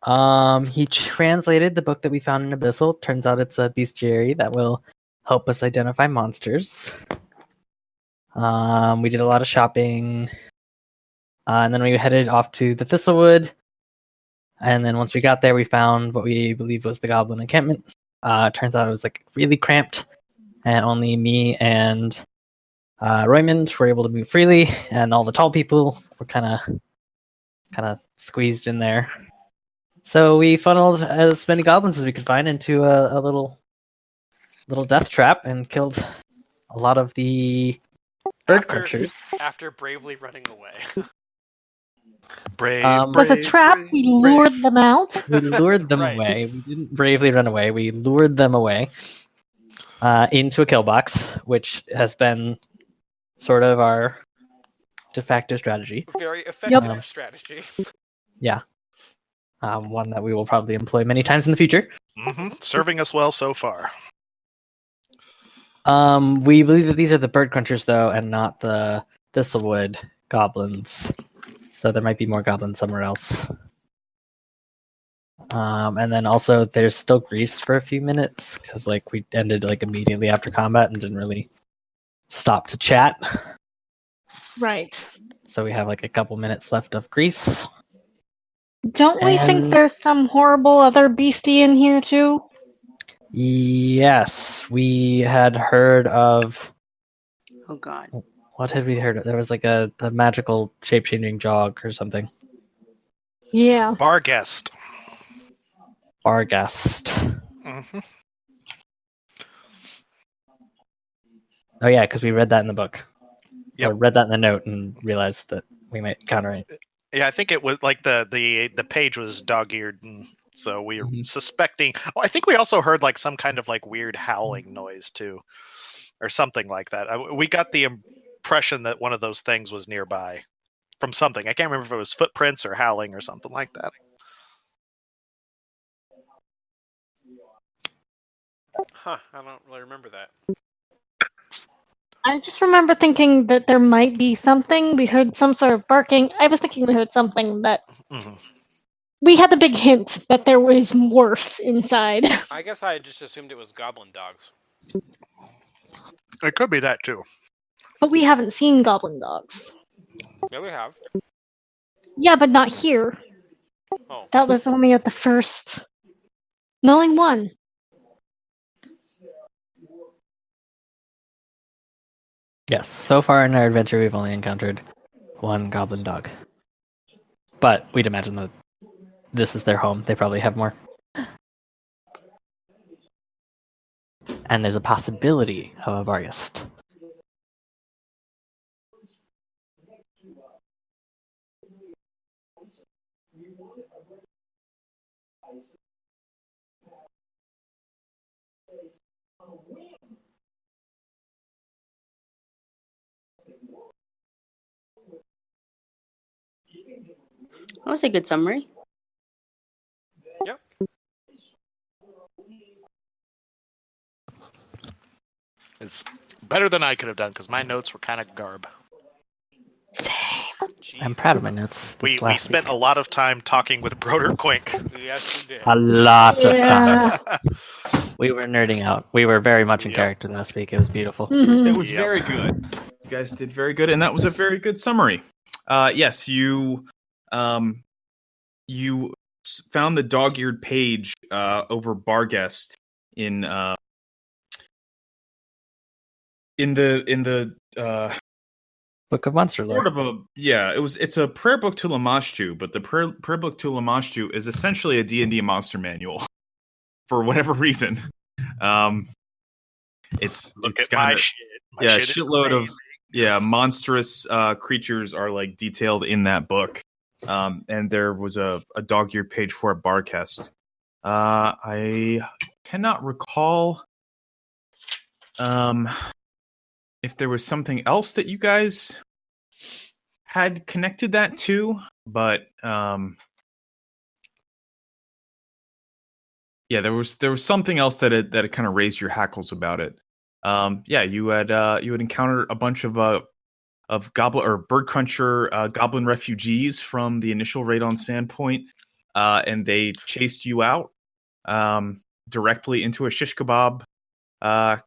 He translated the book that we found in Abyssal. Turns out it's a bestiary that will help us identify monsters. We did a lot of shopping, and then we headed off to the Thistlewood. And then once we got there, we found what we believe was the Goblin encampment. Turns out it was like really cramped, and only me and Roymond were able to move freely, and all the tall people were kind of squeezed in there. So we funneled as many goblins as we could find into a little death trap and killed a lot of the bird crunchers. After bravely running away. Brave. Was a trap. We lured them out. We lured them Right. away. We didn't bravely run away. We lured them away into a kill box, which has been sort of our de facto strategy. Very effective strategy. Yeah. One that we will probably employ many times in the future. Serving us well so far. We believe that these are the bird crunchers, though, and not the Thistlewood goblins. So there might be more goblins somewhere else. And then also there's still grease for a few minutes, because like we ended like immediately after combat and didn't really stop to chat. Right. So we have like a couple minutes left of grease. Don't we think there's some horrible other beastie in here too? Yes, we had heard of... Oh god. What had we heard of? There was like a magical shape-changing jog or something. Yeah. Barghest. Oh yeah, because we read that in the book. Yep. Or read that in the note and realized that we might encounter it. Yeah, I think it was like the page was dog-eared, and so we were suspecting. Oh, I think we also heard like some kind of like weird howling noise too, or something like that. We got the impression that one of those things was nearby from something. I can't remember if it was footprints or howling or something like that. Huh, I don't really remember that. I just remember thinking that there might be something. We heard some sort of barking. I was thinking we heard something that... We had the big hint that there was worse inside. I guess I just assumed it was goblin dogs. It could be that too. But we haven't seen goblin dogs. Yeah, we have. Yeah, but not here. Oh. That was only at the first... Knowing one. Yes, so far in our adventure we've only encountered one goblin dog. But we'd imagine that this is their home. They probably have more. And there's a possibility of a Vargest. That was a good summary. Yep. It's better than I could have done because my notes were kind of garb. I'm proud of my notes. We spent a lot of time talking with Broder Quink. Yes, we did. A lot of time. We were nerding out. We were very much in character last week. It was beautiful. It was very good. You guys did very good, and that was a very good summary. Yes, you found the dog-eared page over Barghest in the Book of Monster Lore. Sort of it's a prayer book to Lamashtu, but the prayer book to Lamashtu is essentially a D&D monster manual for whatever reason. It's got a shitload of monstrous creatures are like detailed in that book. And there was a dog-eared page for a Barghest. I cannot recall if there was something else that you guys had connected that to, but there was something else that it kind of raised your hackles about it. You had encountered a bunch of goblin or bird cruncher goblin refugees from the initial raid on Sandpoint. and they chased you out directly into a shish kebab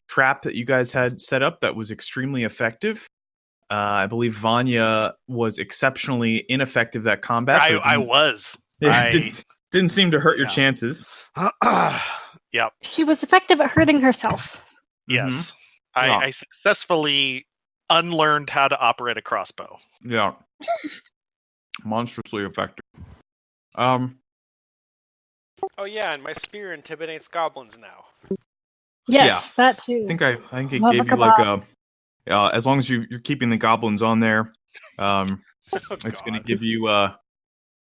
trap that you guys had set up that was extremely effective. I believe Vanya was exceptionally ineffective at combat. I was. Didn't seem to hurt your chances. Yep. She was effective at hurting herself. Yes. I successfully unlearned how to operate a crossbow. Yeah. Monstrously effective. Oh yeah, and my spear intimidates goblins now. Yes, that too. I think it Love gave a you like kebab. as long as you're keeping the goblins on there, it's God. going to give you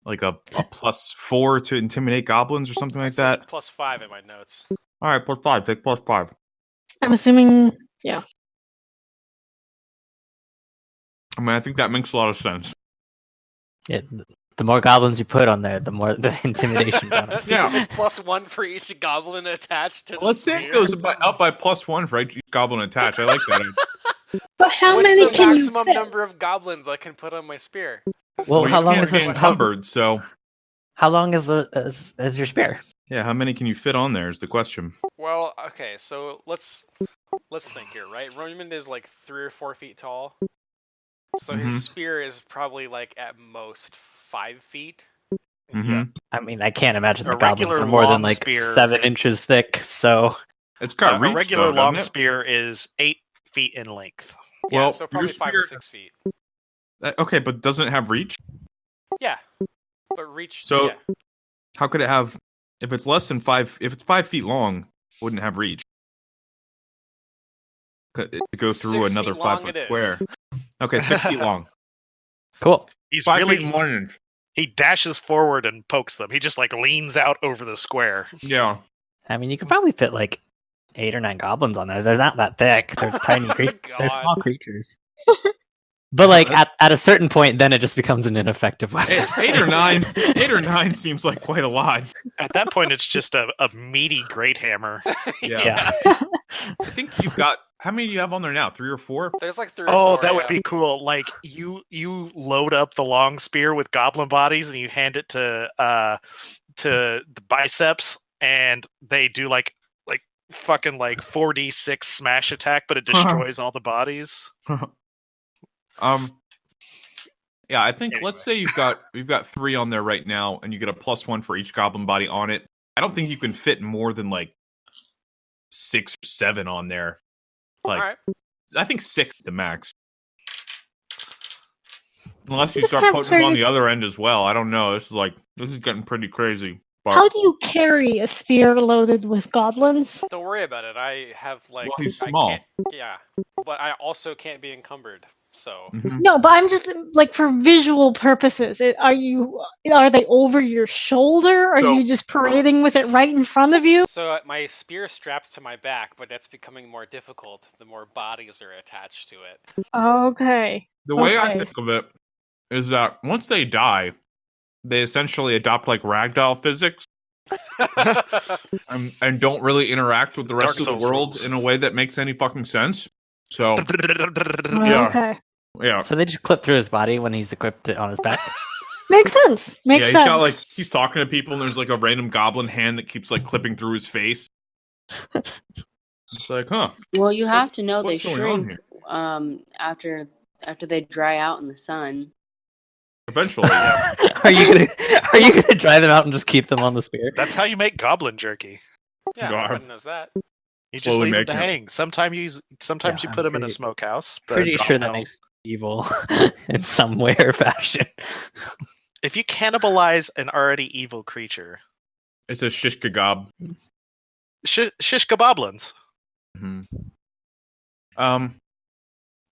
like a +4 to intimidate goblins or something like It says that. +5 in my notes. All right, +5. Take +5. I'm assuming, yeah. I mean, I think that makes a lot of sense. Yeah, the more goblins you put on there, the more the intimidation bonus. Yeah. It's +1 for each goblin attached to the Let's say it spear. goes up by +1 for each goblin attached. I like that. But how What's many the can maximum you fit? number of goblins I can put on my spear? Well, how you long can't is be this? encumbered? So How long is your spear? yeah, how many can you fit on there is the question. Well, okay, so let's think here, right? Raymond is like 3 or 4 feet tall, so his spear is probably like at most 5 feet. Mm-hmm. I mean, I can't imagine the A goblins regular are more than long like spear- 7 inches thick. So It's got reach, a regular though, long doesn't it? spear is 8 feet in length. Yeah, Well, so your probably 5 or spear- 6 feet. Okay, but doesn't it have reach? Yeah, but reach. So yeah. how could it have? If it's less than 5, if it's 5 feet long, wouldn't have reach. Could it go through 6 another feet long 5 foot it square? is. Okay, 6 feet long. cool. He's 5 really feet and 1 inch. he dashes forward and pokes them. He just like leans out over the square. Yeah. I mean, you could probably fit like 8 or 9 goblins on there. They're not that thick. They're tiny creatures. They're God. small creatures. But like at a certain point, then it just becomes an ineffective weapon. 8 or 9. 8 or 9 seems like quite a lot. At that point, it's just a meaty great hammer. Yeah. Yeah. I think you've got. How many do you have on there now? 3 or 4? There's like 3 or Oh, 4, that would yeah. be cool. Like you load up the long spear with goblin bodies and you hand it to the biceps, and they do like fucking like 4d6 smash attack, but it destroys all the bodies. Yeah, I think Anyway. let's say you've got 3 on there right now, and you get a +1 for each goblin body on it. I don't think you can fit more than like 6 or 7 on there. Like, Alright. I think 6 the max. Unless you Just start have putting them on to- the other end as well. I don't know. This is getting pretty crazy. But How do you carry a spear loaded with goblins? Don't worry about it. I have like. Well, he's I small. can't- yeah, but I also can't be encumbered. So Mhm. No, but I'm just like for visual purposes. Are they over your shoulder? Are So- you just parading with it right in front of you? So my spear straps to my back, but that's becoming more difficult the more bodies are attached to it. Okay. The way I Okay. think of it is that once they die, they essentially adopt like ragdoll physics and don't really interact with the rest Dark of the Souls world rules. in a way that makes any fucking sense. So Yeah. Okay. yeah, So they just clip through his body when he's equipped it on his back. Makes sense. Makes yeah, he's sense. got like he's talking to people, and there's like a random goblin hand that keeps like clipping through his face. It's like, huh? Well, you have What's- to know they what's going on shrink after they dry out in the sun. Eventually, yeah. Are you gonna dry them out and just keep them on the spear? That's how you make goblin jerky. Yeah, God. everyone knows that. You just Slowly leave them to making it. hang. Sometimes you I'm put them in a pretty- smokehouse. but Pretty sure that no. makes evil in some way or fashion. If you cannibalize an already evil creature, It's a shish kebab. shish kebablins. Mhm.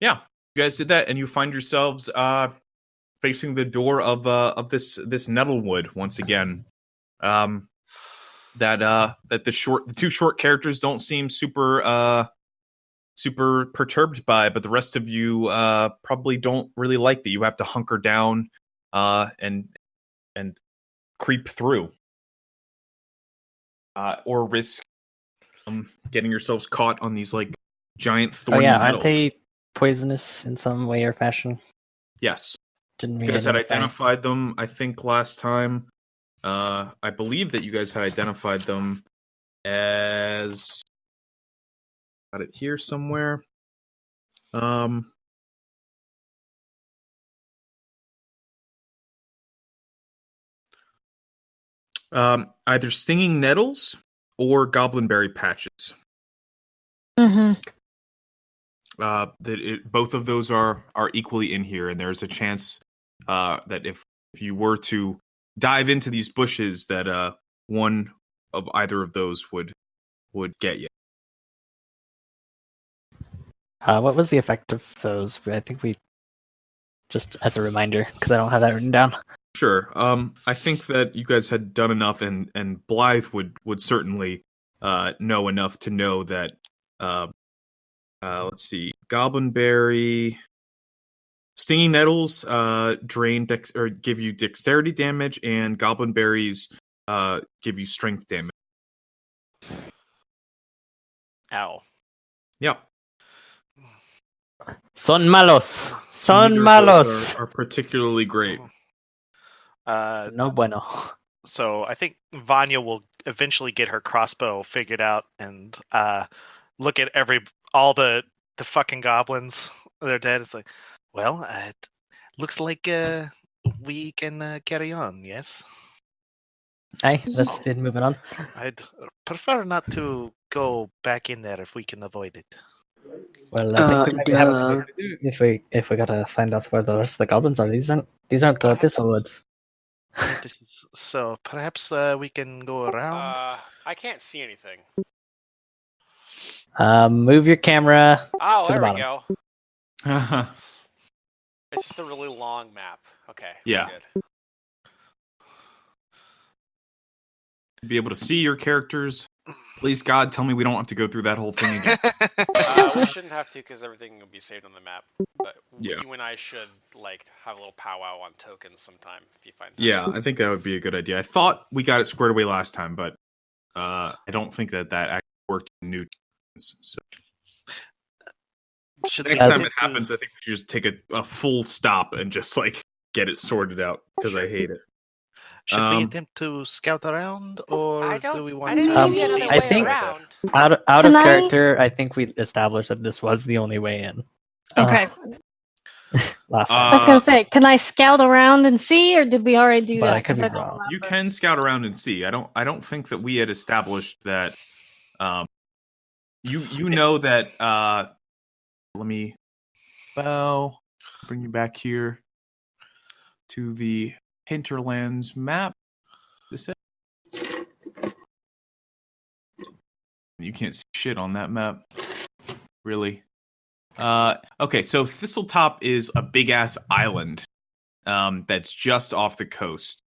Yeah, you guys did that, and you find yourselves facing the door of this Nettlewood once again. That the 2 short characters don't seem super perturbed by, but the rest of you probably don't really like that you have to hunker down and creep through or risk getting yourselves caught on these like giant Oh thorny yeah, nettles. aren't they poisonous in some way or fashion? Yes. Didn't we You guys had identify? identified them, I think, last time. I believe that you guys had identified them as... Got it here somewhere. Either stinging nettles or goblinberry patches. Mm-hmm. Both of those are equally in here, and there's a chance that if you were to dive into these bushes, that one of either of those would get you. What was the effect of those? I think we just as a reminder, because I don't have that written down. Sure. I think that you guys had done enough, and Blythe would certainly know enough to know that. Let's see, Goblinberry, stinging nettles drain or give you dexterity damage, and Goblinberries give you strength damage. Ow. Yep. Son malos. Son Neither of malos. those are particularly great. No bueno. So I think Vanya will eventually get her crossbow figured out and look at all the fucking goblins. They're dead. It's like, well, it looks like we can carry on. Yes. Hey, let's been moving on. I'd prefer not to go back in there if we can avoid it. Well, I think we might have a to do if we gotta find out where the rest of the goblins are. These aren't the Thistlewoods. So perhaps we can go around. I can't see anything. Move your camera Oh, to the there we bottom. go. It's just a really long map. Okay. Yeah. Good. Be able to see your characters. Please, God, tell me we don't have to go through that whole thing again. We shouldn't have to because everything will be saved on the map. But Yeah. you and I should have a little powwow on tokens sometime if you find time. Yeah, I think that would be a good idea. I thought we got it squared away last time, but I don't think that actually worked in new tokens. So next time it happens, I think we should just take a full stop and just get it sorted out because I hate it. Should we attempt to scout around, or do we want to? See another I way think around. out of character, I think we established that this was the only way in. Okay. Last time. I was gonna say, can I scout around and see, or did we already do But that? I could be 'Cause don't wrong. remember. You can scout around and see. I don't think that we had established that. You know that. Let me bring you back here to the Hinterlands map. This it? You can't see shit on that map, really. Okay, so Thistletop is a big ass island that's just off the coast,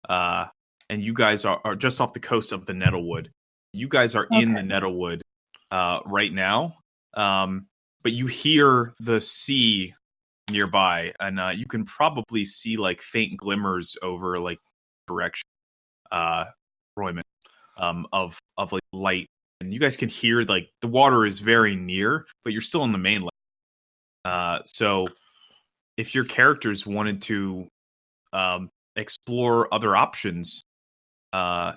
and you guys are just off the coast of the Nettlewood. You guys are in the Nettlewood right now, but you hear the sea nearby, and you can probably see faint glimmers over direction, Royman, of light, and you guys can hear the water is very near, but you're still in the mainland. So if your characters wanted to explore other options, I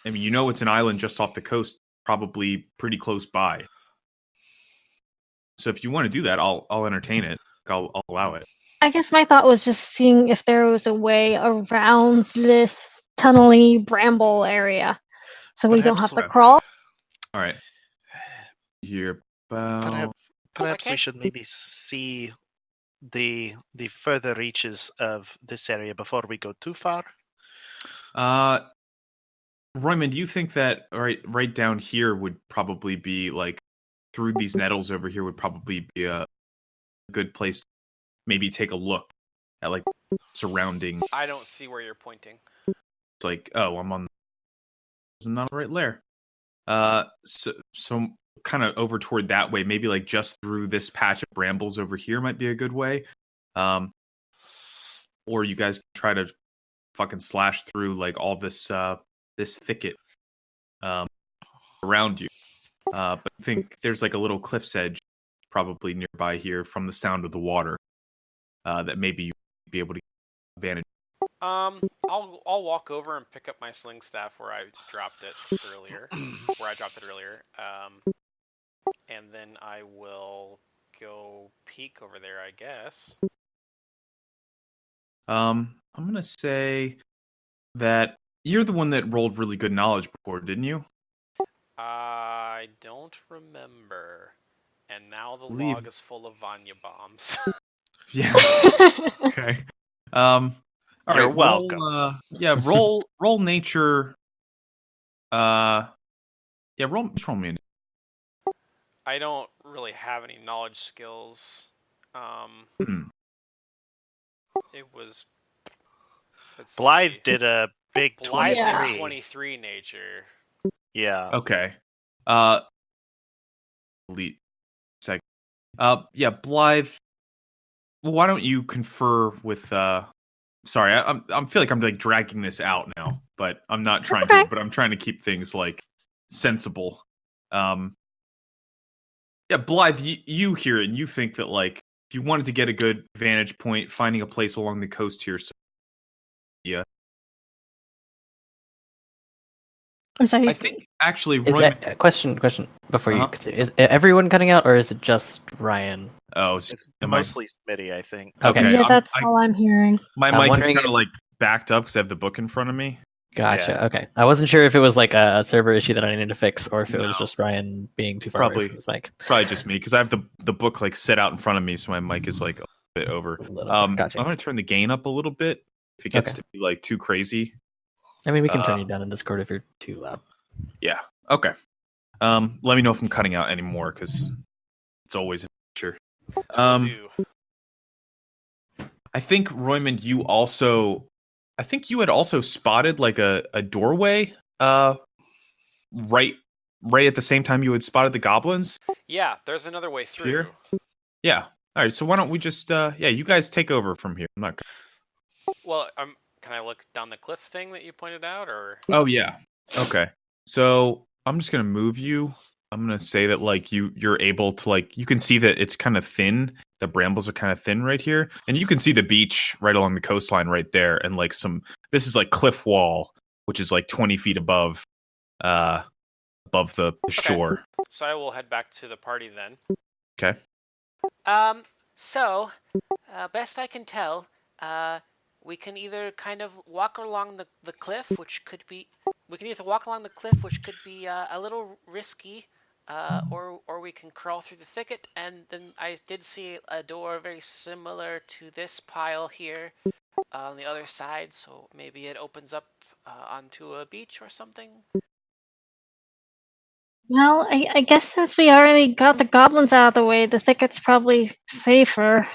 mean, it's an island just off the coast, probably pretty close by. So if you want to do that, I'll entertain it. I'll allow it. I guess my thought was just seeing if there was a way around this tunnely bramble area, so we don't have to crawl. All right. Here, perhaps we should maybe see the further reaches of this area before we go too far. Royman, do you think that right down here would probably be through these nettles over here would probably be a good place to maybe take a look at surrounding? I don't see where you're pointing. It's I'm on. It's not right there. So kind of over toward that way, maybe just through this patch of brambles over here might be a good way. Or you guys can try to fucking slash through all this this thicket around you. But I think there's a little cliff's edge probably nearby here from the sound of the water that maybe you'd be able to get advantage. I'll walk over and pick up my sling staff where I dropped it earlier. And then I will go peek over there, I guess. I'm gonna say that you're the one that rolled really good knowledge before, didn't you? I don't remember. And now the log is full of Vanya bombs. Yeah. Okay. You're welcome. Roll nature. Roll me. I don't really have any knowledge skills. It was. Blythe did a big 23. Blythe 23 nature. Yeah. Okay. Elite. Second. Blythe. Well, why don't you confer with? Sorry, I feel like I'm like dragging this out now, but I'm not trying to. But I'm trying to keep things like sensible. Blythe, you hear it, and you think that like if you wanted to get a good vantage point, finding a place along the coast here. Yeah. I'm sorry. I think actually, question before you continue. Is everyone cutting out, or is it just Ryan? Oh, it's mostly Smitty, I think. Okay, yeah, that's all I'm hearing. My mic is kind of like backed up because I have the book in front of me. Gotcha. Yeah. Okay, I wasn't sure if it was like a server issue that I needed to fix, or if it was just Ryan being too far away from his mic. Probably just me because I have the book like set out in front of me, so my mic is like a bit over. Gotcha. I'm gonna turn the gain up a little bit if it gets to be like too crazy. I mean, we can turn you down in Discord if you're too loud. Yeah. Okay. Let me know if I'm cutting out anymore because it's always a feature. I think Roymond, you had also spotted like a doorway, right at the same time you had spotted the goblins. Yeah, there's another way through. Here? Yeah. All right. So why don't we just, you guys take over from here. I'm not. Well, can I look down the cliff thing that you pointed out, or? Oh yeah. Okay. So I'm just gonna move you. I'm gonna say that like you're able to like you can see that it's kind of thin. The brambles are kind of thin right here, and you can see the beach right along the coastline right there, and like this is like cliff wall, which is like 20 feet above the shore. So I will head back to the party then. Okay. So best I can tell, we can either kind of walk along the cliff, which could be a little risky, or we can crawl through the thicket. And then I did see a door very similar to this pile here on the other side, so maybe it opens up onto a beach or something. Well, I guess since we already got the goblins out of the way, the thicket's probably safer.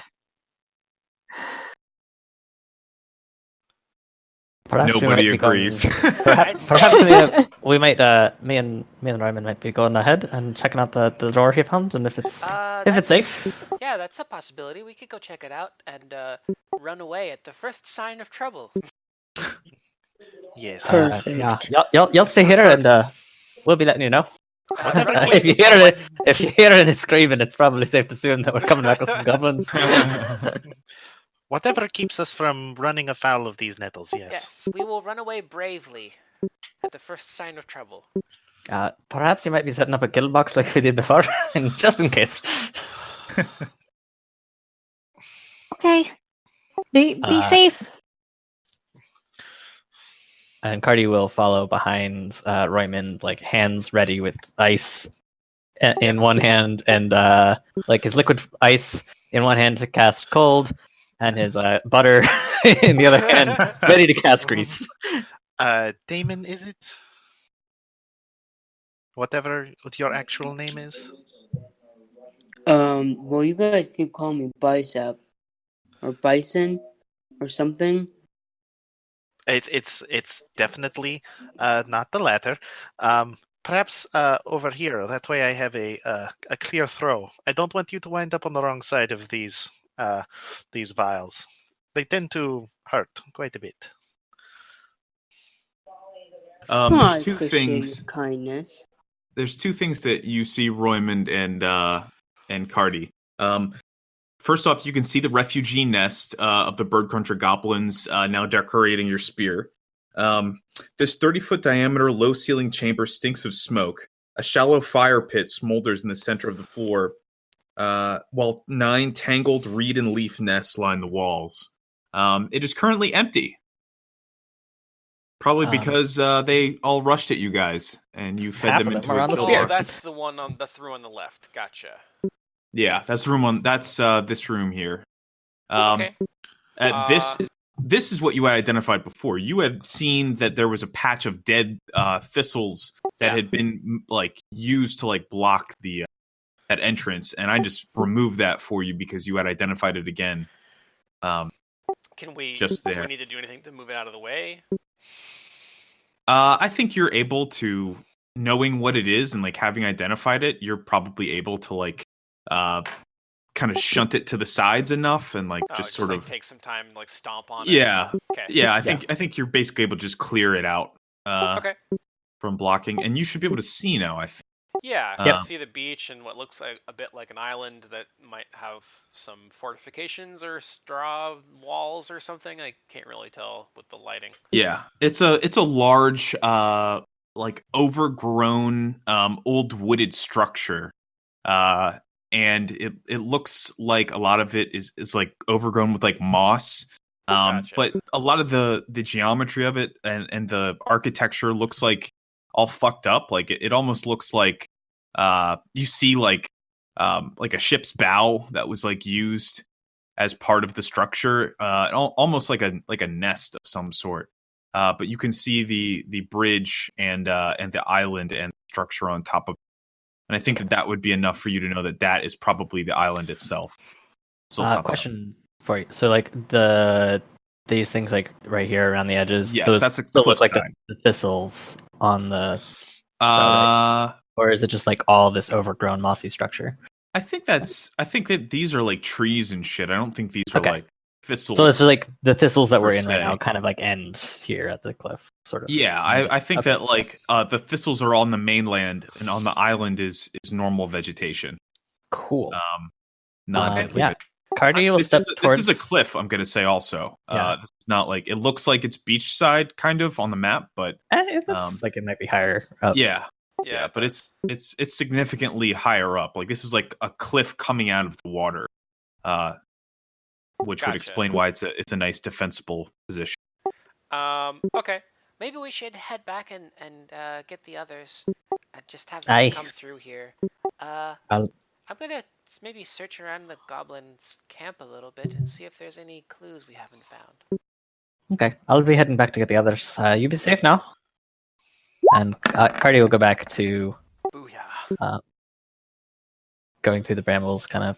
Perhaps nobody agrees. Perhaps we might, me and Ryman might be going ahead and checking out the door he found, and if it's safe. Yeah, that's a possibility. We could go check it out and run away at the first sign of trouble. Yes. Perfect. Y'all stay here, and we'll be letting you know. If you hear any screaming, it's probably safe to assume that we're coming back with some goblins. Whatever keeps us from running afoul of these nettles, yes. Yes, we will run away bravely at the first sign of trouble. Perhaps you might be setting up a kill box like we did before, just in case. Okay. Be safe. And Cardi will follow behind Roymond, like hands ready with ice in one hand, and like his liquid ice in one hand to cast cold, and his butter in the other hand, ready to cast grease. Damon, is it? Whatever your actual name is. Well, you guys keep calling me Bicep or Bison or something. It's definitely not the latter. Perhaps over here. That way, I have a clear throw. I don't want you to wind up on the wrong side of these vials. They tend to hurt quite a bit. There's two things. Kindness. There's two things that you see Roymond and Cardi. first off, you can see the refugee nest of the bird cruncher goblins now decorating your spear. This 30-foot diameter, low-ceiling chamber stinks of smoke. A shallow fire pit smolders in the center of the floor, while 9 tangled reed and leaf nests line the walls. It is currently empty. Probably because they all rushed at you guys, and you fed them into a kill box. Oh, that's the one that's the room on the left. Gotcha. Yeah, that's the room that's this room here. Okay. This is what you had identified before. You had seen that there was a patch of dead thistles that had been like used to like block the that entrance, and I just removed that for you because you had identified it again. Can we? Just there. Do we need to do anything to move it out of the way? I think you're able to, knowing what it is and like having identified it, you're probably able to like kind of shunt it to the sides enough and like just sort of take some time and like stomp on it. Yeah. Okay. Yeah, I think you're basically able to just clear it out okay. from blocking, and you should be able to see now, I think. Yeah, I can see the beach and what looks like a bit like an island that might have some fortifications or straw walls or something. I can't really tell with the lighting. Yeah, it's a large, like overgrown, old wooded structure, and it looks like a lot of it is like overgrown with like moss. Gotcha. But a lot of the geometry of it and the architecture looks like all fucked up. Like it almost looks like you see like a ship's bow that was like used as part of the structure, almost like a nest of some sort. But you can see the bridge and the island and structure on top of it. And I think that would be enough for you to know that is probably the island itself. Question for you. So like these things like right here around the edges, yes, those that's a look like the thistles on the right? Or is it just like all this overgrown mossy structure? I think that these are like trees and shit. I don't think these are like thistles. So it's like the thistles that we're in right now kind of like end here at the cliff, sort of. Yeah, I think that like the thistles are on the mainland, and on the island is normal vegetation. Cool. Yeah. Cardi will step towards... This is a cliff, I'm going to say also. This is not like... It looks like it's beachside, kind of, on the map, but... It looks like it might be higher up. Yeah, but it's significantly higher up. Like, this is like a cliff coming out of the water, which would explain why it's a nice defensible position. Okay. Maybe we should head back and get the others. Just have them come through here. I'm gonna maybe search around the goblins' camp a little bit and see if there's any clues we haven't found. Okay, I'll be heading back to get the others. You be safe now. And Cardi will go back to going through the brambles kind of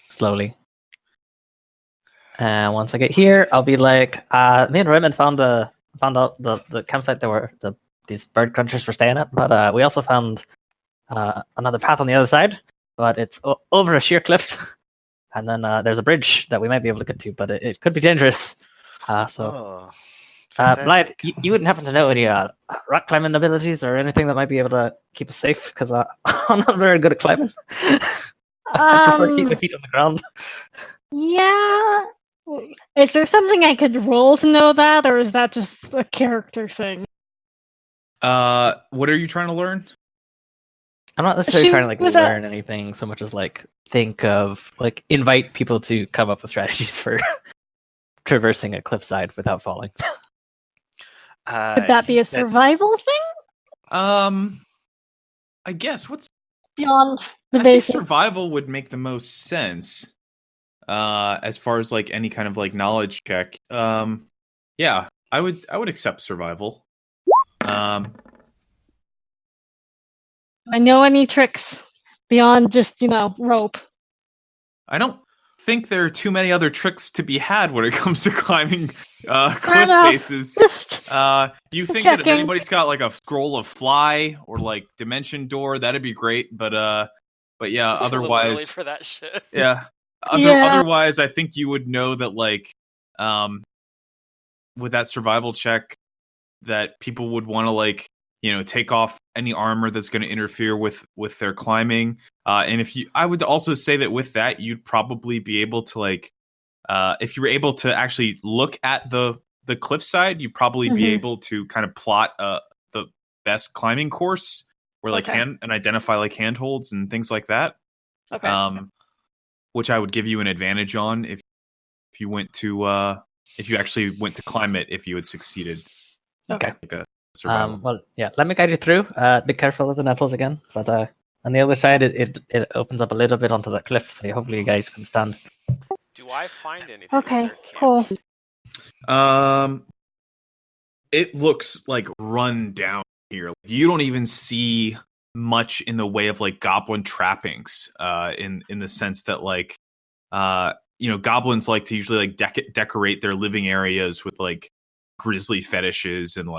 slowly. And once I get here, I'll be like, me and Raymond found out the campsite that these bird crunchers were staying at, but we also found another path on the other side. But it's over a sheer cliff, and then there's a bridge that we might be able to get to, but it could be dangerous. Blythe, you wouldn't happen to know any rock climbing abilities or anything that might be able to keep us safe? Because I'm not very good at climbing. I prefer to keep my feet on the ground. Yeah. Is there something I could roll to know that, or is that just a character thing? What are you trying to learn? I'm not necessarily trying to learn anything so much as invite people to come up with strategies for traversing a cliffside without falling. Could that be a survival thing? I guess what's beyond the basic. I think survival would make the most sense. As far as like any kind of like knowledge check. Yeah, I would accept survival. I know any tricks beyond just, rope. I don't think there are too many other tricks to be had when it comes to climbing cliff faces. You think that if anybody's got like a scroll of fly or like dimension door, that'd be great. But yeah, otherwise for that shit. Yeah. Otherwise, I think you would know that like with that survival check that people would want to like, take off any armor that's going to interfere with their climbing. And I would also say that with that, you'd probably be able to if you were able to actually look at the cliffside, you'd probably be able to kind of plot the best climbing course or and identify handholds and things like that. Okay. Which I would give you an advantage on if you went to if you actually went to climb it if you had succeeded. Okay. Survival. Well, yeah. Let me guide you through. Be careful of the nettles again, but on the other side, it opens up a little bit onto the cliff, so hopefully you guys can stand. Do I find anything? Okay. Cool. It looks run down here. You don't even see much in the way of goblin trappings. In the sense that goblins like to usually decorate their living areas with grisly fetishes and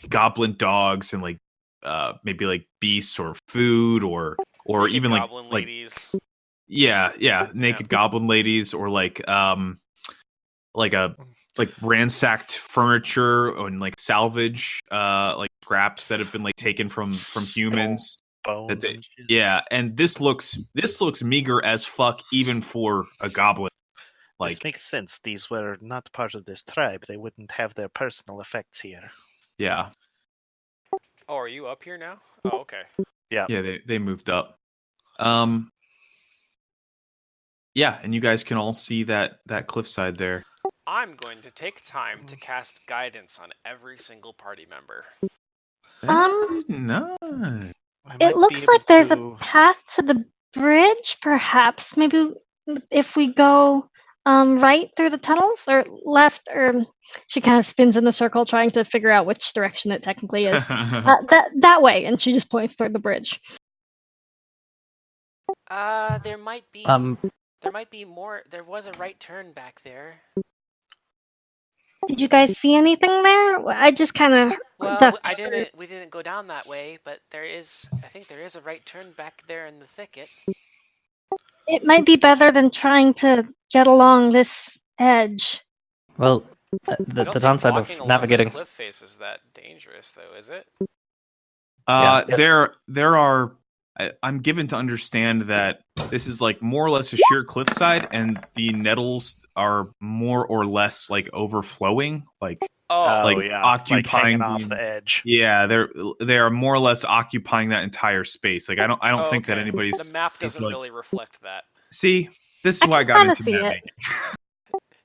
goblin dogs and maybe beasts or food or naked even goblin ladies. Naked goblin ladies or ransacked furniture and salvage scraps that have been taken from humans. Bones. And this looks meager as fuck even for a goblin. This makes sense. These were not part of this tribe. They wouldn't have their personal effects here. Yeah. Oh, are you up here now? Oh, okay. Yeah. Yeah, they moved up. Yeah, and you guys can all see that cliffside there. I'm going to take time to cast guidance on every single party member. Nice. It looks like there's a path to the bridge, perhaps. Maybe if we go right through the tunnels or left, or she kind of spins in a circle trying to figure out which direction it technically is. That way, and she just points toward the bridge. There might be more. There was a right turn back there. Did you guys see anything there? I just kind of We didn't go down that way, but I think there is a right turn back there in the thicket. It might be better than trying to get along this edge. Well, the downside of navigating cliff face is that dangerous, though, is it? There are. I'm given to understand that this is more or less a sheer cliffside, and the nettles are more or less overflowing, occupying off the edge. Yeah, they are more or less occupying that entire space. I don't think that anybody's. The map doesn't really reflect that. See, this is why I got into map making.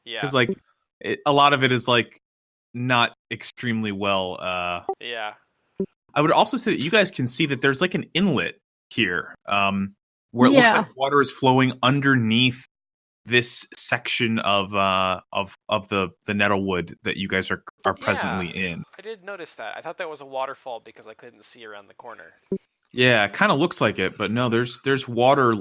Yeah, because a lot of it is not extremely well. Yeah. I would also say that you guys can see that there's an inlet here, where it looks like water is flowing underneath this section of the nettlewood that you guys are presently in. I did notice that. I thought that was a waterfall because I couldn't see around the corner. Yeah, it kind of looks like it, but no, there's water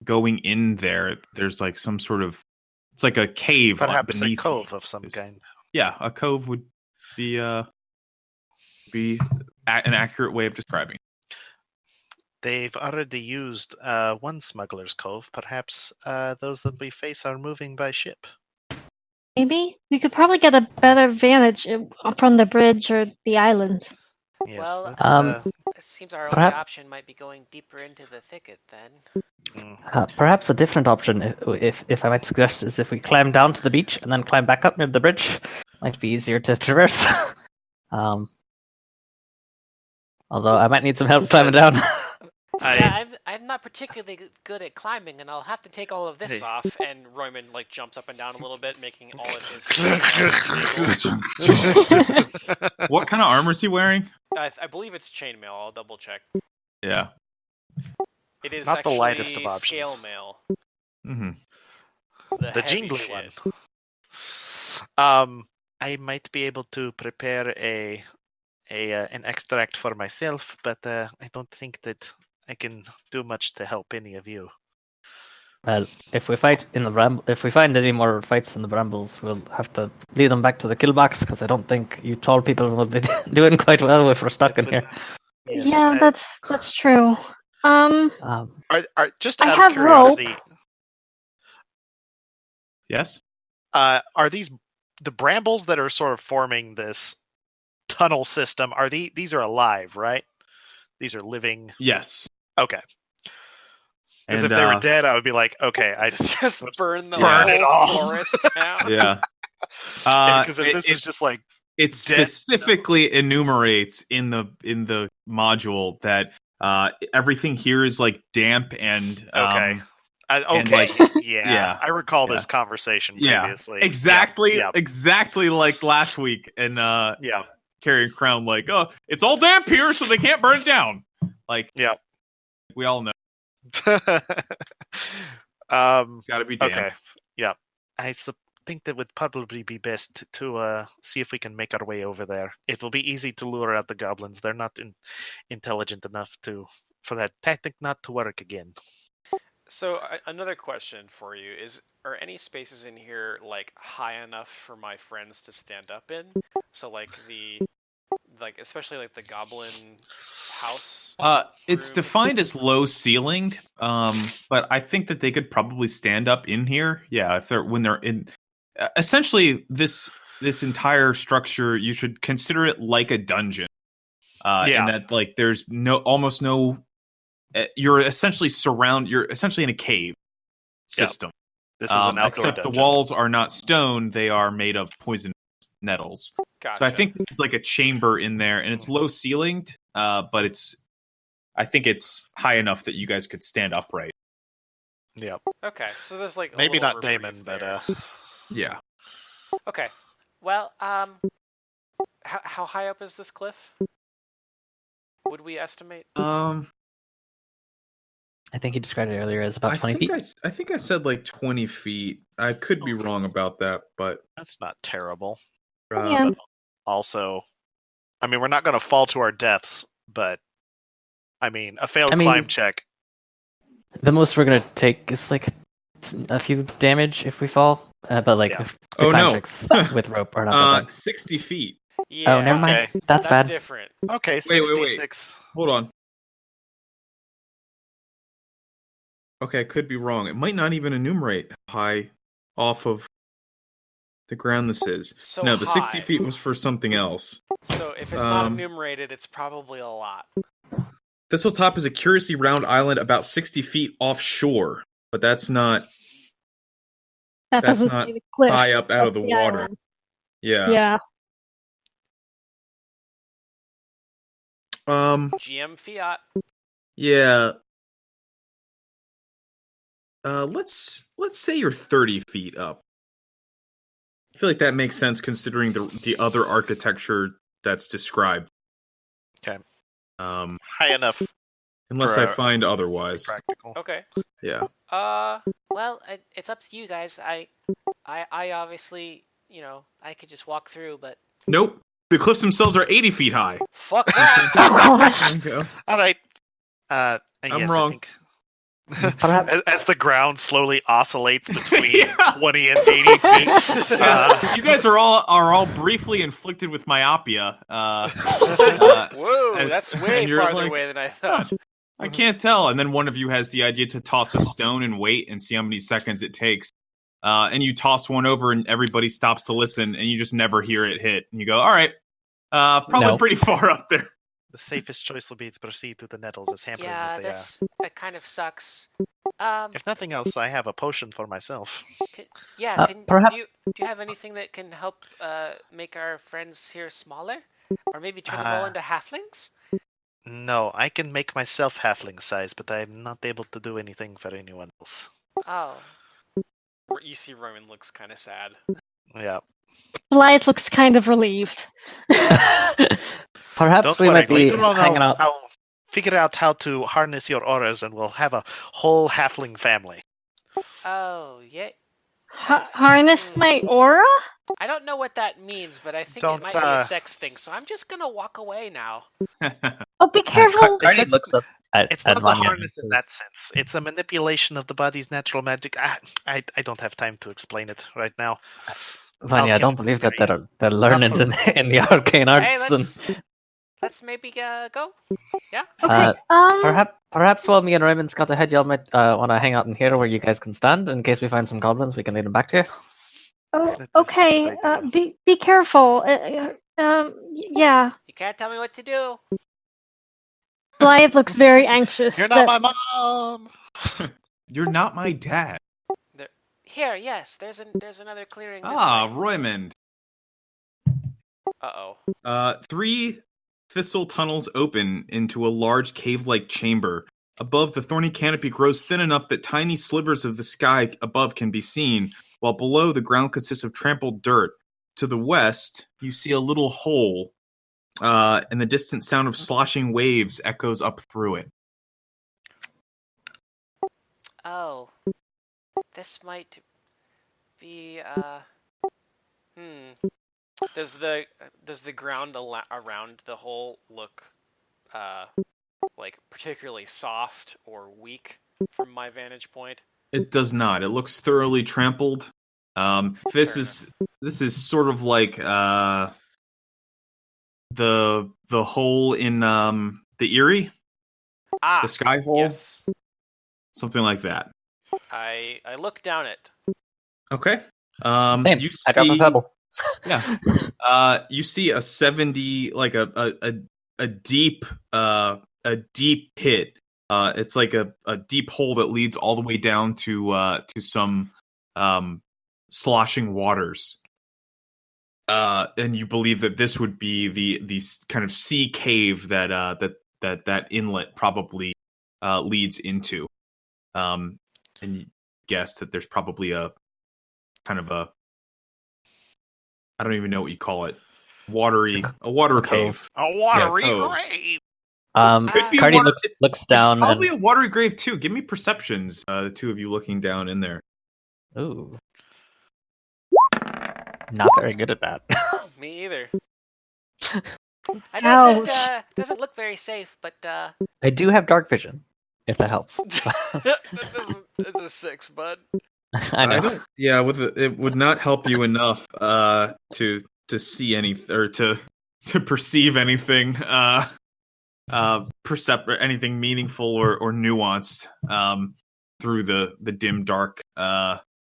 going in there. There's some sort of, it's like a cave, perhaps a cove of some kind. Yeah, a cove would be an accurate way of describing. They've already used one smuggler's cove. Perhaps those that we face are moving by ship. Maybe we could probably get a better vantage from the bridge or the island. Yes, well, it seems our only option might be going deeper into the thicket then. Perhaps a different option, if I might suggest, is if we climb down to the beach and then climb back up near the bridge. Might be easier to traverse. Although I might need some help climbing down. I'm not particularly good at climbing, and I'll have to take all of this off. And Royman jumps up and down a little bit, making all of his. What kind of armor is he wearing? I believe it's chainmail. I'll double check. Yeah. It is not actually the lightest of options. Scale mail. Mm-hmm. The jingly shit. one. I might be able to prepare an extract for myself, but I don't think that I can do much to help any of you. Well, if we fight in the if we find any more fights in the brambles, we'll have to lead them back to the kill box, because I don't think you tall people will be doing quite well if we're stuck in here. Yes, yeah, that's true. Just out of curiosity. Yes. Are these the brambles that are sort of forming this tunnel system, are these are alive, right? These are living. Yes. Okay. Because if they were dead, I would be like, okay, I just burn the burn it all. forest down. Yeah. Because if this is just like it specifically enumerates in the module that everything here is like damp and okay. and yeah, I recall this conversation previously. Exactly like last week, and Carrying Crown like, oh, it's all damp here, so they can't burn it down. Like, we all know. Gotta be damp. Okay, yeah. I think that would probably be best to see if we can make our way over there. It will be easy to lure out the goblins. They're not intelligent enough for that tactic not to work again. So another question for you is: are any spaces in here like high enough for my friends to stand up in? So like especially like the goblin house. It's defined as low ceilinged, but I think that they could probably stand up in here. Yeah, when they're in. Essentially, this entire structure, you should consider it like a dungeon. In that, like, there's almost no. You're essentially in a cave system. This is an outdoor except dungeon. The walls are not stone; they are made of poison nettles. Gotcha. So I think there's like a chamber in there, and it's low ceilinged, but I think it's high enough that you guys could stand upright. Yep. Okay, so there's like maybe not Damon, but yeah. Okay. Well, how high up is this cliff? Would we estimate? I think he described it earlier as about 20 feet. I think I said like 20 feet. I could be wrong about that, but that's not terrible. Yeah. But also, I mean, we're not going to fall to our deaths, but I mean, a failed climb check. The most we're going to take is like a few damage if we fall, but like if the climb checks with rope are not 60 feet. Yeah. Oh, never mind. That's bad. Different. Okay, 66. Wait. Hold on. Okay, I could be wrong. It might not even enumerate how high off of the ground this is. So no, the 60 feet was for something else. So if it's not enumerated, it's probably a lot. Thistletops is a curiously round island about 60 feet offshore, but that's not high up out of the water. Island. Yeah. Yeah. GM Fiat. Yeah. Let's say you're 30 feet up. I feel like that makes sense considering the other architecture that's described. Okay. High enough. Unless I find otherwise. Practical. Okay. Yeah. Well, it's up to you guys. I obviously, I could just walk through, but nope. The cliffs themselves are 80 feet high. Fuck that. Oh gosh. All right. I'm wrong. As the ground slowly oscillates between 20 and 80 feet. You guys are all briefly inflicted with myopia. Whoa, that's way farther away than I thought. I can't tell. And then one of you has the idea to toss a stone and wait and see how many seconds it takes. And you toss one over and everybody stops to listen and you just never hear it hit. And you go, all right, probably pretty far up there. The safest choice will be to proceed through the nettles as hampering as they are. That kind of sucks. If nothing else, I have a potion for myself. Perhaps... do you have anything that can help make our friends here smaller? Or maybe turn them all into halflings? No, I can make myself halfling size, but I'm not able to do anything for anyone else. Oh. You see Roman looks kind of sad. Yeah. Blythe looks kind of relieved. Perhaps we might be hanging out. I'll figure out how to harness your auras, and we'll have a whole halfling family. Oh, yeah. Harness my aura? I don't know what that means, but I think it might be a sex thing, so I'm just gonna walk away now. Oh, be careful! Carney looks up it's not a harness in that sense. It's a manipulation of the body's natural magic. I don't have time to explain it right now. Vanya, I don't believe that they're learning in the arcane arts. Hey, let's maybe go. Yeah. Okay. Perhaps while me and Raymond got ahead, y'all might want to hang out in here where you guys can stand. In case we find some goblins, we can lead them back to you. Oh, okay. Be careful. Yeah. You can't tell me what to do. Blythe looks very anxious. You're not my mom. You're not my dad. Here, yes. There's another clearing this way. Roymond. Uh-oh. 3 thistle tunnels open into a large cave-like chamber. Above, the thorny canopy grows thin enough that tiny slivers of the sky above can be seen, while below, the ground consists of trampled dirt. To the west, you see a little hole, and the distant sound of sloshing waves echoes up through it. Oh. This might be, Does the ground around the hole look, like particularly soft or weak from my vantage point? It does not. It looks thoroughly trampled. This is sort of like the hole in the Erie, the sky hole. Yes. Something like that. I look down it. Okay. Same. You I drop a see, pebble. yeah. You see a 70, like a deep pit. It's like a deep hole that leads all the way down to some sloshing waters. And you believe that this would be the kind of sea cave that inlet probably leads into. And you guess that there's probably a kind of I don't even know what you call it. A water cave. A watery grave. Cardi looks down. It's probably a watery grave too. Give me perceptions, the two of you looking down in there. Ooh. Not very good at that. Me either. I doesn't look very safe, but I do have dark vision, if that helps. It's a 6, bud. I know. It would not help you enough to see anything or to perceive anything anything meaningful or nuanced through the dim dark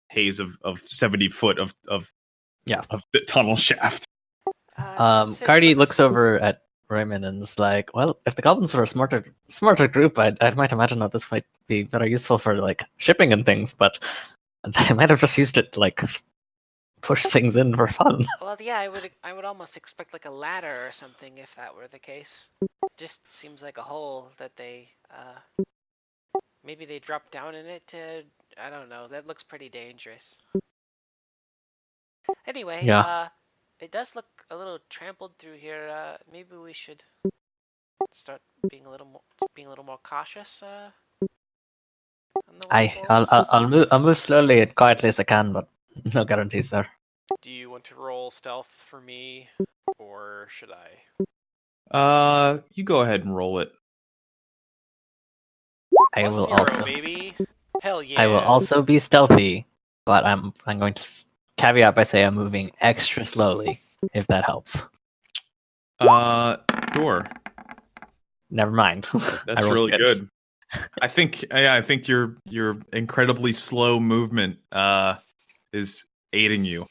haze of 70 foot of the tunnel shaft. Cardi looks over at Raymond and is like, "Well, if the goblins were a smarter group, I might imagine that this might be better useful for like shipping and things, but they might have just used it to like push things in for fun." Well, yeah, I would almost expect like a ladder or something if that were the case. Just seems like a hole that they maybe they dropped down in it to, I don't know. That looks pretty dangerous. Anyway, it does look a little trampled through here. Maybe we should start being a little more cautious. I'll move slowly and quietly as I can, but no guarantees there. Do you want to roll stealth for me, or should I? You go ahead and roll it. I will 0, also, baby. Hell yeah. I will also be stealthy, but I'm going to caveat by saying I'm moving extra slowly, if that helps. Sure. Never mind. That's really good. I think your incredibly slow movement is aiding you.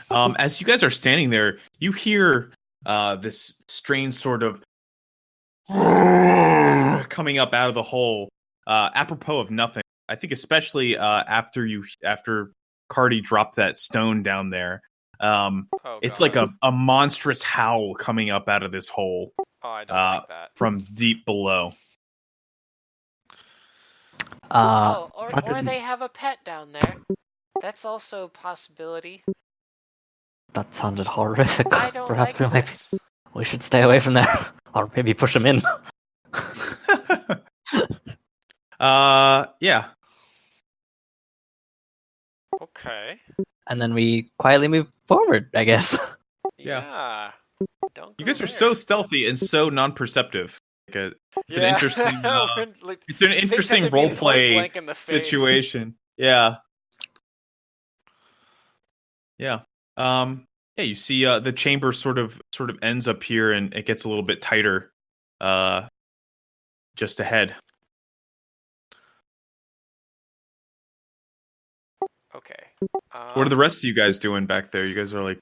As you guys are standing there, you hear this strange sort of coming up out of the hole, apropos of nothing. I think especially after Cardi dropped that stone down there. It's like a monstrous howl coming up out of this hole. Oh, I don't like that. From deep below. Or they have a pet down there. That's also a possibility. That sounded horrific. I don't Perhaps like this. we should stay away from there, or maybe push them in. Yeah. Okay. And then we quietly move forward, I guess. Yeah. You guys are so stealthy and so non-perceptive. It's an interesting. It's an interesting roleplay situation. Yeah. Yeah. Yeah. You see, the chamber sort of ends up here, and it gets a little bit tighter. Just ahead. Okay. What are the rest of you guys doing back there? You guys are like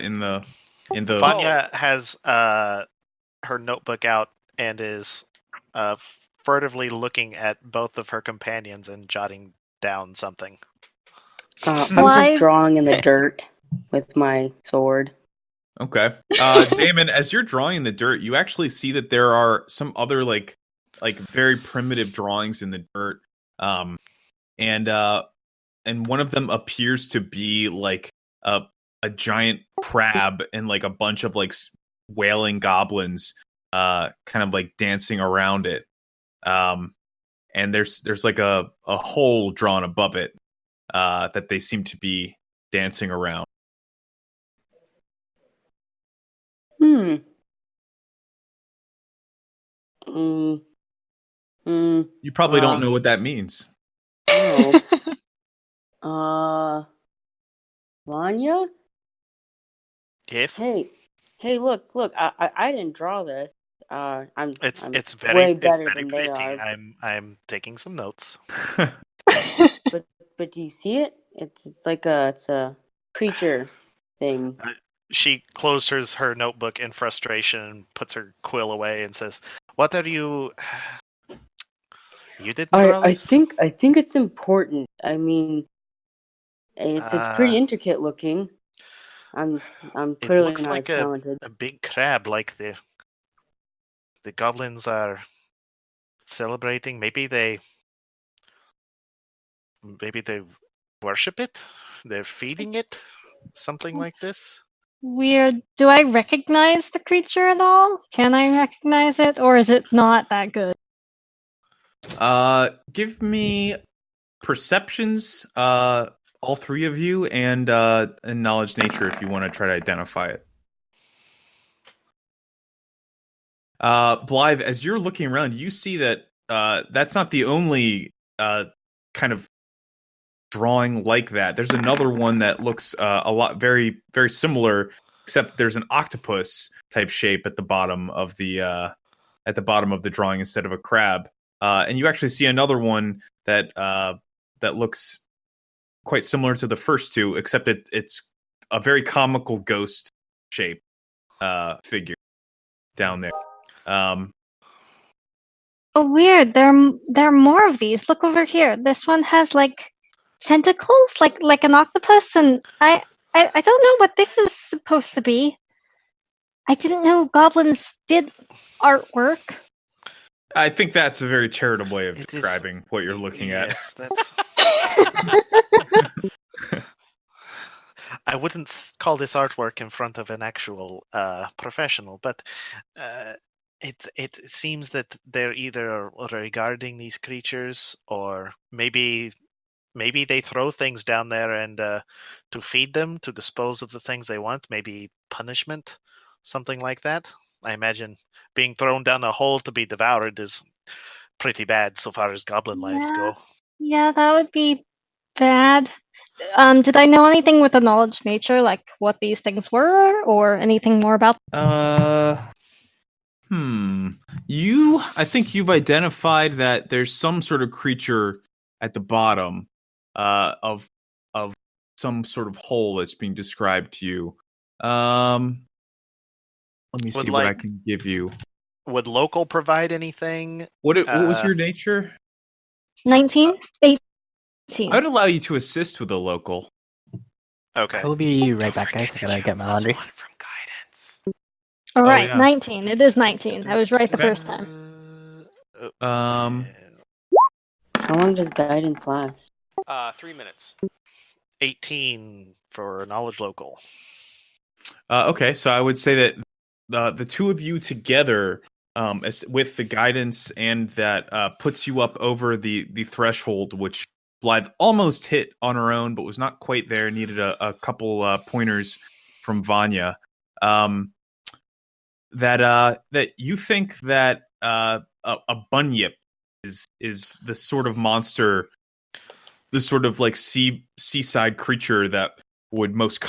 in the. Vanya has her notebook out and is furtively looking at both of her companions and jotting down something. I'm just drawing in the dirt with my sword. Okay. Damon, as you're drawing in the dirt, you actually see that there are some other like very primitive drawings in the dirt. And one of them appears to be like a giant crab and like a bunch of like wailing goblins kind of like dancing around it. And there's like a hole drawn above it that they seem to be dancing around. You probably don't know what that means. No. Vanya? Yes. Hey, look! I didn't draw this. It's very way better very than pretty. they are. I'm taking some notes. But do you see it? It's like a creature thing. She closes her notebook in frustration and puts her quill away and says, "What are you? You didn't draw this?" I think it's important. I mean, it's pretty intricate looking. I'm clearly it looks not like as talented. a big crab, like the goblins are celebrating. Maybe they worship it. They're feeding it, something like this. Weird. Do I recognize the creature at all? Can I recognize it, or is it not that good? Give me perceptions, all three of you, and knowledge nature if you want to try to identify it. Blythe, as you're looking around, you see that that's not the only kind of drawing like that. There's another one that looks a lot very, very similar, except there's an octopus type shape at the bottom of the drawing instead of a crab. And you actually see another one that looks quite similar to the first two, except it's a very comical ghost shape figure down there. Oh, weird. There are more of these. Look over here. This one has like tentacles, like an octopus, and I don't know what this is supposed to be. I didn't know goblins did artwork. I think that's a very charitable way of describing what you're looking at. Yes, that's. I wouldn't call this artwork in front of an actual professional, but it seems that they're either regarding these creatures, or maybe they throw things down there and to feed them, to dispose of the things they want, maybe punishment, something like that. I imagine being thrown down a hole to be devoured is pretty bad so far as goblin lives go. Yeah, that would be bad. Did I know anything with the knowledge nature, like what these things were, or anything more about? I think you've identified that there's some sort of creature at the bottom of some sort of hole that's being described to you. Let me see what I can give you. Would local provide anything? What was your nature? 19? 18. I would allow you to assist with a local. Okay. I will be right back, guys. I gotta get my laundry. From guidance. All right, yeah. 19. It is 19. I was right the first time. How long does guidance last? 3 minutes. 18 for knowledge local. Okay, so I would say that the two of you together, with the guidance and that puts you up over the threshold, which Blythe almost hit on her own, but was not quite there. Needed a couple pointers from Vanya. That you think that a bunyip is the sort of monster, the sort of like seaside creature that would most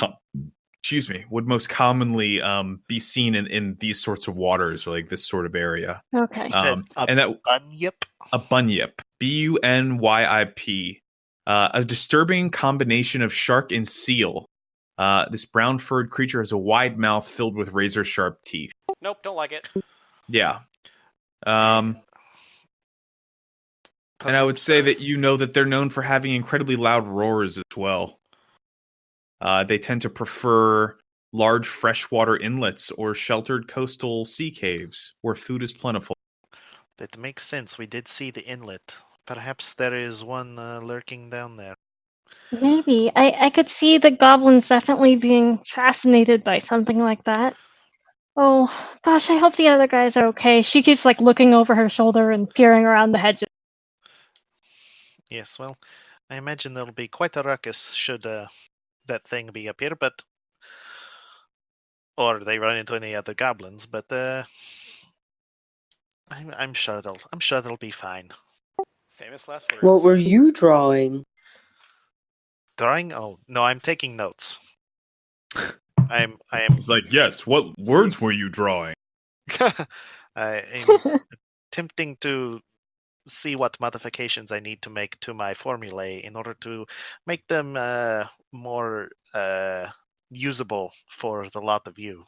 commonly be seen in these sorts of waters, or like this sort of area. Okay. And that bunyip? A bunyip. BUNYIP. A disturbing combination of shark and seal. This brown furred creature has a wide mouth filled with razor sharp teeth. Nope, don't like it. Yeah. And I would say that you know that they're known for having incredibly loud roars as well. They tend to prefer large freshwater inlets or sheltered coastal sea caves where food is plentiful. That makes sense. We did see the inlet. Perhaps there is one lurking down there. Maybe. I could see the goblins definitely being fascinated by something like that. Oh, gosh, I hope the other guys are okay. She keeps, like, looking over her shoulder and peering around the hedges. Yes, well, I imagine there'll be quite a ruckus should that thing be up here, but... Or they run into any other goblins, but I'm sure they'll be fine. Famous last words. What were you drawing? Drawing? Oh no, I'm taking notes. I am. It's like, yes. What words were you drawing? I am attempting to see what modifications I need to make to my formulae in order to make them more usable for the lot of you.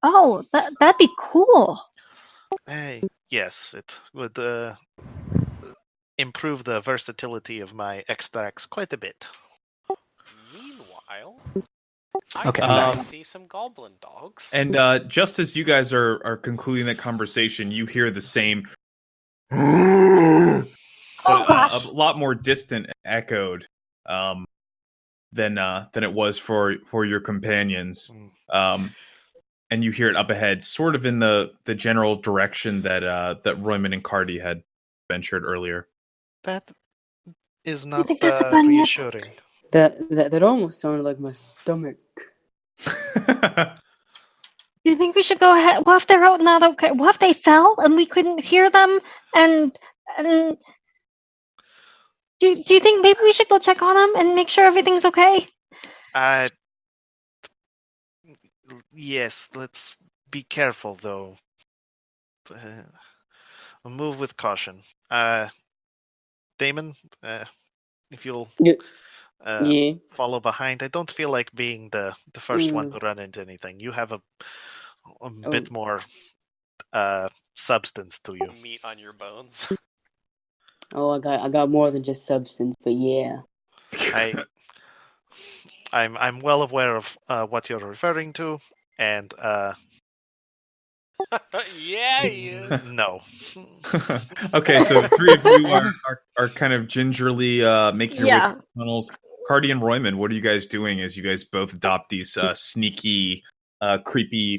Oh, that'd be cool. Yes, it would improve the versatility of my extracts quite a bit. Meanwhile, Okay, I see some goblin dogs. And just as you guys are concluding that conversation, you hear the same, but a lot more distant and echoed than it was for your companions. And you hear it up ahead, sort of in the general direction that Royman and Cardi had ventured earlier. That is not reassuring. That almost sounded like my stomach. Do you think we should go ahead? What if they're out not okay? What if they fell and we couldn't hear them? And do you think maybe we should go check on them and make sure everything's okay? Yes, let's be careful though. Move with caution. Damon, if you'll follow behind. I don't feel like being the first one to run into anything. You have a bit more substance to you. Meat on your bones. Oh, I got more than just substance, but yeah. I'm well aware of what you're referring to, and yeah, he is. No. Okay, so the three of you are kind of gingerly making your way through the tunnels. Cardi and Royman, what are you guys doing as you guys both adopt these sneaky, creepy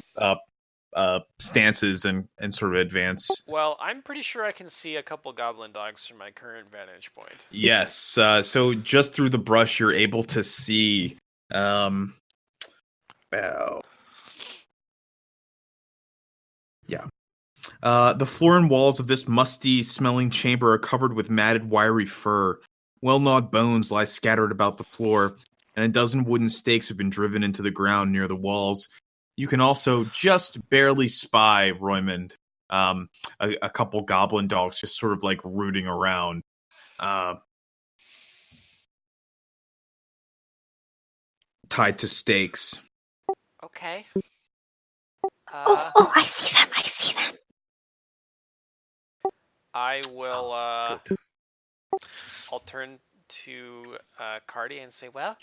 stances and sort of advance? Well, I'm pretty sure I can see a couple goblin dogs from my current vantage point. Yes, so just through the brush, you're able to see. The floor and walls of this musty-smelling chamber are covered with matted, wiry fur. Well-gnawed bones lie scattered about the floor, and a dozen wooden stakes have been driven into the ground near the walls. You can also just barely spy, Roymond, a couple goblin dogs just sort of like rooting around. Tied to stakes. Okay. I see them. I will, I'll turn to Cardi and say, well,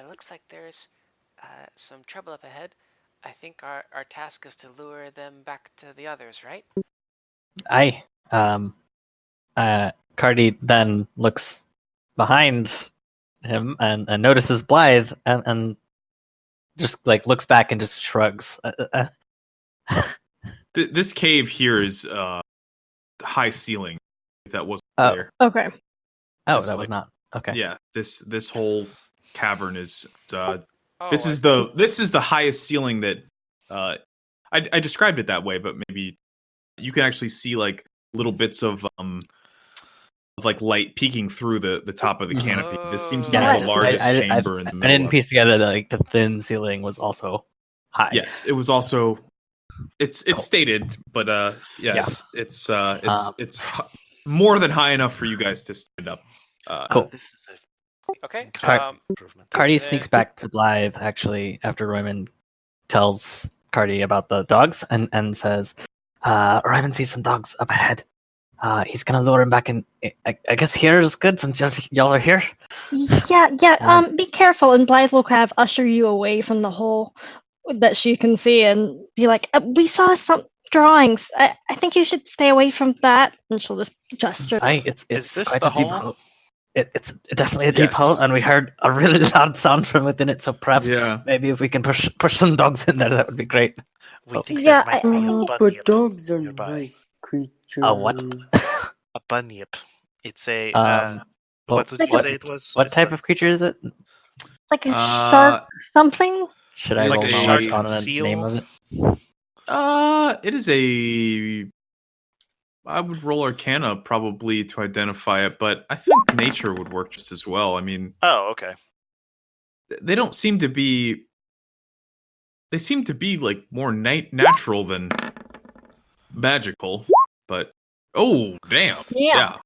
looks like there's some trouble up ahead. I think our task is to lure them back to the others, right? Cardi then looks behind him and notices Blythe and just like looks back and just shrugs. This cave here is high ceiling, if that wasn't clear. Okay. That was not. Okay. Yeah, this whole cavern is this is the highest ceiling that I described it that way, but maybe you can actually see like little bits of like light peeking through the top of the canopy. This seems to be the largest chamber in the middle. I didn't piece together that like the thin ceiling was also high. Yes, it was also. It's stated, but it's more than high enough for you guys to stand up. Cool. This is Okay. improvement. Cardi then- sneaks back to Blythe, actually, after Royman tells Cardi about the dogs and says, Royman sees some dogs up ahead. He's gonna lure him back in. I guess here is good since y'all are here. Yeah. Be careful, and Blythe will kind of usher you away from the hole that she can see, and be like, "We saw some drawings. I think you should stay away from that." And she'll just gesture. It's Is this quite the a deep hole? hole. It's definitely a deep Yes. hole, and we heard a really loud sound from within it. So perhaps maybe if we can push some dogs in there, that would be great. We think Yeah, there might be a But bunyip dogs are nearby. nice creatures. A what? A bunyip. It's a what did you say it was? What type of creature is it? like a shark something. Should I It's roll like a knowledge shark on the seal? name of it? It is a. I would roll Arcana probably to identify it, but I think nature would work just as well. I mean, Oh, okay. they don't seem to be. They seem to be like more natural than magical, but oh damn, yeah.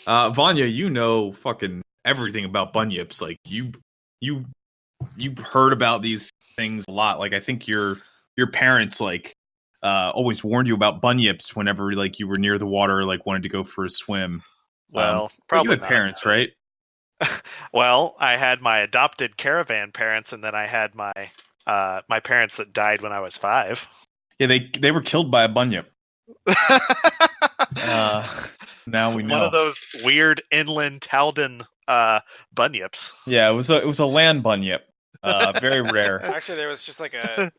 Vanya, you know fucking everything about bunyips. Like you heard about these things a lot. Like I think your parents like always warned you about bunyips whenever like you were near the water, like wanted to go for a swim. Well, but probably you had not. parents, right? Well, I had my adopted caravan parents, and then I had my my parents that died when I was 5. Yeah, they were killed by a bunyip. Now we know. One of those weird inland Talden bunyips. Yeah, it was a land bunyip. Very rare. Actually, there was just like an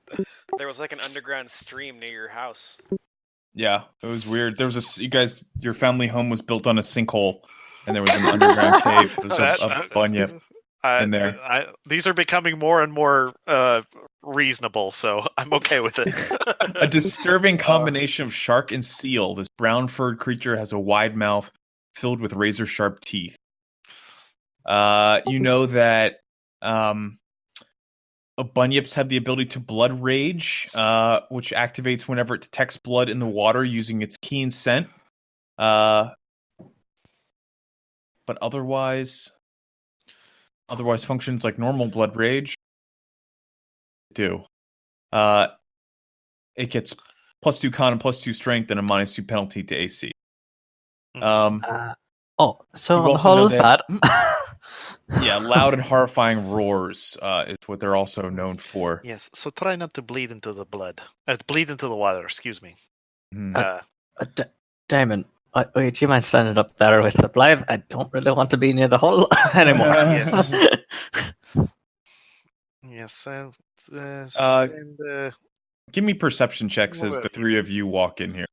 underground stream near your house. Yeah, it was weird. There was your family home was built on a sinkhole, and there was an underground cave. There was a bunyip in there. These are becoming more and more reasonable, so I'm okay with it. A disturbing combination of shark and seal. This brown furred creature has a wide mouth filled with razor sharp teeth. You know that bunyips have the ability to blood rage, which activates whenever it detects blood in the water using its keen scent. But otherwise functions like normal blood rage do. It gets +2 con and +2 strength and a -2 penalty to AC. So you the also hole know is bad. Yeah, loud and horrifying roars is what they're also known for. Yes, so try not to bleed into the water, excuse me. Damon, do you mind standing up there with the Blythe? I don't really want to be near the hole anymore. Yes. Yes, give me perception checks as the three of you walk in here.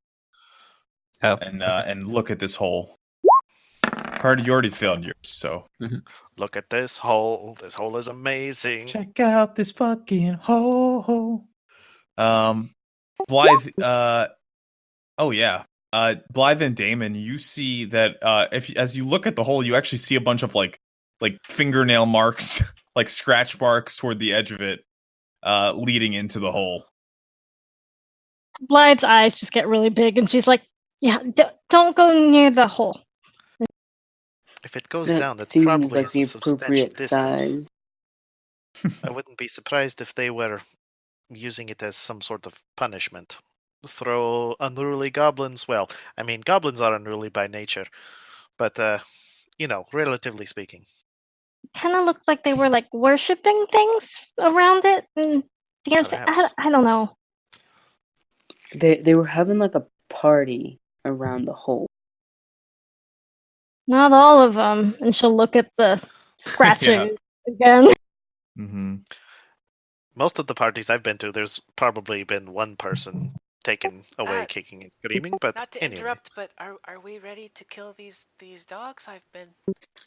Oh, and look at this hole. Cardi, you already failed yours, so. Look at this hole. This hole is amazing. Check out this fucking hole. Blythe, oh yeah. Blythe and Damon, you see that as you look at the hole, you actually see a bunch of like fingernail marks, like scratch marks toward the edge of it, leading into the hole. Blythe's eyes just get really big, and she's like, "Yeah, don't go near the hole." If it goes That down, that's seems probably like the a substantial appropriate distance. size. I wouldn't be surprised if they were using it as some sort of punishment. Throw unruly goblins. Well, I mean, goblins are unruly by nature, but relatively speaking. Kind of looked like they were like worshiping things around it, and dancing. I don't know. They were having like a party around the hole. Not all of them, and she'll look at the scratching again. Mm-hmm. Most of the parties I've been to, there's probably been one person taken away kicking and screaming, but not to anyway. interrupt, but are we ready to kill these dogs? I've been.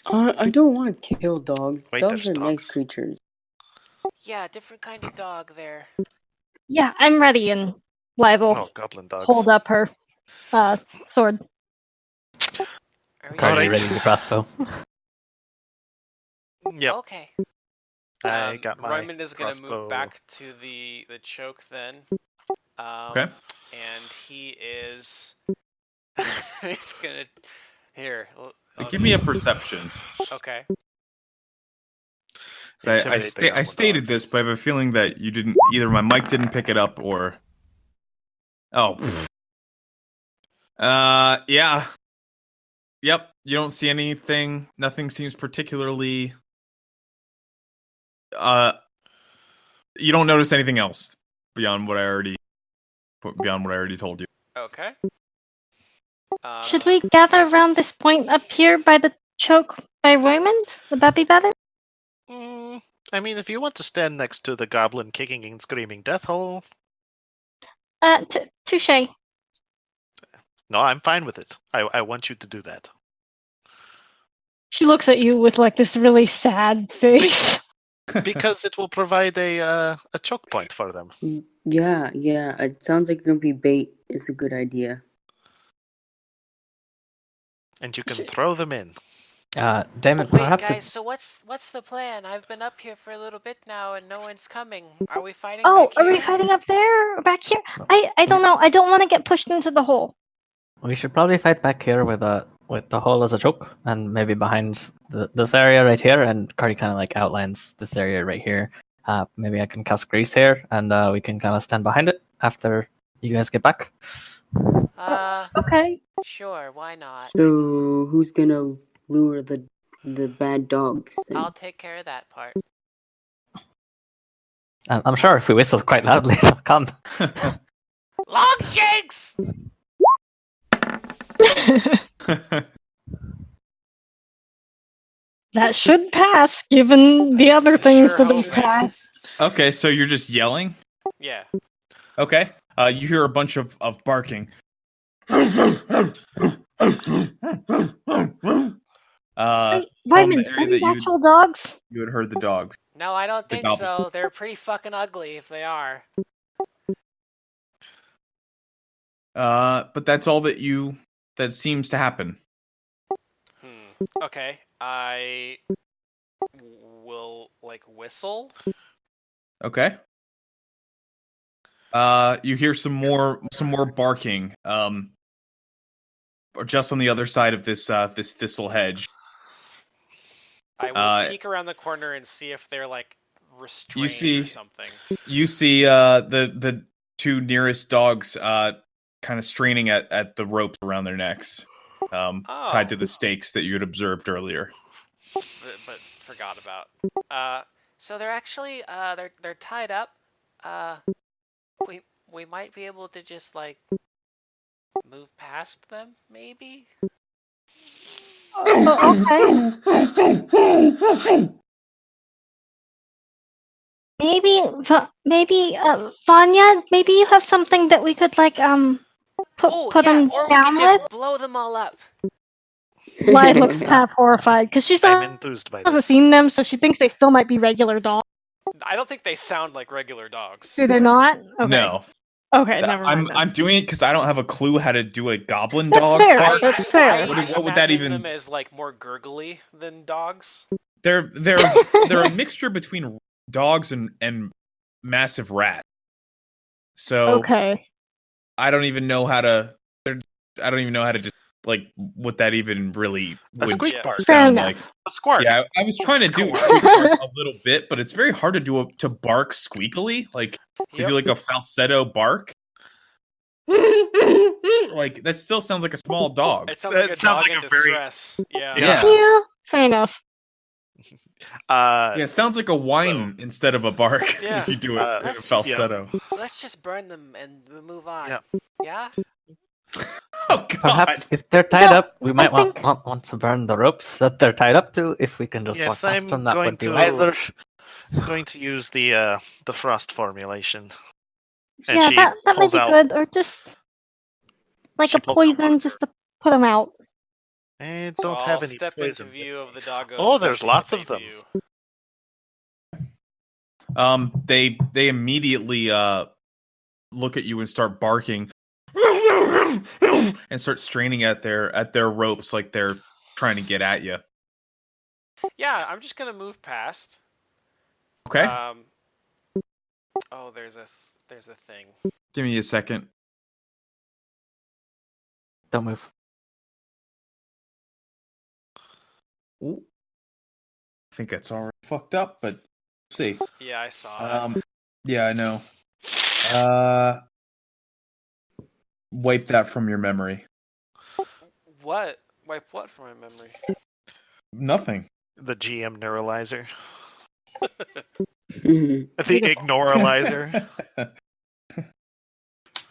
I don't want to kill dogs. Wait, Dogs there's are nice dogs. creatures. Yeah, different kind of dog there. Yeah, I'm ready, and Blythe will goblin dogs. hold up her sword. Cardi readies a crossbow. Yep. Okay. I got my Ryman is going to crossbow. move back to the choke then. Okay. And he is... he's going to... Here, Give me a perception. Okay. I stated this, but I have a feeling that you didn't. Either my mic didn't pick it up, or yeah, yep. You don't see anything. Nothing seems particularly. You don't notice anything else beyond what I already told you. Okay. Should we gather around this point up here by the choke by Raymond? Would that be better? I mean, if you want to stand next to the goblin kicking and screaming death hole. Touche. No, I'm fine with it. I want you to do that. She looks at you with like this really sad face. Because it will provide a choke point for them. Yeah. It sounds like Grumpy Bait is a good idea. And you can throw them in. Damon, Wait, perhaps. guys. So what's the plan? I've been up here for a little bit now, and no one's coming. Are we fighting? Oh, back here? are we fighting up there or back here? I don't know. I don't want to get pushed into the hole. We should probably fight back here with the hole as a choke, and maybe behind this area right here. And Cardi kind of like outlines this area right here. Maybe I can cast Grease here, and we can kind of stand behind it after you guys get back. Okay. Sure. Why not? So who's gonna lure the bad dogs? Then? I'll take care of that part. I'm sure if we whistle quite loudly, they'll come. Longshanks! That should pass, given the other things sure that hope have it. passed. Okay, so you're just yelling. Yeah. Okay. You hear a bunch of barking. Raymond, are these actual dogs? You had heard the dogs. No, I don't think goblin. so. They're pretty fucking ugly if they are. But that's all that seems to happen. Okay. I will whistle. Okay. You hear some more barking. Just on the other side of this thistle hedge. I will peek around the corner and see if they're restrained or something. You see the two nearest dogs kind of straining at the ropes around their necks, tied to the stakes that you had observed earlier. But forgot about. So they're actually they're tied up. We might be able to just move past them, maybe. Okay. Maybe, Vanya, maybe you have something that we could put them or down we can just blow them all up. Lai looks kind of horrified because she's I'm enthused by hasn't this. seen them, so she thinks they still might be regular dogs. I don't think they sound like regular dogs. Do they not? Okay. No. Okay, never mind. I'm doing it because I don't have a clue how to do a goblin That's dog. fair. Bark. That's fair. What would that even? Them as more gurgly than dogs. They're a mixture between dogs and massive rat. So okay. I don't even know how to. I don't even know how to just what that even really A would squeak bark. sound like. A squark. Yeah, I was trying to do a little bit, but it's very hard to bark squeakily. To do a falsetto bark. That still sounds like a small dog. It sounds like a dog in distress. Yeah. Fair enough. It sounds like a whine instead of a bark if you do it in a falsetto. Let's just burn them and move on. Yeah? Oh, perhaps if they're tied up, we might want to burn the ropes that they're tied up to. If we can just walk past them, that would be wiser. I'm going to use the frost formulation. And yeah, that might be good, or just a poison, just to put them out. I don't have any step poison. into view of the doggos. Oh, there's lots of them. They immediately look at you and start barking and start straining at their ropes like they're trying to get at you. Yeah, I'm just gonna move past. Okay. Oh, there's a thing. Give me a second. Don't move. Ooh. I think that's already fucked up, but let's see. Yeah, I saw it. Yeah, I know. Wipe that from your memory. What? Wipe what from my memory? Nothing. The GM neuralizer. The ignoralizer.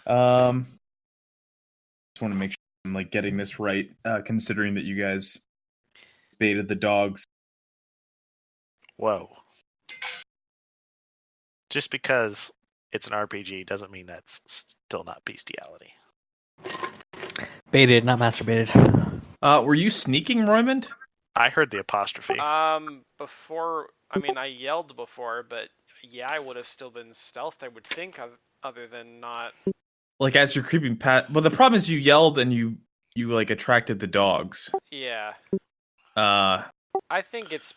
Just want to make sure I'm like getting this right, considering that you guys baited the dogs. Whoa. Just because it's an RPG doesn't mean that's still not bestiality. Baited, not masturbated. Were you sneaking, Roymond? I heard the apostrophe. Before, I mean, I yelled before, but yeah, I would have still been stealthed, I would think, other than not. Like as you're creeping past. Well, the problem is you yelled and you like attracted the dogs. Yeah. I think it's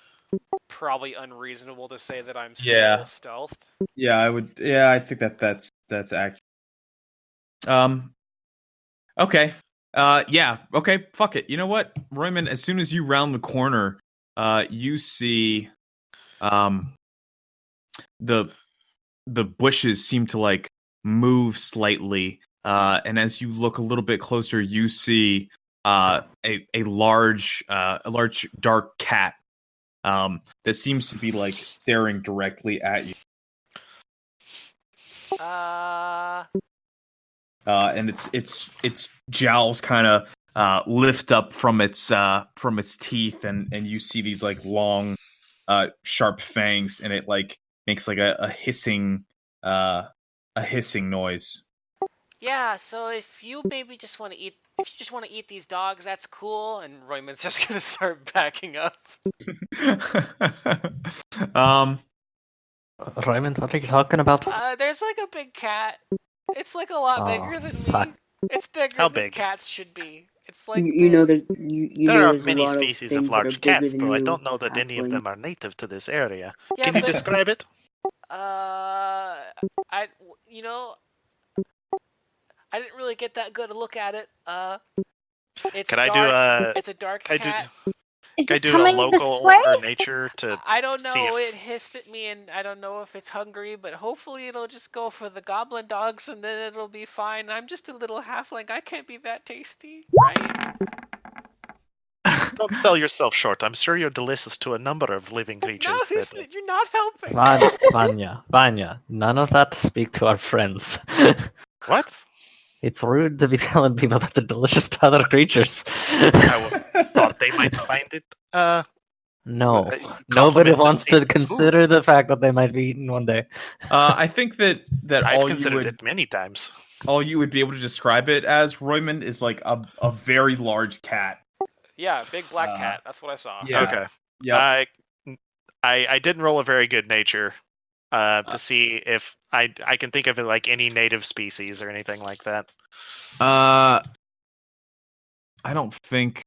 probably unreasonable to say that I'm still stealthed. Yeah, I would. Yeah, I think that's accurate. Okay. Yeah. Okay. Fuck it. You know what, Roymond? As soon as you round the corner, you see, the bushes seem to like move slightly, and as you look a little bit closer, you see a large dark cat that seems to be like staring directly at you. And its jowls kind of lift up from its teeth, and you see these like long, sharp fangs, and it like makes like a hissing noise. Yeah, so if you maybe just want to eat, if you just want to eat these dogs, that's cool. And Roymond's just gonna start backing up. Roymond, what are you talking about? There's like a big cat. It's like a lot bigger than me. It's bigger than cats should be. It's like there are many species of large cats, though I don't know that any of them are native to this area. Yeah, can you describe it? I didn't really get that good a look at it. It's Can dark. I do it's a dark cat. Can I do a local or nature to I don't know. see if... It hissed at me, and I don't know if it's hungry, but hopefully it'll just go for the goblin dogs, and then it'll be fine. I'm just a little halfling. I can't be that tasty, right? Don't sell yourself short. I'm sure you're delicious to a number of living creatures. No, you're not helping. Vanya, none of that. Speak to our friends. What? It's rude to be telling people that they're delicious to other creatures. I thought they might find it. No, nobody wants to consider the fact that they might be eaten one day. I think that I've considered it many times. All you would be able to describe it as, Roymond, is like a very large cat. Yeah, big black cat. That's what I saw. Yeah. Okay. Yeah. I didn't roll a very good nature to see if I can think of it like any native species or anything like that. I don't think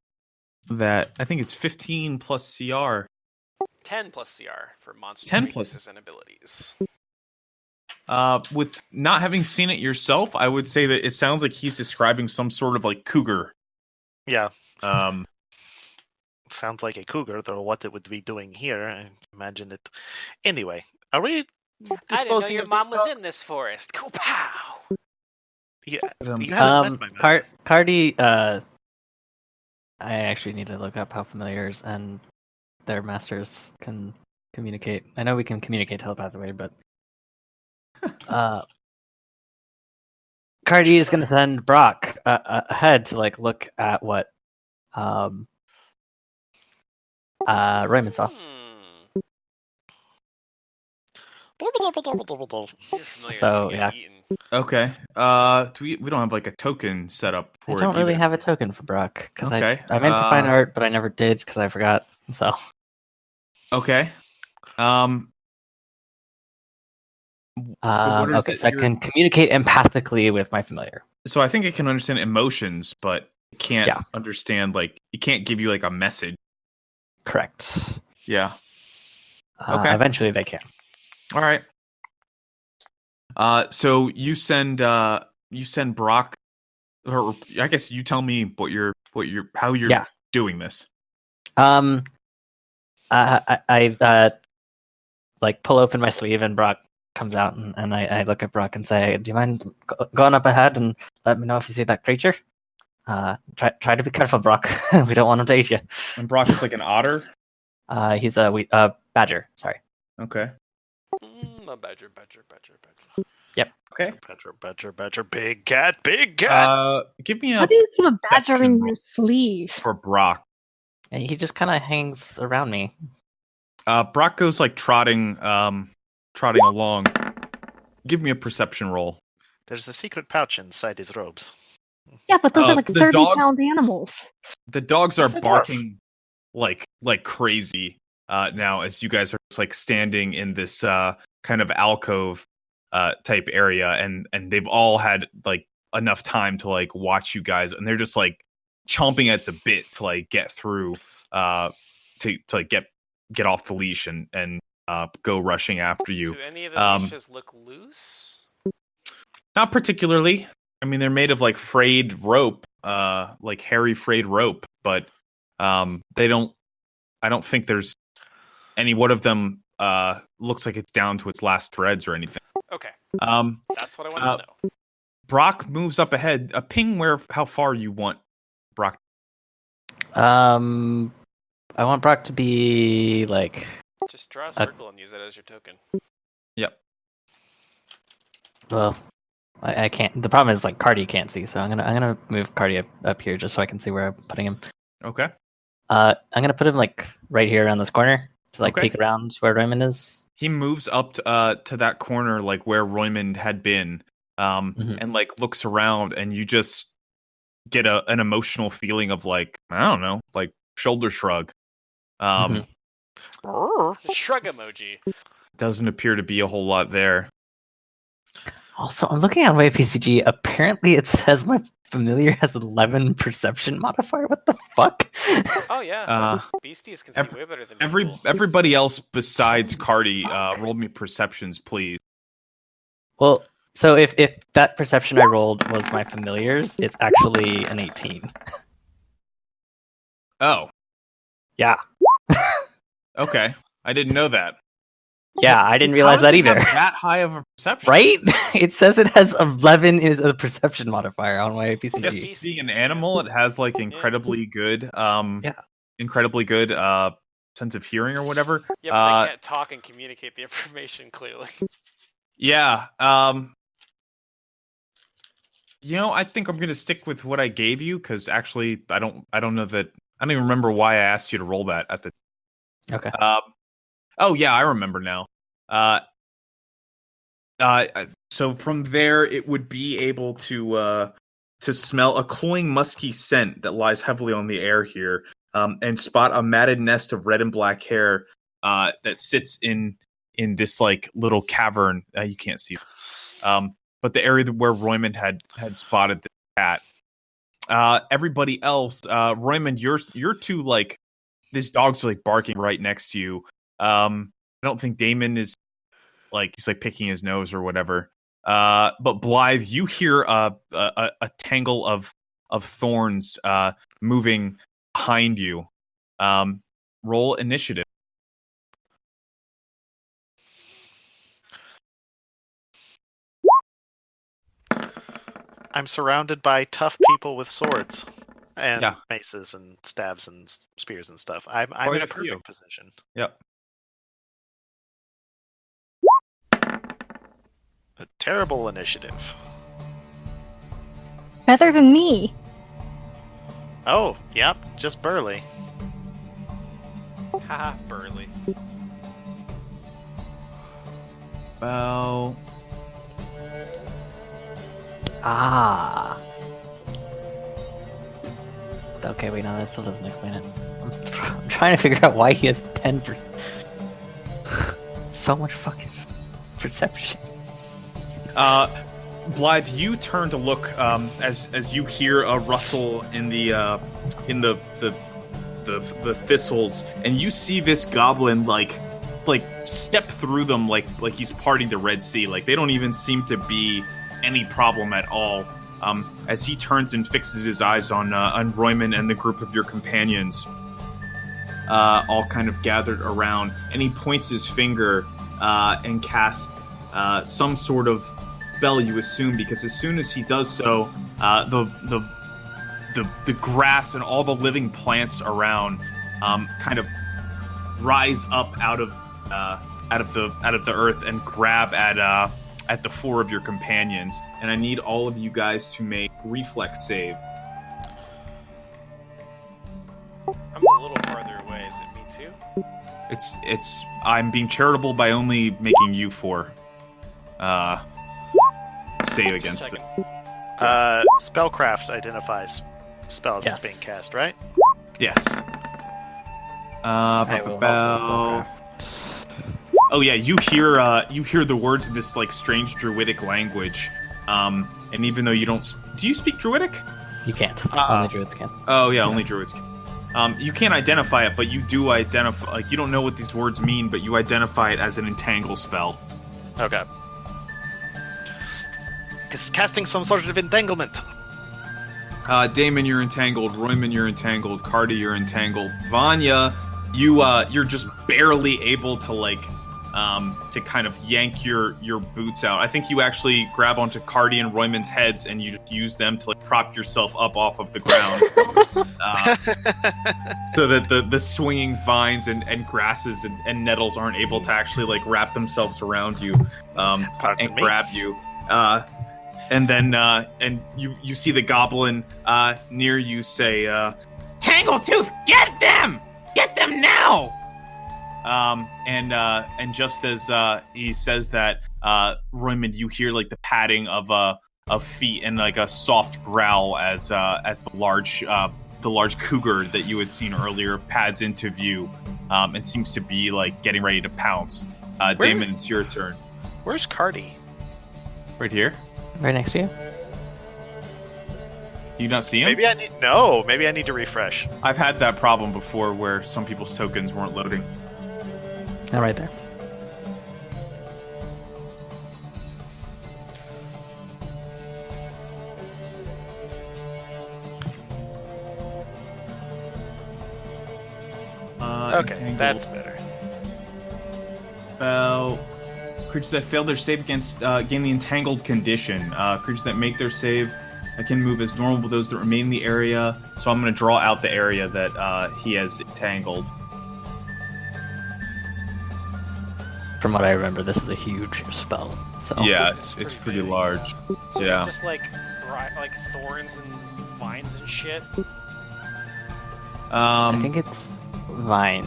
that. I think it's 15 plus CR. 10 plus CR for monster 10 weaknesses and abilities. With not having seen it yourself, I would say that it sounds like he's describing some sort of like cougar. Yeah. Sounds like a cougar, though what it would be doing here, I imagine it. Anyway, are we disposing I didn't know your of mom these was dogs? in this forest. Kapow! Yeah, you haven't met my mom. Cardi, I actually need to look up how familiars and their masters can communicate. I know we can communicate telepathically, but Cardi is going to send Brock ahead to like look at what Raymond saw. So yeah. Okay. We don't have like a token set up for it. I don't really have a token for Brock because I meant to find art, but I never did because I forgot. So. Okay. Okay, so I can communicate empathically with my familiar. So I think it can understand emotions, but it can't understand, like, it can't give you like a message. Correct. Yeah. Okay. Eventually they can. All right. So you send Brock, or I guess you tell me how you're doing this. I like pull open my sleeve and Brock comes out and I look at Brock and say, "Do you mind going up ahead and let me know if you see that creature? Try to be careful, Brock. We don't want him to eat you." And Brock is like an otter? He's a badger. Sorry. Okay. A badger. Yep. Okay. Badger, big cat. Give me How a do you keep a badger perception in roll your sleeve? for Brock. And he just kind of hangs around me. Brock goes like trotting along. Give me a perception roll. There's a secret pouch inside his robes. Yeah, but those are like the 30-pound animals. The dogs are Yes, they are. barking like crazy now as you guys are just like standing in this kind of alcove type area, and they've all had like enough time to like watch you guys, and they're just like chomping at the bit to like get through to like get off the leash and go rushing after you. Do any of the leashes look loose? Not particularly. I mean, they're made of like frayed rope, like hairy frayed rope, but they don't. I don't think there's any one of them looks like it's down to its last threads or anything. Okay. That's what I wanted to know. Brock moves up ahead. Ping how far you want Brock. I want Brock to be like. Just draw a circle and use it as your token. Yep. Well, I can't. The problem is like Cardi can't see, so I'm gonna move Cardi up here just so I can see where I'm putting him. Okay. I'm gonna put him like right here around this corner to like Okay. peek around where Raymond is. He moves up to that corner, like where Roymond had been, and like looks around, and you just get an emotional feeling of like, I don't know, like shoulder shrug. Shrug emoji. Doesn't appear to be a whole lot there. Also, I'm looking at YPCG. Apparently, it says my familiar has 11 perception modifier. What the fuck? Oh yeah. Beasties can see way better than people. Everybody else besides Cardi, roll me perceptions, please. Well, so if that perception I rolled was my familiars, it's actually an 18. Oh. Yeah. Okay. I didn't know that. Yeah, I didn't realize that either. That high of a perception, right? It says it has 11 is a perception modifier on my APCG. Yes, being an animal, it has like incredibly good, incredibly good sense of hearing or whatever. Yeah, but they can't talk and communicate the information clearly. Yeah. I think I'm gonna stick with what I gave you because actually, I don't know that. I don't even remember why I asked you to roll that at the. Okay. Oh yeah, I remember now. So from there, it would be able to smell a cloying, musky scent that lies heavily on the air here, and spot a matted nest of red and black hair that sits in this like little cavern. You can't see, but the area where Roymond had spotted the cat. Everybody else, Roymond, you're too like. This dog's like barking right next to you. I don't think Damon is like he's like picking his nose or whatever. But Blythe, you hear a tangle of thorns moving behind you. Roll initiative. I'm surrounded by tough people with swords and maces and stabs and spears and stuff. I'm in a perfect position. Yep. A terrible initiative. Better than me. Oh, yep, just burly. Haha, burly. Well. Okay, wait, no, that still doesn't explain it. I'm trying to figure out why he has 10%. So much fucking perception. Blythe, you turn to look as you hear a rustle in the thistles, and you see this goblin like step through them like he's parting the Red Sea. Like they don't even seem to be any problem at all. As he turns and fixes his eyes on Roymond and the group of your companions. all kind of gathered around, and he points his finger and casts some sort of spell, you assume, because as soon as he does so, the grass and all the living plants around kind of rise up out of the earth and grab at the 4 of your companions. And I need all of you guys to make reflex save. I'm a little farther away. Is it me too? It's I'm being charitable by only making you 4 save against it. Spellcraft identifies spells that's being cast, right? Yes. I will also spellcraft. Oh yeah, you hear the words in this like strange druidic language, and even though you don't, do you speak druidic? You can't. Only druids can. Oh yeah, only druids can. You can't identify it, but you do identify. Like, you don't know what these words mean, but you identify it as an entangle spell. Okay. It's casting some sort of entanglement. Damon, you're entangled. Royman, you're entangled. Cardi, you're entangled. Vanya, you're just barely able to to kind of yank your boots out. I think you actually grab onto Cardi and Royman's heads and you just use them to prop yourself up off of the ground, so that the swinging vines and grasses and nettles aren't able to actually wrap themselves around you and grab you. And then and you see the goblin near you say, "Tangletooth, get them! Get them now!" And just as he says that, Roymond, you hear the padding of feet and a soft growl as the large cougar that you had seen earlier pads into view, and seems to be getting ready to pounce. Damon, it's your turn. Where's Cardi? Right here. Right next to you. You not see him? Maybe I need to refresh. I've had that problem before where some people's tokens weren't loading. Oh, right there. Okay, entangled. that's better. Creatures that fail their save against gain the entangled condition. Creatures that make their save can move as normal with those that remain in the area. So I'm going to draw out the area that he has entangled. From what I remember, this is a huge spell. So yeah, it's pretty large. So yeah. Is it just like thorns and vines and shit? I think it's vine.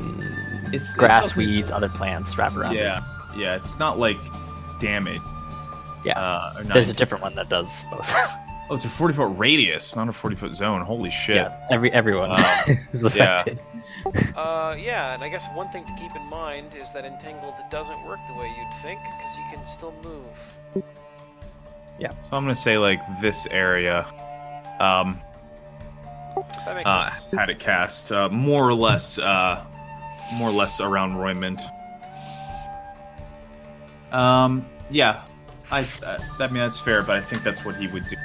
It's grass, weeds, other plants wrap around it. Yeah, it's not damage. Yeah, there's a different one that does both. Oh, it's a 40-foot radius, not a 40-foot zone. Holy shit! Yeah, everyone is affected. Yeah, and I guess one thing to keep in mind is that Entangled doesn't work the way you'd think, because you can still move. Yeah. So I'm gonna say this area. That makes sense. Had it cast more or less around Roymond. Yeah, I mean that's fair, but I think that's what he would do.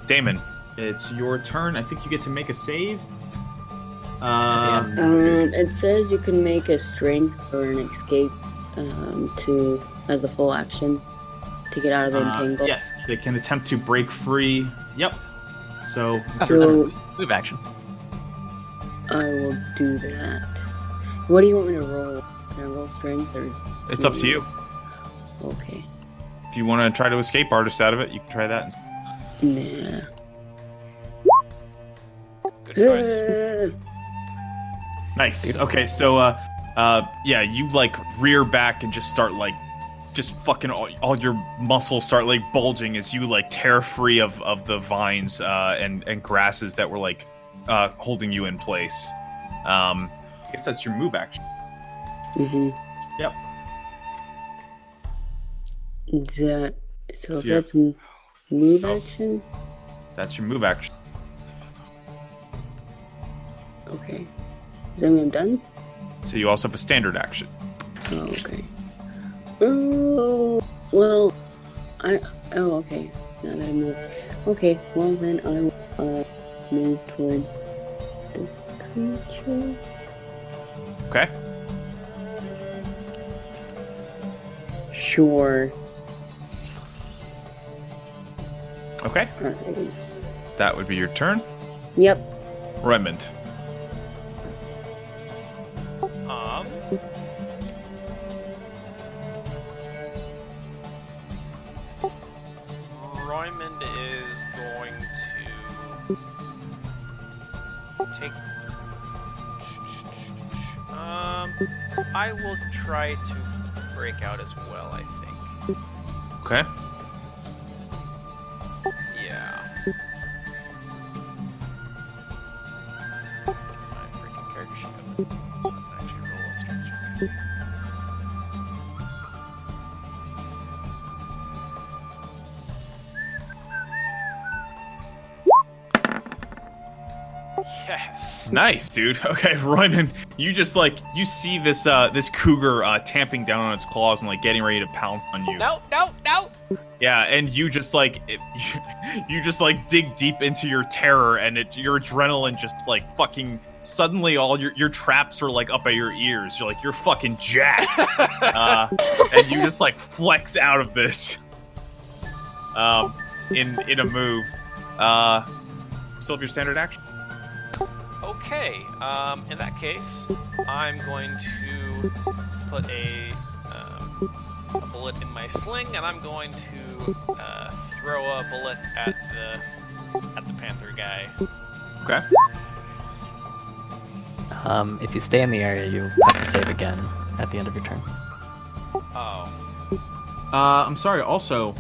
Damon, it's your turn. I think you get to make a save. It says you can make a strength or an escape as a full action to get out of the entangle. Yes, they can attempt to break free. Yep. So move action. I will do that. What do you want me to roll? Can I roll strength or? It's up to you. Okay. If you want to try to escape artist out of it, you can try that. Nah. Good choice. Nice. Okay, so yeah, you rear back and just start just fucking all your muscles start bulging as you tear free of the vines and grasses that were holding you in place. I guess that's your move action. Mhm. Yep. So that's move action? That's your move action. Okay. Does that mean I'm done? So you also have a standard action. Oh, okay. Oh, well, okay. Now that I move. Okay, well then I will move towards this Okay. Sure. Okay. Alright. That would be your turn. Yep. Raymond. Roymond is going to take. I will try to break out as well, I think. Okay. Yeah. My freaking character sheet open, so I can actually roll a strength check. Yes. Nice, dude. Okay, Royman, you just you see this this cougar tamping down on its claws and getting ready to pounce on you. No. Yeah, and you just you just dig deep into your terror, and your adrenaline just fucking suddenly all your traps are up at your ears. You're fucking jacked, and you just flex out of this. In a move. Still have your standard action. Okay, in that case, I'm going to put a bullet in my sling, and I'm going to throw a bullet at the panther guy. Okay. If you stay in the area, you have to save again at the end of your turn. Oh. I'm sorry. Also,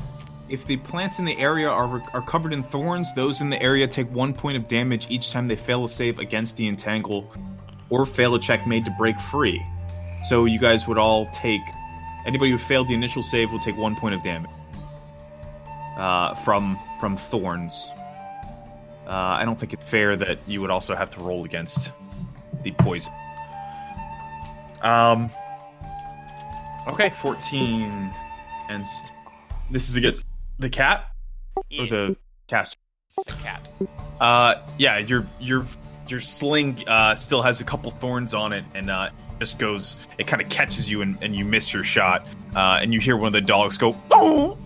if the plants in the area are covered in thorns, those in the area take 1 point of damage each time they fail a save against the entangle, or fail a check made to break free. So you guys would all take. Anybody who failed the initial save will take 1 point of damage from thorns. I don't think it's fair that you would also have to roll against the poison. Okay, 14, and this is against the cat or the caster. The cat. Yeah, your sling still has a couple thorns on it, and just goes. It kind of catches you, and you miss your shot, and you hear one of the dogs go "Oh!"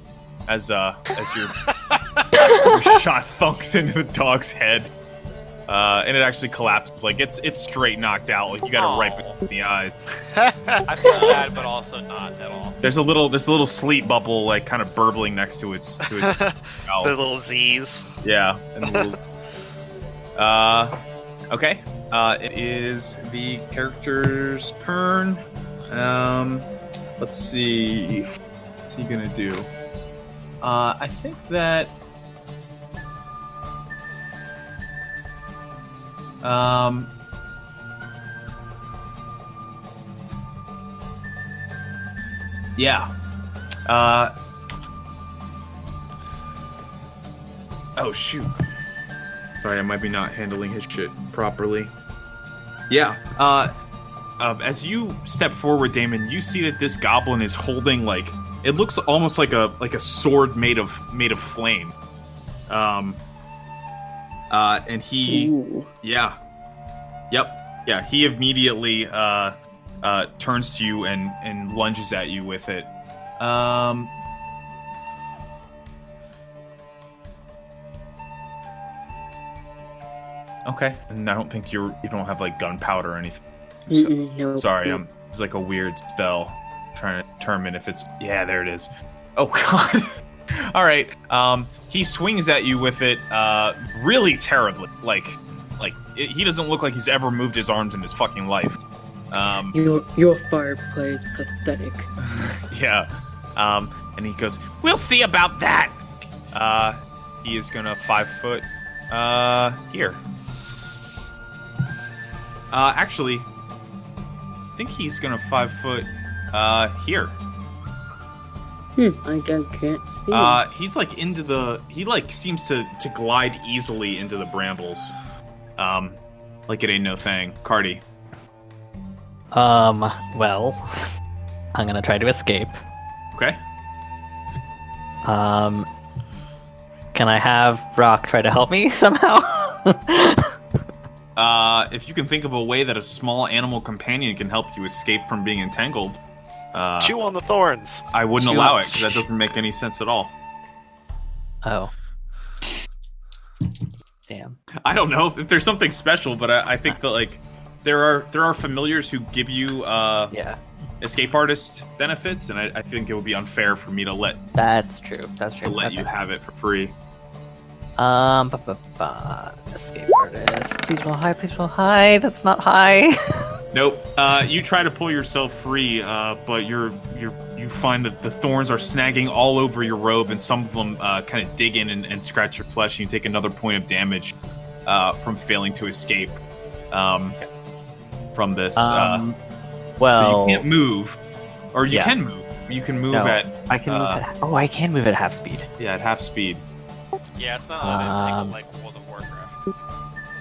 as your shot thunks into the dog's head, and it actually collapses. It's straight knocked out. You got it right between the eyes. I feel bad, but also not at all. There's a little sleep bubble kind of burbling next to its mouth. The little Z's. Yeah. And the little, okay. It is the character's turn. Let's see. What's he gonna do? I think that. Yeah. Oh shoot. Sorry, I might be not handling his shit properly. Yeah. As you step forward, Damon, you see that this goblin is holding it looks almost like a sword made of flame. And he, Ooh. yeah, yep, yeah, he immediately turns to you and lunges at you with it. Okay, and I don't think you don't have gunpowder or anything. So, No. sorry, it's a weird spell. I'm trying to determine if it's there it is. Oh god. All right. He swings at you with it really terribly. He doesn't look like he's ever moved his arms in his fucking life. Your fireplay is pathetic. Yeah. And he goes, "We'll see about that." He is gonna 5 foot here. Actually, I think he's gonna 5 foot here. I can't see. He's into the. He seems to glide easily into the brambles. It ain't no thing. Cardi. Well, I'm gonna try to escape. Okay. Can I have Brock try to help me somehow? if you can think of a way that a small animal companion can help you escape from being entangled, chew on the thorns. I wouldn't allow it, because that doesn't make any sense at all. Oh. Damn. I don't know if there's something special, but I think that like there are familiars who give you escape artist benefits, and I think it would be unfair for me to let That's true. let you have it for free. Escape artist. Please roll high. That's not high. Nope. You try to pull yourself free, but you find that the thorns are snagging all over your robe, and some of them kind of dig in and scratch your flesh, and you take another point of damage from failing to escape from this. Well, so you can't move, or you can move. You can move at. I can move at. Oh, I can move at half speed. Yeah, at half speed. Yeah, it's not entangled like World of Warcraft.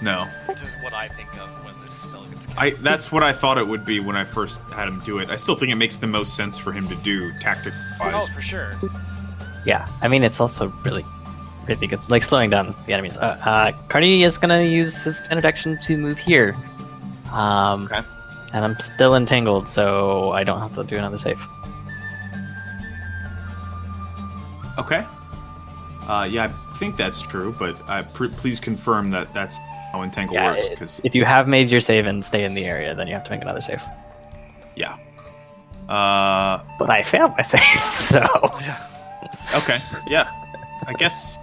No. Which is what I think of when this spell gets cast. That's what I thought it would be when I first had him do it. I still think it makes the most sense for him to do tactic-wise. Oh, for sure. Yeah, I mean, it's also really good. Like, slowing down the enemies. Carney is gonna use his standard action to move here. Okay. And I'm still entangled, so I don't have to do another save. Okay. Yeah, I think that's true, but please confirm that that's how Entangle works. Cause... if you have made your save and stay in the area, then you have to make another save. Yeah. But I failed my save, so... Okay, yeah. I guess...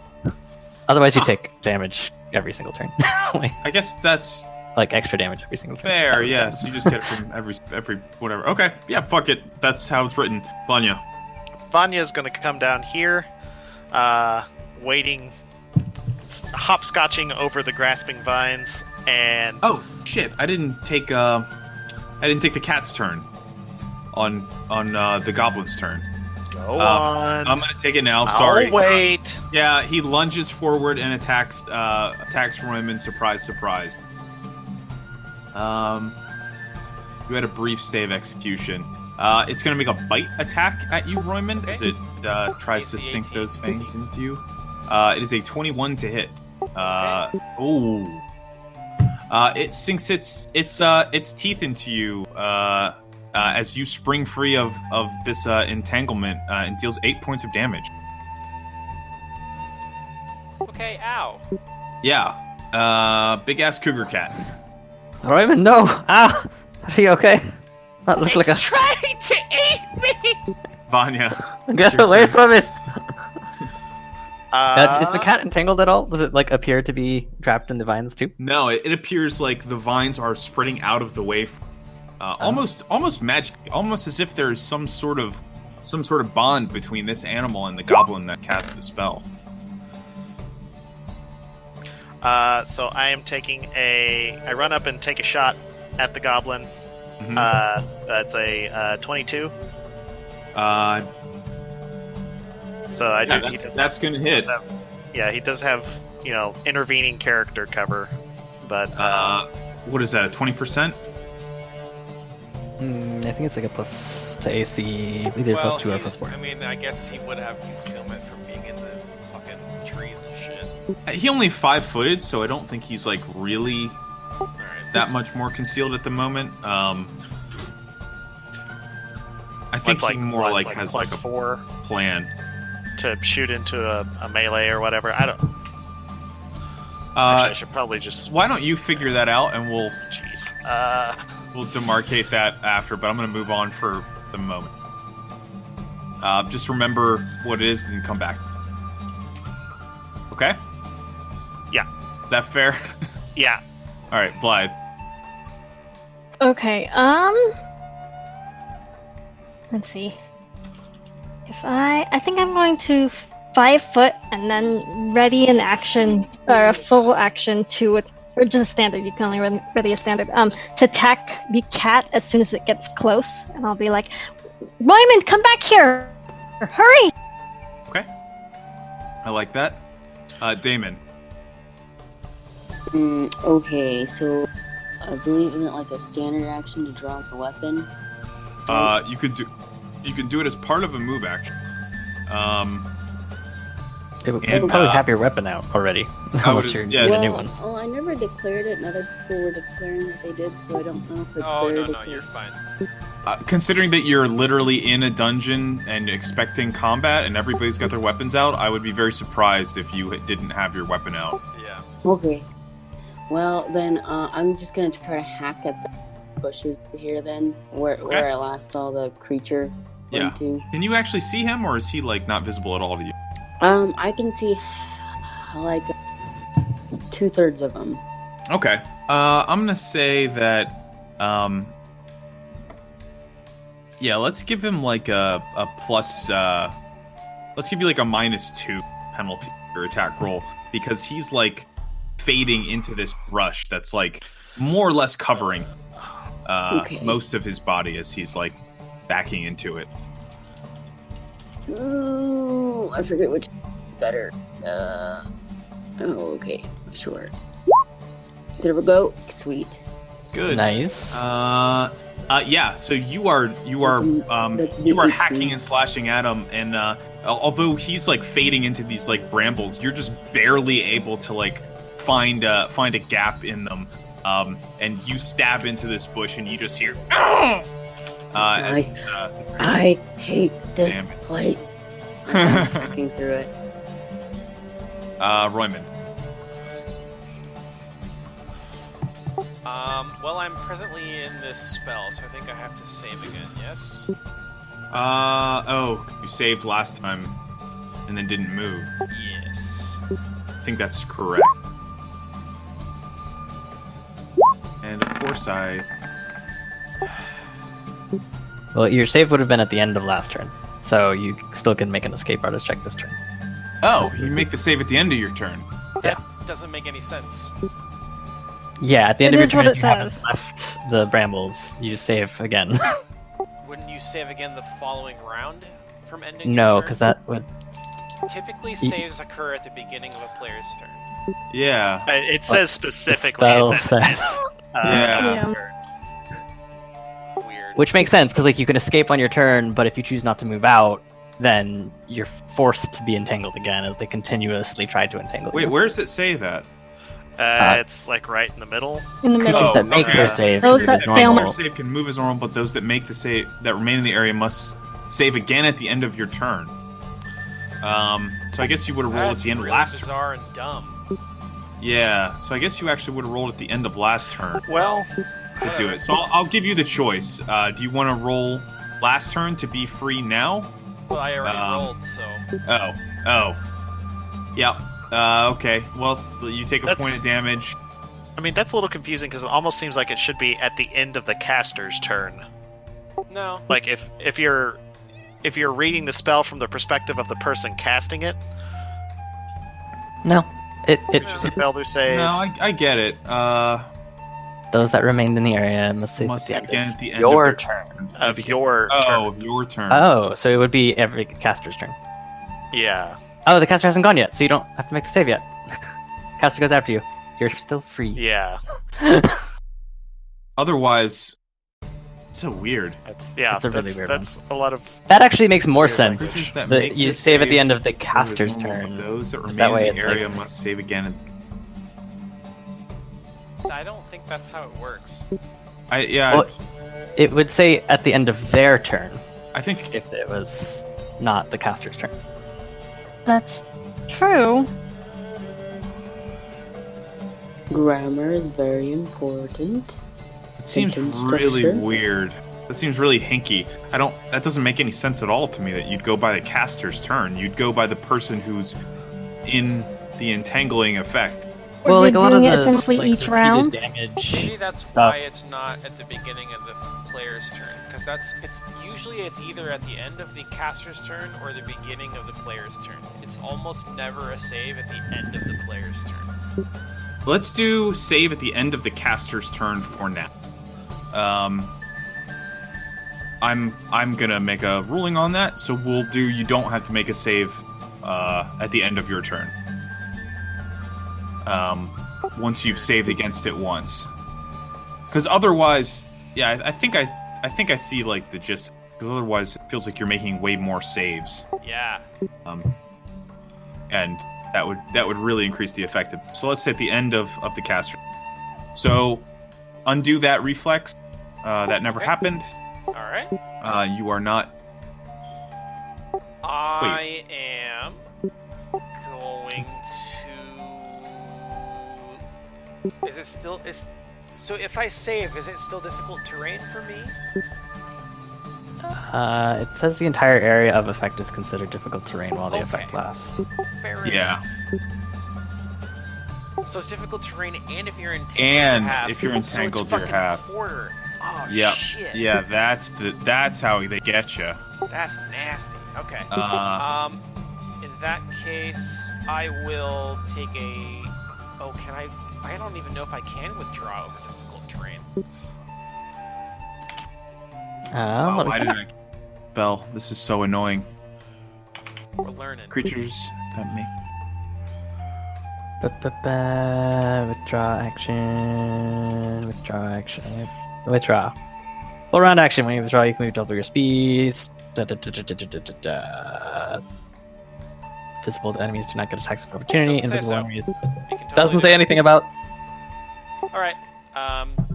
Otherwise you take damage every single turn. I guess that's... Like, extra damage every single turn. Fair, yes. You just get it from every whatever. Okay, yeah, fuck it. That's how it's written. Vanya. Vanya's gonna come down here, waiting, hopscotching over the grasping vines, and... Oh, shit. I didn't take the cat's turn on the goblin's turn. Go on. I'm gonna take it now. Sorry. I'll wait. Yeah, he lunges forward and attacks Royman. Surprise, surprise. You had a brief stave execution. It's gonna make a bite attack at you, Royman, as it tries to sink those fangs into you. It is a 21 to hit. It sinks its teeth into you as you spring free of this entanglement and deals 8 points of damage. Okay, ow. Yeah. Big ass cougar cat. Royman, no! Ah! Are you okay? That looks like a... trying to eat me! Vanya. Get away from it! Is Is the cat entangled at all? Does it like appear to be trapped in the vines too? No, it appears like the vines are spreading out of the way, almost magically, almost as if there's some sort of bond between this animal and the goblin that cast the spell. So I am I run up and take a shot at the goblin. Mm-hmm. That's a 22. So I do. That's gonna hit. He does have intervening character cover, but what is that? A 20%? I think it's like a plus to AC, either plus 2 or plus 4. I mean, I guess he would have concealment from being in the fucking trees and shit. He only 5-footed, so I don't think he's like really that much more concealed at the moment. I think he more like has like a 4 plan to shoot into a melee or whatever. I don't. Actually, I should probably just. Why don't you figure that out and we'll. Jeez. We'll demarcate that after, but I'm going to move on for the moment. Just remember what it is and come back. Okay? Yeah. Is that fair? Yeah. All right, Blythe. Okay, let's see. If I think I'm going to 5 foot and then ready an action, or a full action or just a standard, you can only ready a standard, to attack the cat as soon as it gets close. And I'll be like, Ryman, come back here! Hurry! Okay. I like that. Damon. Okay, so I believe isn't it like a standard action to draw the weapon? You can do it as part of a move action. You'd probably have your weapon out already, unless you're getting a new one. Well, I never declared it, and other people were declaring that they did, so I don't know if it's Oh, fair to no, say. you're fine. Considering that you're literally in a dungeon and expecting combat and everybody's got their weapons out, I would be very surprised if you didn't have your weapon out. Yeah. Okay. Well, then I'm just going to try to hack at the bushes here then, where I last saw the creature. Yeah. To. Can you actually see him, or is he, like, not visible at all to you? I can see, like, 2/3 of them. Okay. I'm gonna say that, yeah, let's give him, like, a plus, let's give you, like, a -2 penalty or attack roll, because he's, like, fading into this brush that's, like, more or less covering, most of his body as he's, like, backing into it. Ooh, I forget which is better. Okay, sure. There we go. Sweet. Good. Nice. Yeah. So you are hacking and slashing at him, and although he's like fading into these like brambles, you're just barely able to like find a gap in them, and you stab into this bush, and you just hear. I hate this place. I'm hacking through it. Royman. Well, I'm presently in this spell, so I think I have to save again, yes? You saved last time and then didn't move. Yes. I think that's correct. And of course Well, your save would have been at the end of last turn, so you still can make an escape artist check this turn. Oh, you make the save at the end of your turn. That doesn't make any sense. Yeah, at the end of your turn, It if is you what it haven't says. left the brambles, you just save again. Wouldn't you save again the following round from ending No, your turn? because that would... Typically, saves occur at the beginning of a player's turn. Yeah. It says specifically. spell it's at says. Yeah. Weird. Which makes sense, because like you can escape on your turn, but if you choose not to move out, then you're forced to be entangled again as they continuously try to entangle Wait, you. where does it say that? It's like right in the middle. In the middle. Creatures that make okay. their save Those move that as fail normal. Save can move as normal, but those that make the save that remain in the area must save again at the end of your turn. So I guess you would have rolled That's at the end really of last turn. bizarre and dumb. Yeah, so I guess you actually would have rolled at the end of last turn Well, to do it. So I'll give you the choice. Do you want to roll last turn to be free now? Well, I already rolled, so... Yeah. Okay. Well, you take a point of damage. I mean, that's a little confusing because it almost seems like it should be at the end of the caster's turn. No. Like if you're reading the spell from the perspective of the person casting it, No. It does it fail their save? No, I get it. those that remained in the area must save Must at the again end at the of end your of turn. Of your turn. of your turn. Oh, so it would be every caster's turn. Yeah. Oh, the caster hasn't gone yet, so you don't have to make the save yet. Caster goes after you. You're still free. Yeah. Otherwise, it's so weird. That's a really weird That's a lot of. That actually makes more Weird sense. Creatures that The- make you the save at the save end of the move as caster's normal, turn. but those that That remain way in the it's area like- must save again. I don't think that's how it works. Well, it would say at the end of their turn I think if it was not the caster's turn. That's true. Grammar is very important. it seems sentence really structure. weird. That seems really hinky. That doesn't make any sense at all to me that you'd go by the caster's turn. You'd go by the person who's in the entangling effect. Or Well, you're like a lot of doing it the essentially like, each repeated round. damage. Maybe that's why it's not at the beginning of the player's turn, because it's usually either at the end of the caster's turn or the beginning of the player's turn. It's almost never a save at the end of the player's turn. Let's do save at the end of the caster's turn for now. I'm gonna make a ruling on that, so you don't have to make a save at the end of your turn. Once you've saved against it once. Because otherwise, yeah, I think I see like the gist. Because otherwise, it feels like you're making way more saves. Yeah. and that would really increase the effectiveness. So let's say at the end of the caster. So undo that reflex. That never happened. All right. You are not. I am going to. Is it still So if I save, is it still difficult terrain for me? It says the entire area of effect is considered difficult terrain while the effect lasts. Fair Yeah. enough. So it's difficult terrain, and if you're entangled, And you're half. if you're entangled, so it's you're half. Quarter. Oh Yep. shit. Yeah, that's how they get you. That's nasty. Okay. In that case, I will take a. Oh, can I? I don't even know if I can withdraw over difficult terrain. Why did I? Bell, this is so annoying. We're learning. Creatures that make. Withdraw action. Withdraw. Full round action. When you withdraw, you can move double your speeds. Visible enemies do not get attacks of opportunity. Doesn't say Invisible so. enemies. You can totally Doesn't do say that. anything about. All right.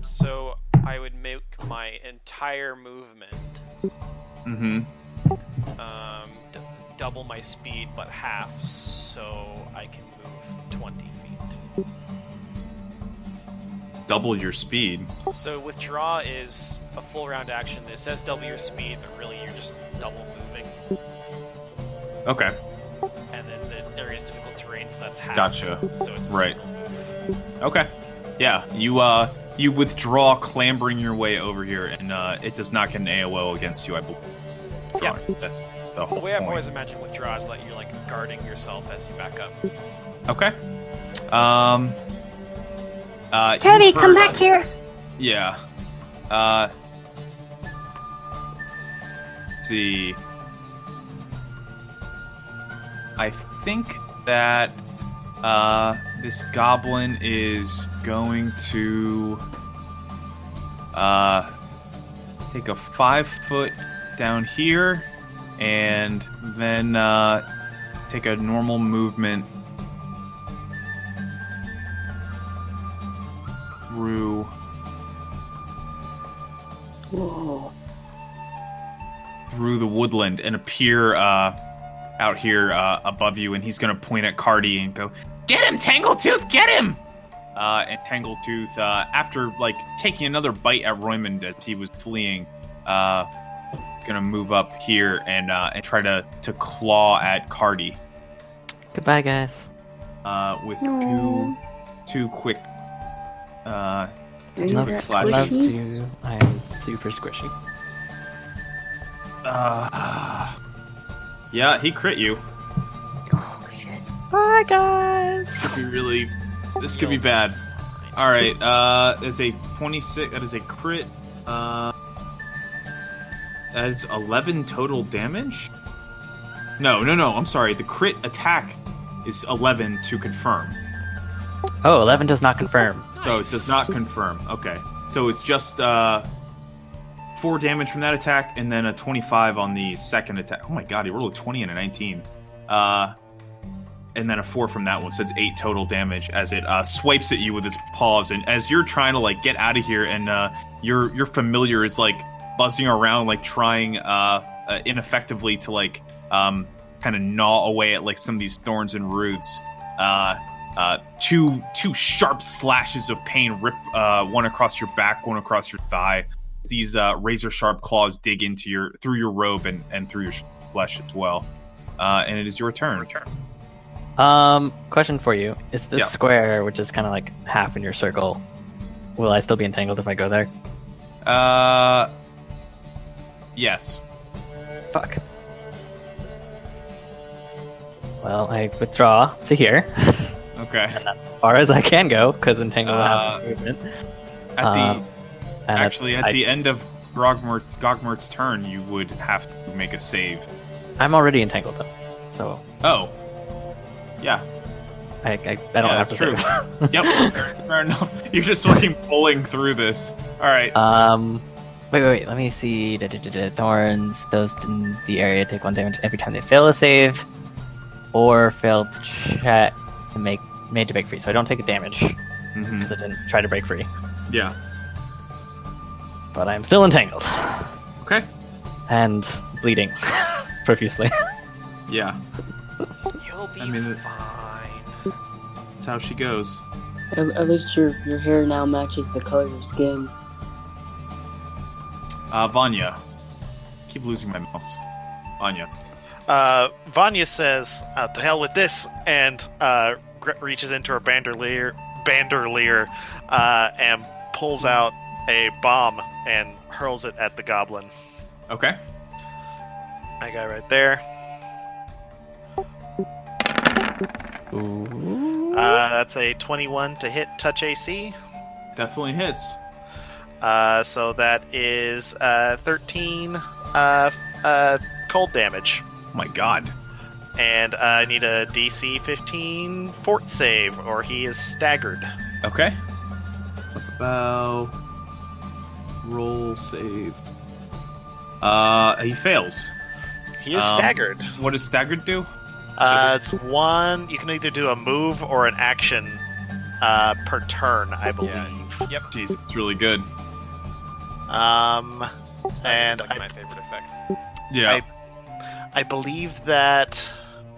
So I would make my entire movement. Mm-hmm. Double my speed, but half, so I can move 20 feet. Double your speed. So withdraw is a full round action. It says double your speed, but really you're just double moving. Okay. And then the area is difficult terrain, so that's half. Gotcha. So it's a Right. single move. Okay. Yeah. You withdraw, clambering your way over here, and it does not get an AOO against you, I believe. Yeah. That's the The whole way I've point. always imagined withdraw is that you're like guarding yourself as you back up. Okay. Teddy, you've come heard- back here. Yeah. Let's see. I think that this goblin is going to take a 5 foot down here and then take a normal movement through Whoa. through the woodland and appear out here above you, and he's gonna point at Cardi and go, "Get him, Tangletooth! Get him!" And Tangletooth, after like taking another bite at Roymond as he was fleeing, gonna move up here and try to claw at Cardi Goodbye, guys. with Aw. two quick. Are you Love, that slashes. loves squishy? you. I am super squishy. Yeah, he crit you. Oh shit. Bye, guys. This could be bad. All right, that's a 26. That is a crit. That is 11 total damage. No. I'm sorry. The crit attack is 11 to confirm. Oh, 11 does not confirm. So it does not confirm. Okay. So it's just 4 damage from that attack, and then a 25 on the second attack. Oh my god, he rolled a 20 and a 19. And then a 4 from that one, so it's 8 total damage as it swipes at you with its paws. And as you're trying to like get out of here, and your familiar is like buzzing around, like trying ineffectively to like kind of gnaw away at like some of these thorns and roots. Two sharp slashes of pain rip one across your back, one across your thigh. These razor sharp claws dig into through your robe and through your flesh as well. And it is your turn. Question for you. Is this square, which is kind of like half in your circle, will I still be entangled if I go there? Yes. Fuck. Well, I withdraw to here. Okay. And that's as far as I can go, because entangled has movement. At And the end of Gogmort's turn, you would have to make a save. I'm already entangled though, so Oh. Yeah. I don't have to true. save. Yep. Fair enough. You're just fucking pulling through this. All right. Wait. Let me see. Thorns. Those in the area take 1 damage every time they fail a save. or failed to check to made to break free. So I don't take a damage because I didn't try to break free. Yeah. But I'm still entangled. Okay. And bleeding profusely. Yeah. You'll be fine. That's how she goes. At least your hair now matches the color of your skin. Vanya. Keep losing my mouse. Vanya. Vanya says, "To hell with this," and reaches into her bandolier, and pulls out a bomb and hurls it at the goblin. Okay. I got it right there. Ooh. That's a 21 to hit touch AC. Definitely hits. So that is 13 cold damage. Oh my god. And I need a DC 15 fort save, or he is staggered. Okay. About roll save. He fails. He is staggered. What does staggered do? It's one. You can either do a move or an action per turn, I believe. Yeah. Yep. Jeez, it's really good. And like my favorite effect. Yeah. I believe that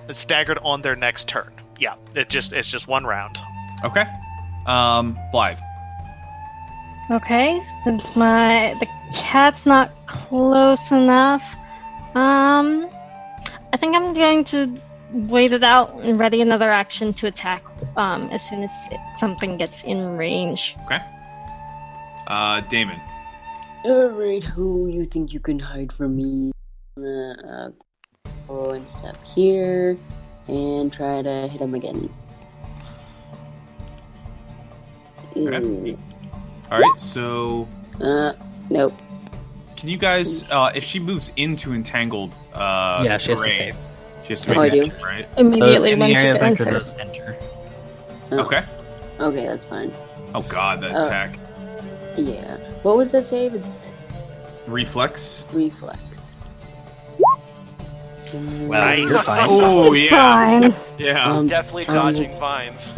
it's staggered on their next turn. Yeah, it's just one round. Okay. Blythe. Okay, since the cat's not close enough, I think I'm going to wait it out and ready another action to attack as soon as something gets in range. Okay. Damon. Alright, who you think you can hide from me? Go and step here and try to hit him again. Okay. Alright, so... Nope. Can you guys, if she moves into entangled yeah, she has to terrain, save. she has to make a save, right? Immediately in when the she area of enters. danger, those enter. Okay. Okay, that's fine. Oh god, that attack. Yeah. What was the save? It's Reflex. reflex. Well, Nice. you're fine. Oh yeah. Fine. Yeah. Definitely dodging vines.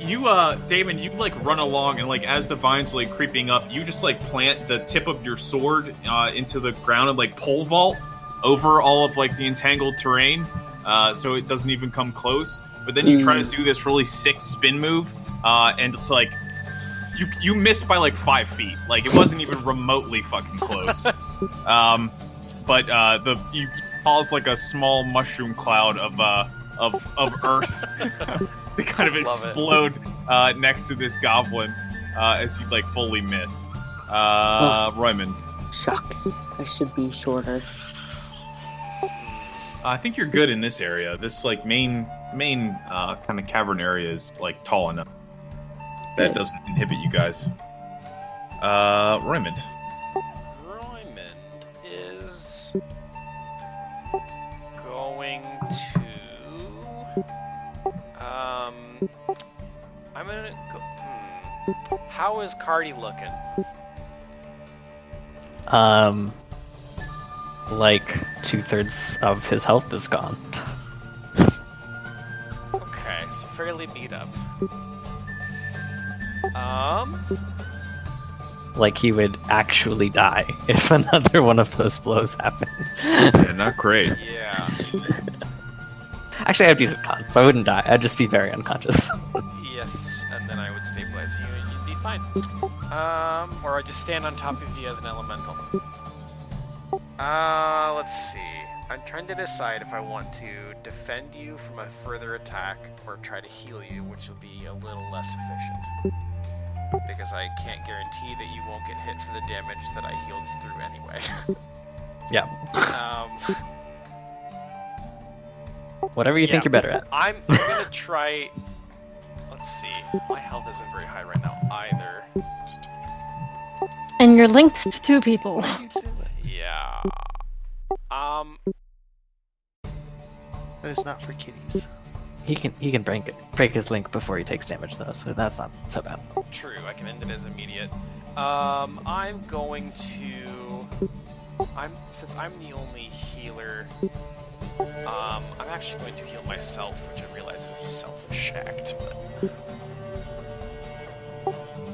You, Damon, you, like, run along, and, like, as the vine's, like, creeping up, you just, like, plant the tip of your sword, into the ground and, like, pole vault over all of, like, the entangled terrain, so it doesn't even come close. But then you try to do this really sick spin move, and it's, like, you missed by, like, 5 feet. Like, it wasn't even remotely fucking close. But you cause, like, a small mushroom cloud of earth to kind of explode next to this goblin as you like fully miss. Royman. Shucks. I should be shorter. I think you're good in this area. This like main kind of cavern area is like tall enough that doesn't inhibit you guys. Roymond. Roymond is going to. I'm gonna go. How is Cardi looking? Like 2/3 of his health is gone. Okay, so fairly beat up. Like he would actually die if another one of those blows happened. Yeah, not great. Yeah. Actually, I have decent con, so I wouldn't die. I'd just be very unconscious. Yes, and then I would stabilize you and you'd be fine. Or I'd just stand on top of you as an elemental. Let's see. I'm trying to decide if I want to defend you from a further attack or try to heal you, which will be a little less efficient. Because I can't guarantee that you won't get hit for the damage that I healed through anyway. Yeah. Um, Whatever you think you're better at. I'm gonna try. Let's see. My health isn't very high right now either. And you're linked to 2 people. Yeah. That is not for kitties. He can break his link before he takes damage though, so that's not so bad. True. I can end it as immediate. I'm going to. Since I'm the only healer. I'm actually going to heal myself, which I realize is a selfish act, but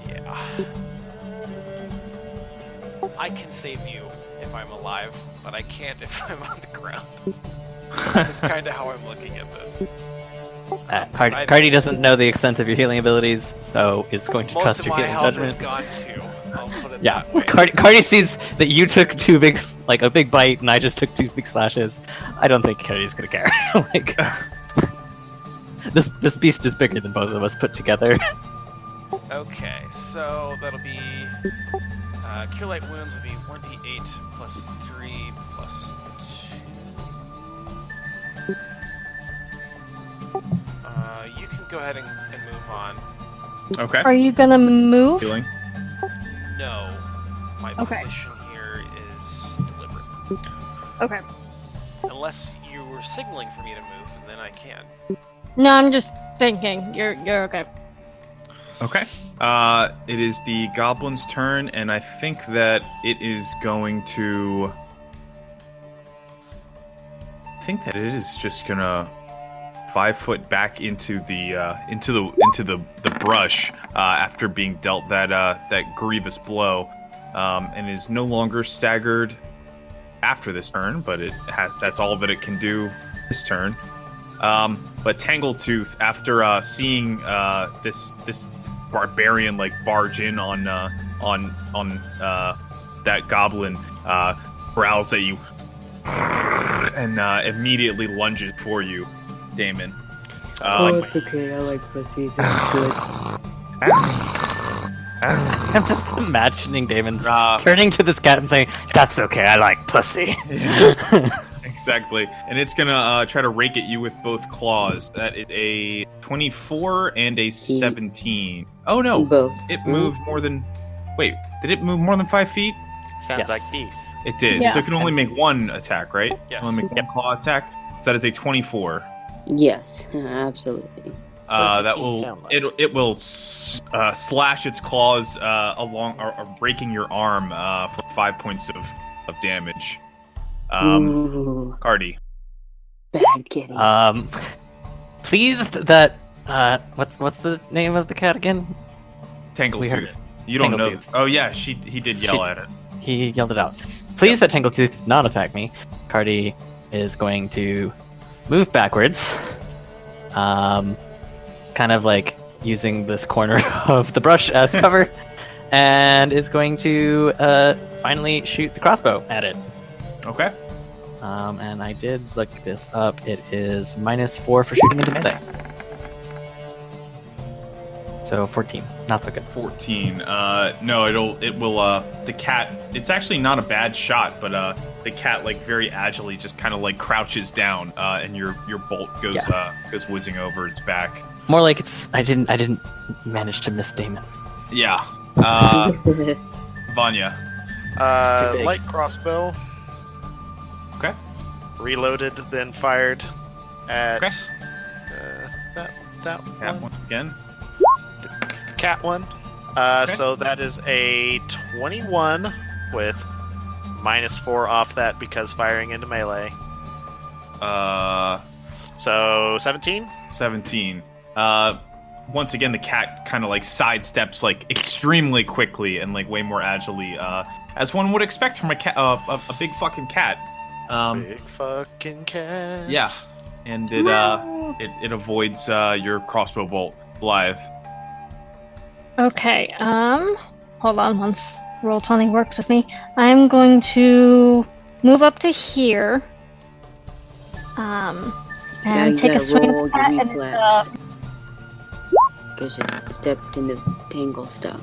yeah. I can save you if I'm alive, but I can't if I'm on the ground. That's kind of how I'm looking at this. Cardi doesn't know the extent of your healing abilities, so is going to trust your healing judgment. Most of my health is gone too. I'll put it Yeah, that way. Cardi sees that you took a big bite, and I just took 2 big slashes. I don't think Cardi's gonna care. Like, this beast is bigger than both of us put together. Okay, so that'll be Cure Light Wounds will be 1d8 plus 3 plus 2. You can go ahead and move on. Okay. Are you gonna move? Healing. No, my Okay. position here is deliberate. Okay. Unless you were signaling for me to move, then I can. No, I'm just thinking. You're okay. Okay. It is the goblin's turn, and I think that it is going to. I think that it is just gonna 5 foot back into the brush after being dealt that grievous blow, and is no longer staggered after this turn. But that's all that it can do this turn. But Tangletooth, after seeing this barbarian like barge in on that goblin, growls at you and immediately lunges for you, Damon. It's okay. I like pussies. It's good. I'm just imagining Damon turning to this cat and saying, "That's okay, I like pussy." Exactly, and it's gonna try to rake at you with both claws. That is a 24 and a 17. Oh no, Both. it moved more than. Wait, did it move more than 5 feet? Sounds Yes. like beef. It did. Yeah. So it can only make one attack, right? Yes. Only make one claw attack. So that is a 24. Yes, absolutely. does That beef will sound like? it will slash its claws along or breaking your arm for 5 points of damage. Ooh, Cardi. bad kitty. Pleased that what's the name of the cat again? We heard Tangletooth. it. You don't know. Tangletooth. Oh yeah, he did yell at it. He yelled it out. Pleased that Tangletooth did not attack me. Cardi is going to move backwards, kind of like using this corner of the brush as cover, and is going to finally shoot the crossbow at it. Okay. And I did look this up. It is -4 for shooting into melee. So 14, not so good. 14. No, it will. The cat. It's actually not a bad shot, but the cat like very agilely just kind of like crouches down, and your bolt goes goes whizzing over its back. More like it's I didn't manage to miss Damon. Yeah. Vanya. It's too big. Light crossbow. Okay. Reloaded, then fired at Okay. that Cat one. once again. Cat one. So that is a 21 with -4 off that because firing into melee. So 17. 17. Once again, the cat kind of like sidesteps like extremely quickly and like way more agilely, as one would expect from a cat, a big fucking cat. Big fucking cat. Yeah, and it avoids your crossbow bolt live. Okay. Hold on. Once Roll20 works with me, I'm going to move up to here. And you take a gotta swing roll at that, your and reflex. Because you stepped into tangle stuff.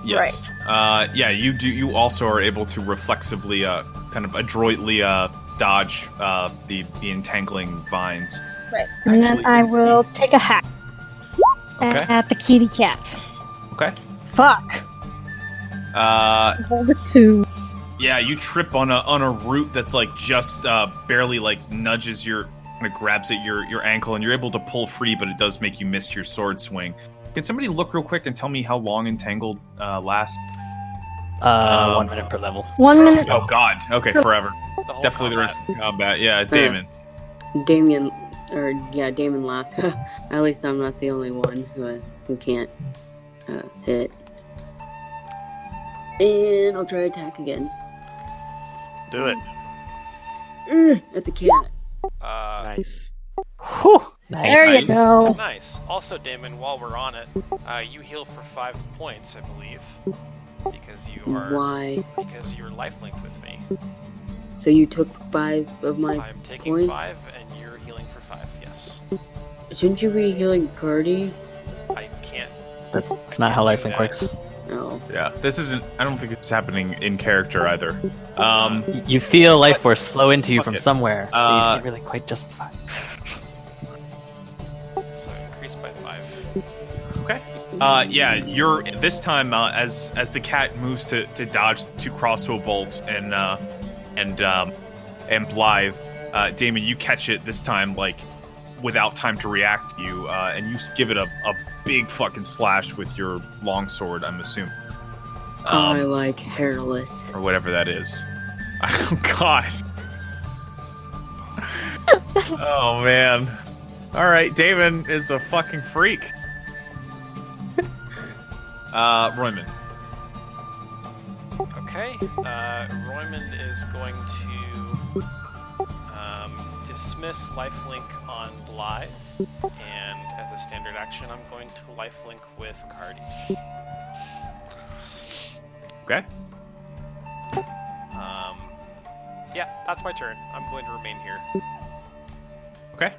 Yes. Yeah, you do. You also are able to reflexively, kind of adroitly, dodge the entangling vines. Right. And then I will take a hack Okay. at the kitty cat. Okay. Fuck. Hold a 2. Yeah, you trip on a root that's like just barely like nudges your, kind of grabs at your ankle, and you're able to pull free, but it does make you miss your sword swing. Can somebody look real quick and tell me how long entangled lasts? 1 minute per level. 1 minute. Oh God. Okay, forever. The whole Definitely the combat. rest of the combat. Yeah, Damon. Damien Or yeah, Damon laughs. At least I'm not the only one who can't hit. And I'll try to attack again. Do it. At the cat. Nice. Whew, nice. There you go. Nice. Also, Damon, while we're on it, you heal for 5 points, I believe, because you are Why? because you're life-linked with me. So you took 5 of my I'm taking points? 5, and you're healing for 5. Yes. Shouldn't you be healing Cardi? I can't. That's not how do lifelink that. works. No. Yeah, this isn't. I don't think it's happening in character either. You feel life force flow into you Fuck from it. somewhere. But you can't really quite justify. So increase by 5. Okay. Yeah, you're this time as the cat moves to dodge the 2 crossbow bolts and Blythe, Damon, you catch it this time like without time to react to you, and you give it a big fucking slash with your longsword, I'm assuming. I like hairless. Or whatever that is. Oh god. Oh man. Alright, Damon is a fucking freak. Royman. Okay. Roymond is going to dismiss lifelink on Blythe, and as a standard action, I'm going to lifelink with Cardi. Okay. Yeah, that's my turn. I'm going to remain here. Okay.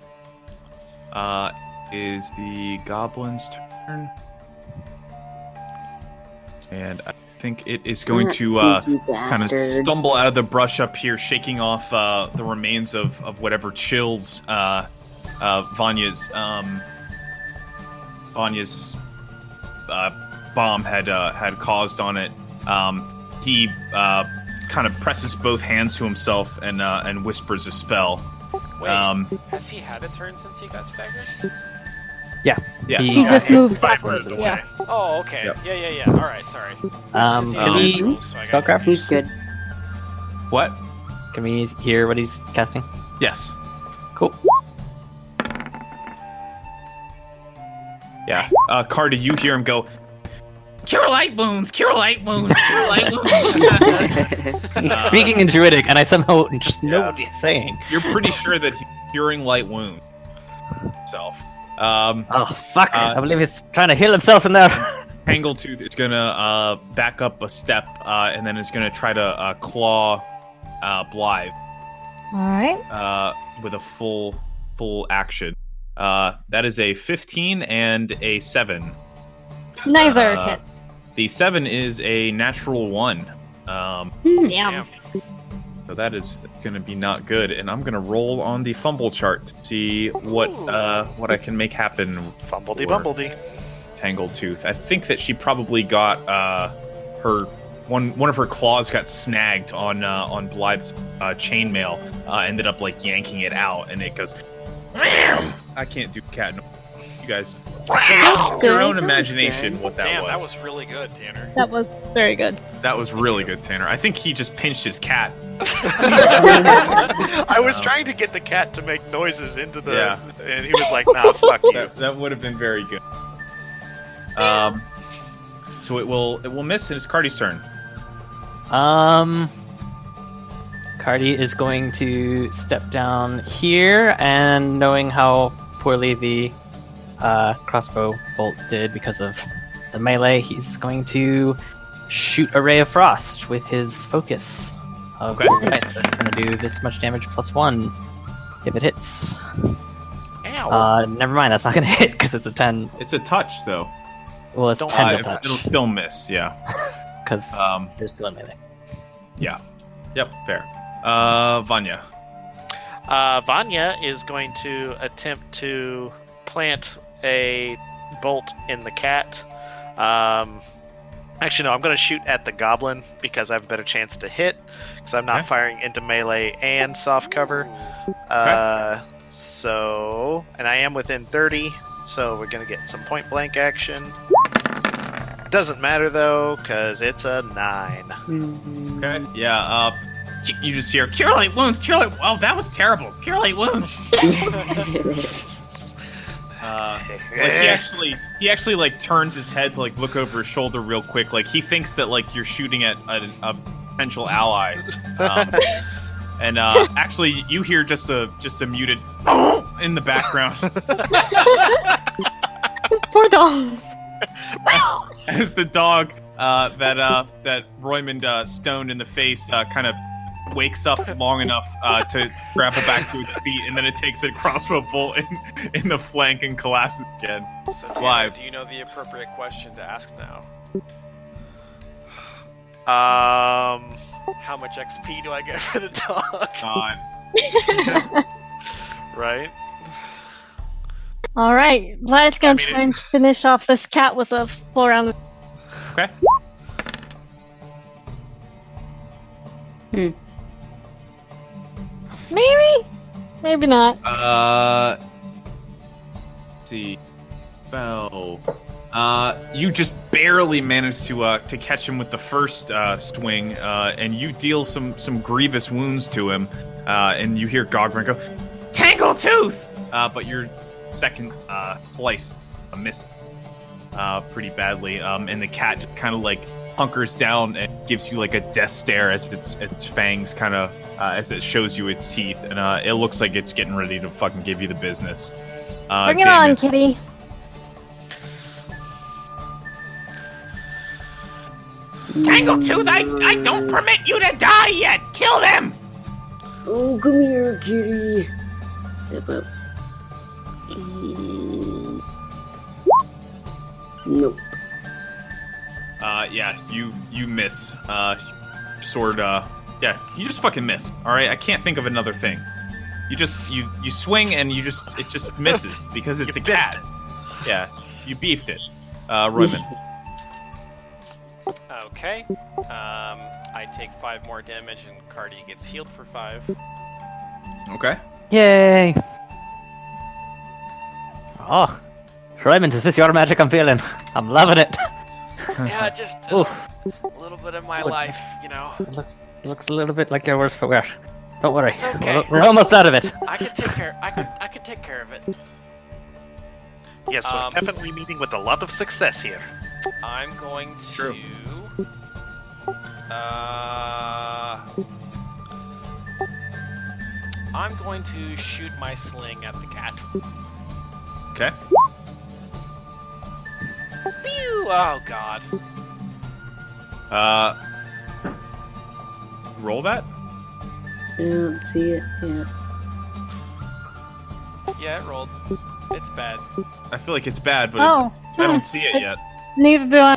Is the goblin's turn? And I think it is going to kind of stumble out of the brush up here, shaking off the remains of whatever chills Vanya's bomb had caused on it. He kind of presses both hands to himself and whispers a spell. Wait, has he had a turn since he got staggered? Yeah. Yes. He just moved backwards. away. Yeah. Oh, okay. Yep. Yeah. Alright, sorry. Can we spellcraft? He's good. What? Can we hear what he's casting? Yes. Cool. Yeah. Cardi, you hear him go, "Cure light wounds, cure light wounds, cure light wounds." Speaking in Druidic, and I somehow just know what he's saying. You're pretty sure that he's curing light wounds himself. Oh, fuck. I believe he's trying to heal himself in there. Tangletooth is gonna back up a step, and then is gonna try to claw Blythe Alright. with a full action. That is a 15 and a 7. Neither hit. The 7 is a natural 1. Damn. So that is going to be not good, and I'm going to roll on the fumble chart to see what I can make happen. Fumbledy for bumbledy. Tangletooth. I think that she probably got her one of her claws got snagged on Blythe's chainmail. Ended up like yanking it out, and it goes. I can't do cat noise. You guys, your own imagination. What that Damn, was. that was really good, Tanner. That was very good. That was really good, Tanner. I think he just pinched his cat. I was trying to get the cat to make noises into the, Yeah. and he was like, "Nah, fuck you." That would have been very good. So it will miss, and it's Cardi's turn. Cardi is going to step down here, and knowing how poorly the crossbow bolt did because of the melee, he's going to shoot a ray of frost with his focus. Okay. Right, so it's going to do this much damage plus 1 if it hits. Ow. Never mind, that's not going to hit because it's a 10. It's a touch, though. Well, it's 10 to touch. It'll still miss, yeah. Because there's still a melee. Yeah. Yep, fair. Vanya. Vanya is going to attempt to plant a bolt in the cat. Actually, no, I'm going to shoot at the goblin because I have a better chance to hit because I'm not firing into melee and soft cover. So, and I am within 30, so we're going to get some point blank action. Doesn't matter though, because it's a 9. Okay. Yeah, You just hear, cure light wounds, cure light. Oh, that was terrible. Cure light wounds. He actually like turns his head to like look over his shoulder real quick. Like he thinks that like you're shooting at a potential ally. And actually, you hear just a muted in the background. This poor dog. As the dog that Roymond stoned in the face kind of wakes up long enough to grapple back to its feet, and then it takes a crossbow bolt in the flank and collapses again. So, Tanner, do you know the appropriate question to ask now? How much XP do I get for the dog? God. Right? Alright, Vlad's gonna try and finish off this cat with a full round. Okay. Maybe? Maybe not. Let's see. Spell. You just barely managed to catch him with the first swing, and you deal some grievous wounds to him. And you hear Gogmer go, "Tangle Tooth!" But your second slice missed pretty badly. And the cat just kind of like hunkers down and gives you like a death stare as its fangs kind of as it shows you its teeth, and it looks like it's getting ready to fucking give you the business. Bring it on, kitty. Tangletooth, I don't permit you to die yet! Kill them! Oh, come here, kitty. Step up. Nope. Yeah, you miss. Sword, yeah, you just fucking miss. Alright, I can't think of another thing. You swing and it just misses because it's a cat. Yeah, you beefed it. Roman. Okay. I take 5 more damage and Cardi gets healed for 5. Okay. Yay! Oh, Raymond, is this your magic I'm feeling? I'm loving it. Yeah, just a little bit of my life, you know. It looks a little bit like your worse for wear. Don't worry, It's okay. we're almost out of it. I can take care. I can take care of it. Yes, we're definitely meeting with a lot of success here. I'm going to. True. I'm going to shoot my sling at the cat. Okay. Pew! Oh god. Roll that? I don't see it yet. Yeah, it rolled. It's bad. I feel like it's bad, but Oh. I don't see it yet. Neither do I.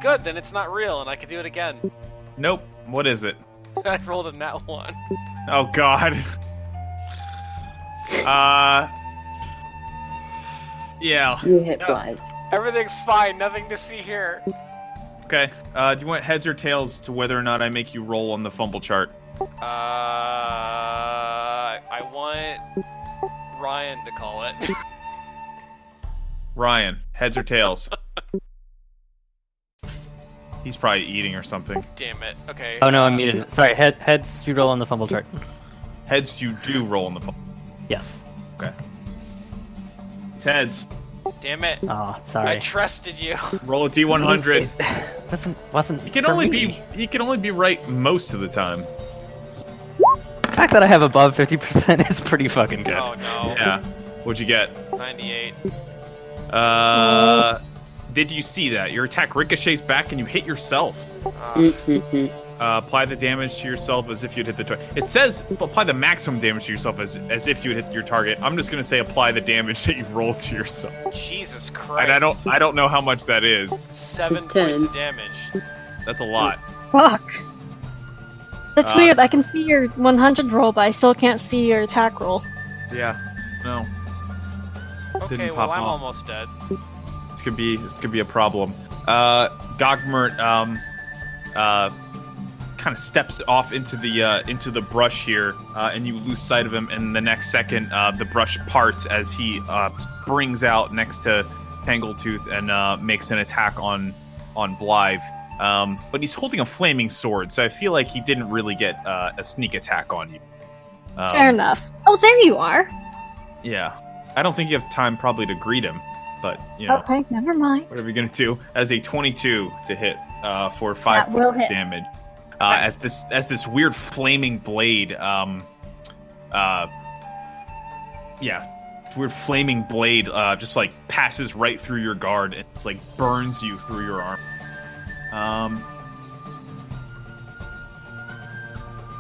Good, then it's not real, and I can do it again. Nope. What is it? I rolled a nat 1. Oh god. Yeah. You hit Blythe. Everything's fine. Nothing to see here. Okay. Do you want heads or tails to whether or not I make you roll on the fumble chart? I want Ryan to call it. Ryan, heads or tails? He's probably eating or something. Damn it. Okay. Oh no, I muted it. Sorry, heads you roll on the fumble chart. Heads, you do roll on the fumble. Yes. Okay. It's heads. Damn it. Oh, sorry. I trusted you. Roll a d100. Wasn't. He can for only me. be right most of the time. The fact that I have above 50% is pretty fucking good. Oh no. Yeah. What'd you get? 98. Did you see that? Your attack ricochets back and you hit yourself. Apply the damage to yourself as if you'd hit the target. It says apply the maximum damage to yourself as if you'd hit your target. I'm just gonna say apply the damage that you rolled to yourself. Jesus Christ. And I don't know how much that is. 7 It's points 10. of damage. That's a lot. Fuck. That's weird. I can see your 100 roll, but I still can't see your attack roll. Yeah. No. Okay, Didn't well pop I'm off. almost dead. This could be a problem. Gogmert kind of steps off into the brush here, and you lose sight of him. And the next second, the brush parts as he springs out next to Tangletooth and makes an attack on Blythe. but he's holding a flaming sword, so I feel like he didn't really get a sneak attack on you. Fair enough. Oh, there you are. Yeah. I don't think you have time probably to greet him, but, Okay, never mind. what are we going to do? As a 22 to hit for 5 will hit. damage. As this weird flaming blade, weird flaming blade just like passes right through your guard and it's like burns you through your arm.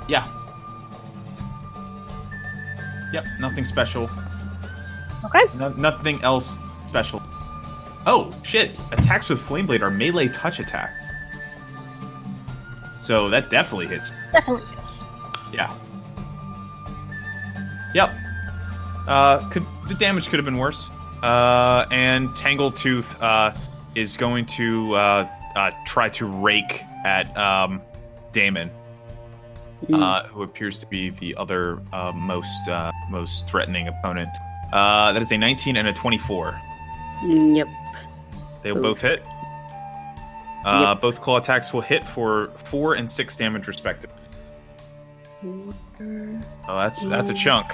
Yeah. Yep, nothing special. Okay. Nothing else special. Oh, shit. Attacks with Flame Blade are melee touch attack. So that definitely hits. Definitely hits. Yeah. Yep. The damage could have been worse. And Tangle Tooth is going to try to rake at Damon, who appears to be the other most threatening opponent. That is a 19 and a 24. Yep. They'll both hit. Yep. Both claw attacks will hit for 4 and 6 damage respectively. Oh, that's a chunk.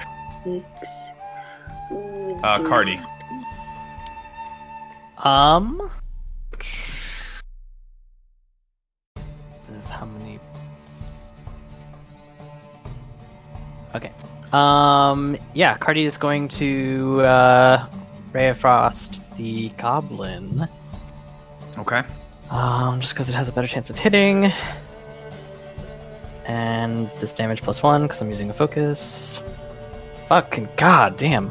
6. Cardi. This is how many? Okay. Yeah, Cardi is going to Ray of Frost the Goblin. Okay. Just because it has a better chance of hitting. And this damage +1 because I'm using a focus. Fucking god damn.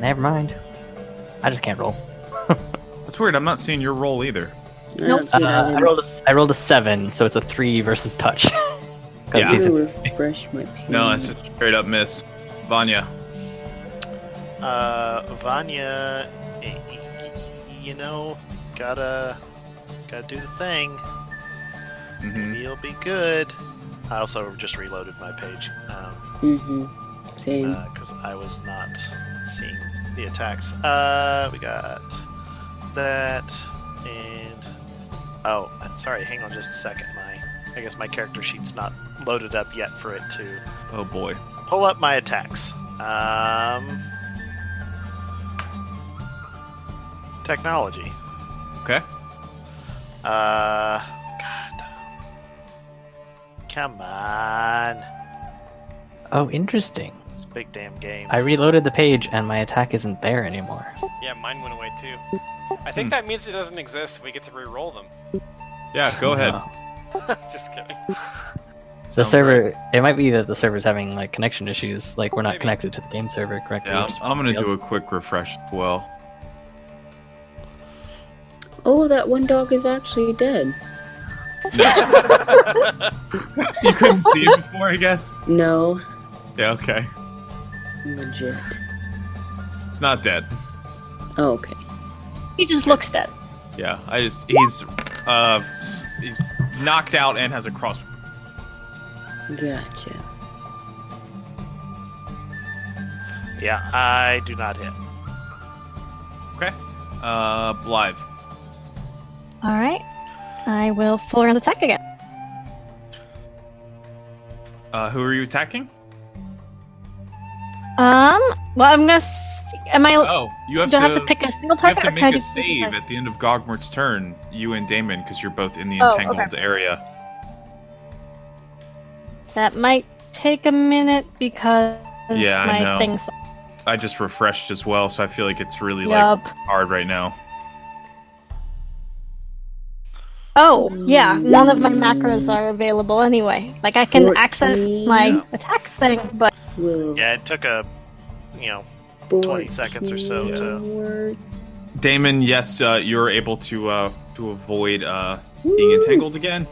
Never mind. I just can't roll. That's weird. I'm not seeing your roll either. Nope. I rolled a 7, so it's a 3 versus touch. Yeah. I will refresh my page. No, that's a straight up miss. Vanya. Vanya, gotta do the thing. Mm-hmm. Maybe you'll be good. I also just reloaded my page. Same. Because I was not seeing the attacks. We got that, and sorry, hang on just a second. I guess my character sheet's not loaded up yet for it to Oh boy. pull up my attacks. Technology. Okay. God. Come on. Oh, interesting. It's a big damn game. I reloaded the page and my attack isn't there anymore. Yeah, mine went away too. I think that means it doesn't exist. We get to re-roll them. Yeah, go ahead. Just kidding. The server, it might be that the server's having like connection issues, like we're not Maybe. connected to the game server correctly. Yeah, Just I'm gonna somebody do else. a quick refresh as well. Oh, that one dog is actually dead. You couldn't see it before, I guess? No. Yeah, okay. Legit. It's not dead. Oh, okay. He just looks dead. Yeah, he's knocked out and has a cross. Gotcha. Yeah, I do not hit. Okay. Blythe. Alright. I will full round attack again. Who are you attacking? Well, I'm gonna. Am I? Oh, you have do to. I have to pick a single You target, have or to can I make a just save at the end of Gogmort's turn, you and Damon, because you're both in the Oh, entangled okay. area. That might take a minute because Yeah, I know. my thing's. I just refreshed as well, so I feel like it's really Yup. like hard right now. Oh, yeah. None of my macros are available anyway. Like I can access 14. my attacks thing, but Will Yeah, it took a 20 seconds or so to. work. Damon, yes, you're able to avoid being entangled again.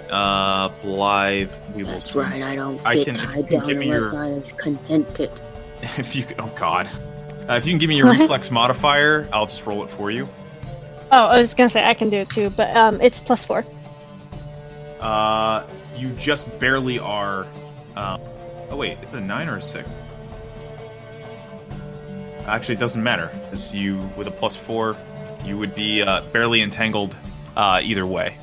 Blythe, we will. That's right, I don't I get can- tied you can down give me unless your- I consented. If you, oh god, if you can give me your reflex modifier, I'll just roll it for you. oh, I was gonna say I can do it too, but it's +4. You just barely are. Oh wait, is it a 9 or a 6? Actually, it doesn't matter, because you, with a +4, you would be barely entangled either way.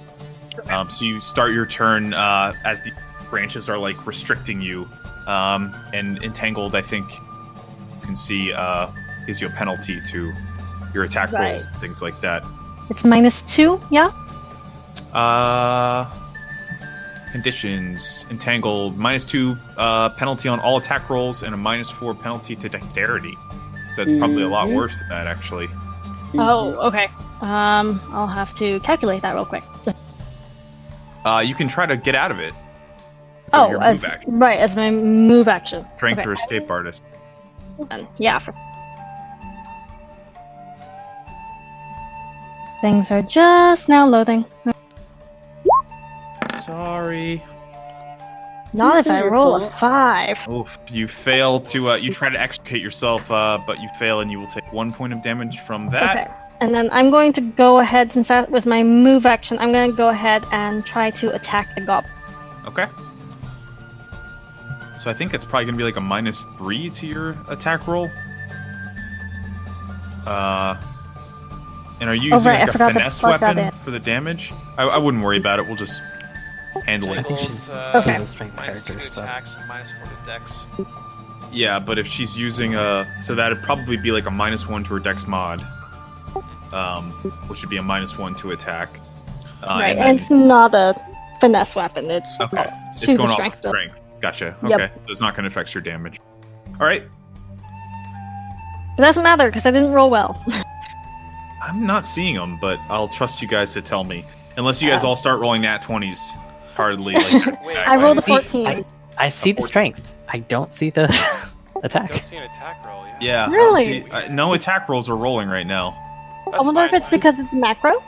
So you start your turn as the branches are like restricting you, and entangled. I think you can see gives you a penalty to your attack rolls, and things like that. It's -2, yeah. Conditions entangled -2 penalty on all attack rolls and a -4 penalty to dexterity. So that's probably a lot worse than that, actually. Oh, okay. I'll have to calculate that real quick. You can try to get out of it. Oh, as my move action. Strength or escape artist. Yeah. Things are just now loading. Sorry. Not if I roll a 5. Oof, you fail to, you try to extricate yourself, but you fail and you will take 1 point of damage from that. Okay. And then I'm going to go ahead, since that was my move action, I'm going to go ahead and try to attack the goblin. Okay. So I think it's probably going to be like a -3 to your attack roll. And are you using like a finesse weapon for the damage? I wouldn't worry about it. We'll just handle it. She's okay. -2 to attacks and -4 to dex. Yeah, but if she's using so that'd probably be like a -1 to her dex mod, which would be a -1 to attack. Right, and it's not a finesse weapon. It's okay. It's going off strength. Gotcha. Okay, yep. So it's not going to affect your damage. All right. It doesn't matter because I didn't roll well. I'm not seeing them, but I'll trust you guys to tell me. Unless you guys all start rolling nat 20s hardly. Like, wait, I rolled a 14. I see the strength. I don't see the attack. I don't see an attack roll, yeah. Really? No attack rolls are rolling right now. I wonder if it's because it's macro?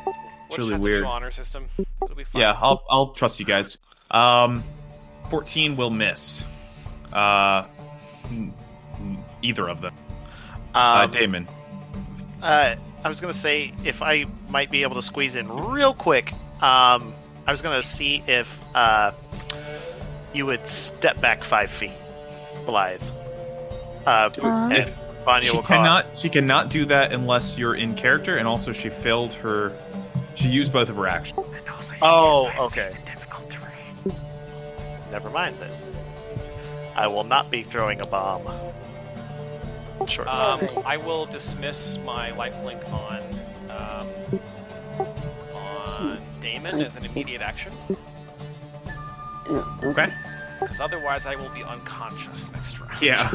It's really weird. Honor system. It'll be fine. Yeah, I'll trust you guys. 14 will miss. Either of them. Damon. I was going to say, if I might be able to squeeze in real quick, I was going to see if you would step back 5 feet, Blythe. And Vanya will call. She cannot do that unless you're in character, and also she failed her... She used both of her actions. Oh, okay. Difficult terrain. Never mind then. I will not be throwing a bomb. Sure. I will dismiss my lifelink on Damon as an immediate action. Okay. Because otherwise I will be unconscious next round. Yeah.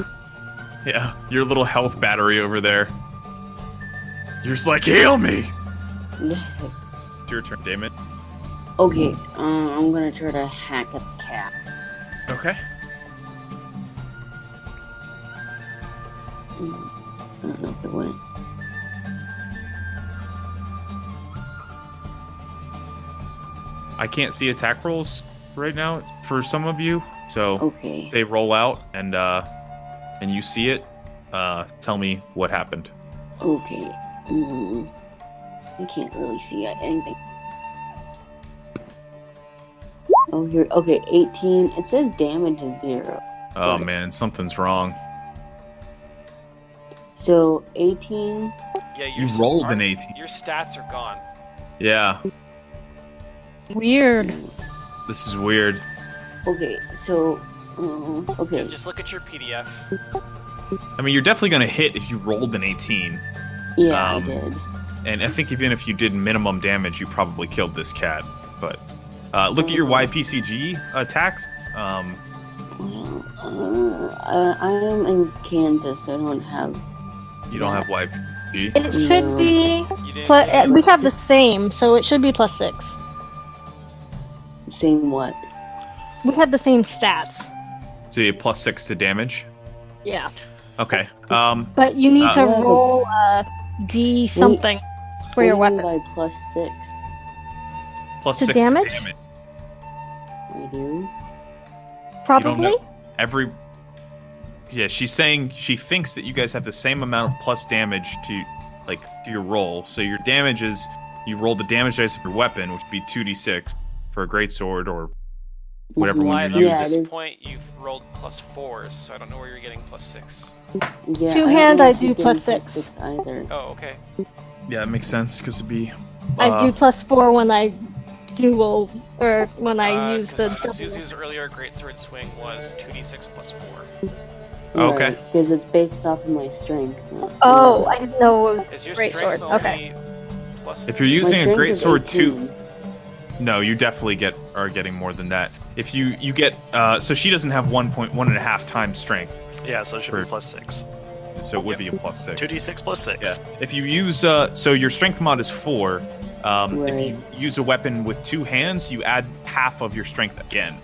Yeah. Your little health battery over there. You're just like, heal me! It's your turn, Damon. Okay, I'm gonna try to hack at the cat. Okay. I don't know if it went. I can't see attack rolls right now for some of you, so okay. They roll out and you see it. Tell me what happened. Okay. I can't really see anything. Oh, here. Okay, 18. It says damage is 0. Oh man, something's wrong. So 18. Yeah, you rolled an 18. Your stats are gone. Yeah. Weird. This is weird. Okay, so okay. Yeah, just look at your PDF. I mean, you're definitely gonna hit if you rolled an 18. Yeah, I did. And I think even if you did minimum damage, you probably killed this cat. But look at your YPCG attacks. I'm in Kansas, so I don't have. You don't have YPG? It should be. We have the same, so it should be +6. Same what? We had the same stats. So you have +6 to damage? Yeah. Okay. But you need to roll D something for your weapon. By +6. +6 damage? to damage. I do. Probably. Yeah, she's saying she thinks that you guys have the same amount of plus damage to your roll. So your damage is you roll the damage dice of your weapon, which would be 2d6 for a greatsword or whatever one you use. At this point, you've rolled +4s, so I don't know where you're getting +6. Yeah, Two-hand, I do +6. Either. Oh, okay. Yeah, it makes sense because it'd be I do +4 when I duel, or when I use the. Suzu's earlier greatsword swing was 2d6 +4. Okay. Because it's based off of my strength. Oh, I didn't know it was Is your great strength sword. only Okay. plus? If you're using a strength great is sword 18. no, you definitely are getting more than that. If you get so she doesn't have 1.5 times strength. Yeah, so it should be +6. So it would be a +6. 2d6 +6. Yeah. If you use so your strength mod is 4. Right. If you use a weapon with 2 hands, you add half of your strength again.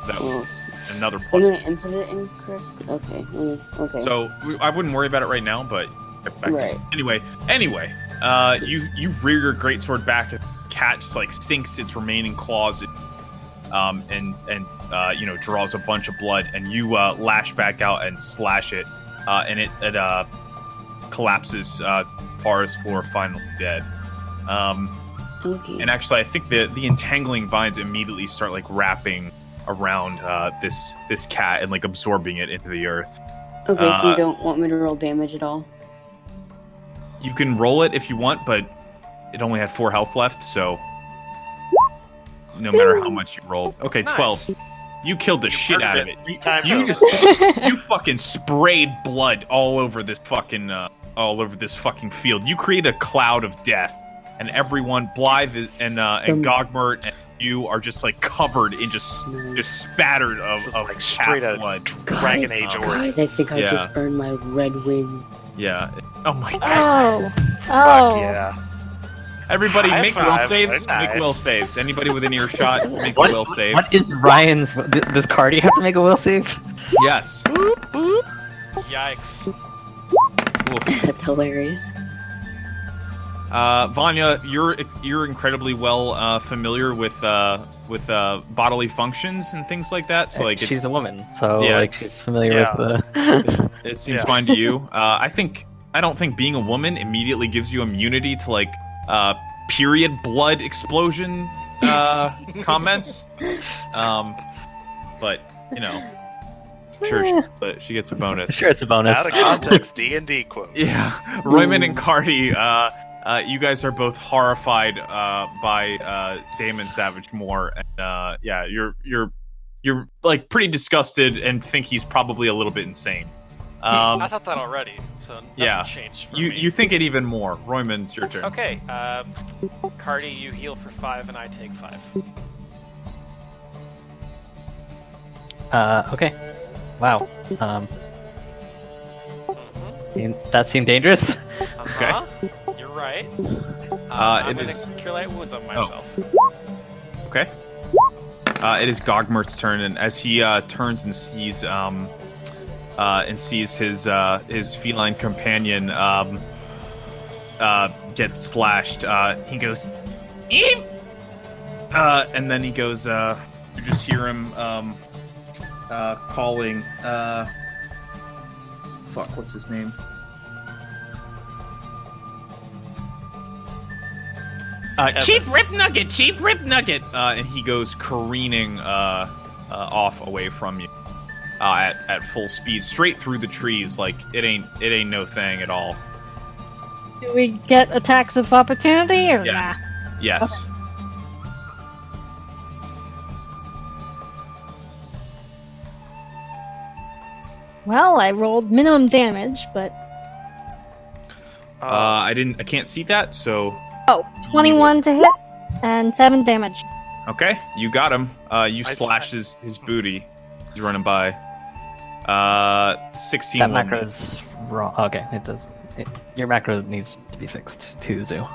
That was another Am plus. I input incorrect? Okay. Okay. So I wouldn't worry about it right now, but Right. Anyway, you rear your greatsword back. And the cat just like sinks its remaining claws, and draws a bunch of blood, and you lash back out and slash it, and it collapses forest floor, finally dead. Okay. And actually, I think the entangling vines immediately start like wrapping around this cat and like absorbing it into the earth. Okay, so you don't want me to roll damage at all? You can roll it if you want, but it only had 4 health left, so no matter how much you rolled. Okay, Nice. 12. You killed the shit out of it. You You fucking sprayed blood all over this fucking field. You create a cloud of death, and everyone, Blythe and Gogmert and you are just like covered in just spattered of like straight cat out blood. Dragon Age Guys, I think I just earned my red wing. Yeah. Oh my god. Oh. Yeah. Everybody, High make five. will saves. Very Make will nice. saves. Anybody within earshot, make a will save. What is Ryan's? Does Cardi have to make a will save? Yes. Yikes. That's hilarious. Vanya, you're incredibly well familiar with bodily functions and things like that. So like, she's a woman, so Yeah. like she's familiar with the. it seems fine to you. I don't think being a woman immediately gives you immunity to like period blood explosion comments. But you know, sure, she gets a bonus. Sure, it's a bonus. Out of context, D&D quotes. Yeah, Royman and Cardi, you guys are both horrified by Damon Savage Moore, and yeah, you're like pretty disgusted and think he's probably a little bit insane. I thought that already, so nothing changed for me. You think it even more. Royman's your turn. Okay, Cardi, you heal for 5 and I take 5. Okay. Wow. That seemed dangerous. Uh-huh. You're right. I'm gonna cure light wounds on myself. Okay. It is Gogmert's turn, and as he turns and sees his feline companion gets slashed, he goes, "Eep!" And then he goes. You just hear him calling. Fuck, what's his name? Chief Rip Nugget, Chief Rip Nugget, and he goes careening off away from you at full speed, straight through the trees. Like it ain't no thing at all. Do we get attacks of opportunity or Yes, nah? yes. Okay. Well, I rolled minimum damage, but I can't see that, so 21 to hit and 7 damage. okay, you got him. You slash his booty. He's running by. 16. That macro's wrong. Okay, it does. Your macro needs to be fixed too, Zoo.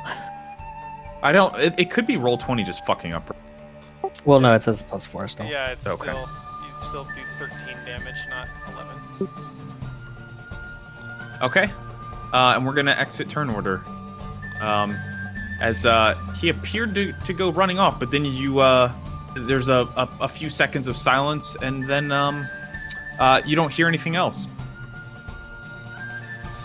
I don't. It could be roll 20 just fucking up. Well, no, it says +4 still. Yeah, it's Okay. you still do 13 damage, not 11. Okay. And we're gonna exit turn order. As he appeared to go running off, but then there's a few seconds of silence, and then you don't hear anything else.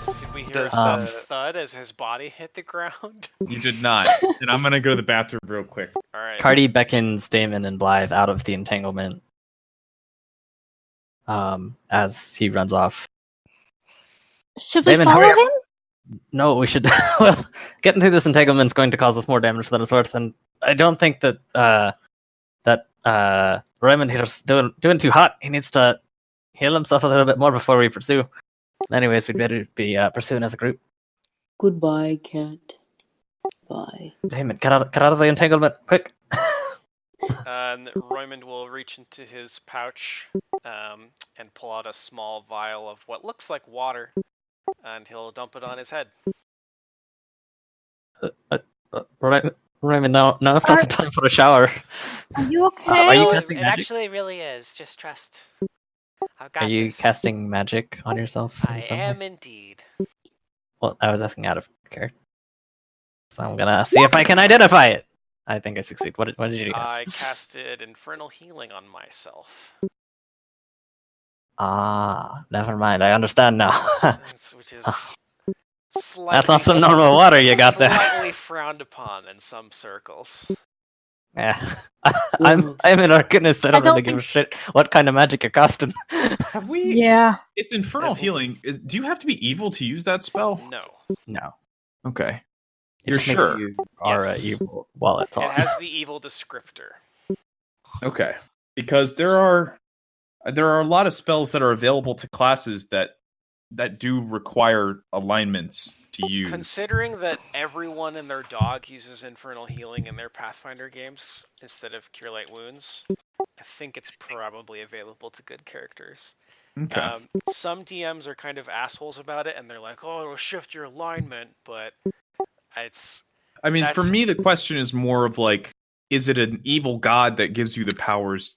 Did we hear a thud as his body hit the ground? You did not. And I'm gonna go to the bathroom real quick. All right. Cardi beckons Damon and Blythe out of the entanglement as he runs off. Should we Damon, follow hurry up. him? No, we should. Well, getting through this entanglement is going to cause us more damage than it's worth, and I don't think that Raymond here's doing too hot. He needs to heal himself a little bit more before we pursue. Anyways, we'd better be pursuing as a group. Goodbye, cat. Bye. Damn it! Get out of the entanglement, quick! And Roymond will reach into his pouch and pull out a small vial of what looks like water, and he'll dump it on his head. Raymond, now it's not the time for a shower. Are you okay? Are you No, casting it magic? actually really is. Just trust. I've got Are you this. casting magic on yourself? in I some way? am indeed. Well, I was asking out of character, so I'm gonna see if I can identify it. I think I succeed. What did you cast? I casted Infernal Healing on myself. Never mind. I understand now. Which is slightly, That's not some normal water you got there. Slightly frowned upon in some circles. Yeah, I'm an arcanist. I don't really give a shit what kind of magic you're casting. Have we? Yeah. It's infernal healing. Do you have to be evil to use that spell? No. Okay. It You're just makes sure? you are Yes. evil while it's on. It has the evil descriptor. Okay. Because there are a lot of spells that are available to classes that do require alignments to use. Considering that everyone and their dog uses Infernal Healing in their Pathfinder games instead of Cure Light Wounds, I think it's probably available to good characters. Okay. Some DMs are kind of assholes about it, and they're like, "Oh, it'll shift your alignment," but for me, the question is more of like, is it an evil god that gives you the powers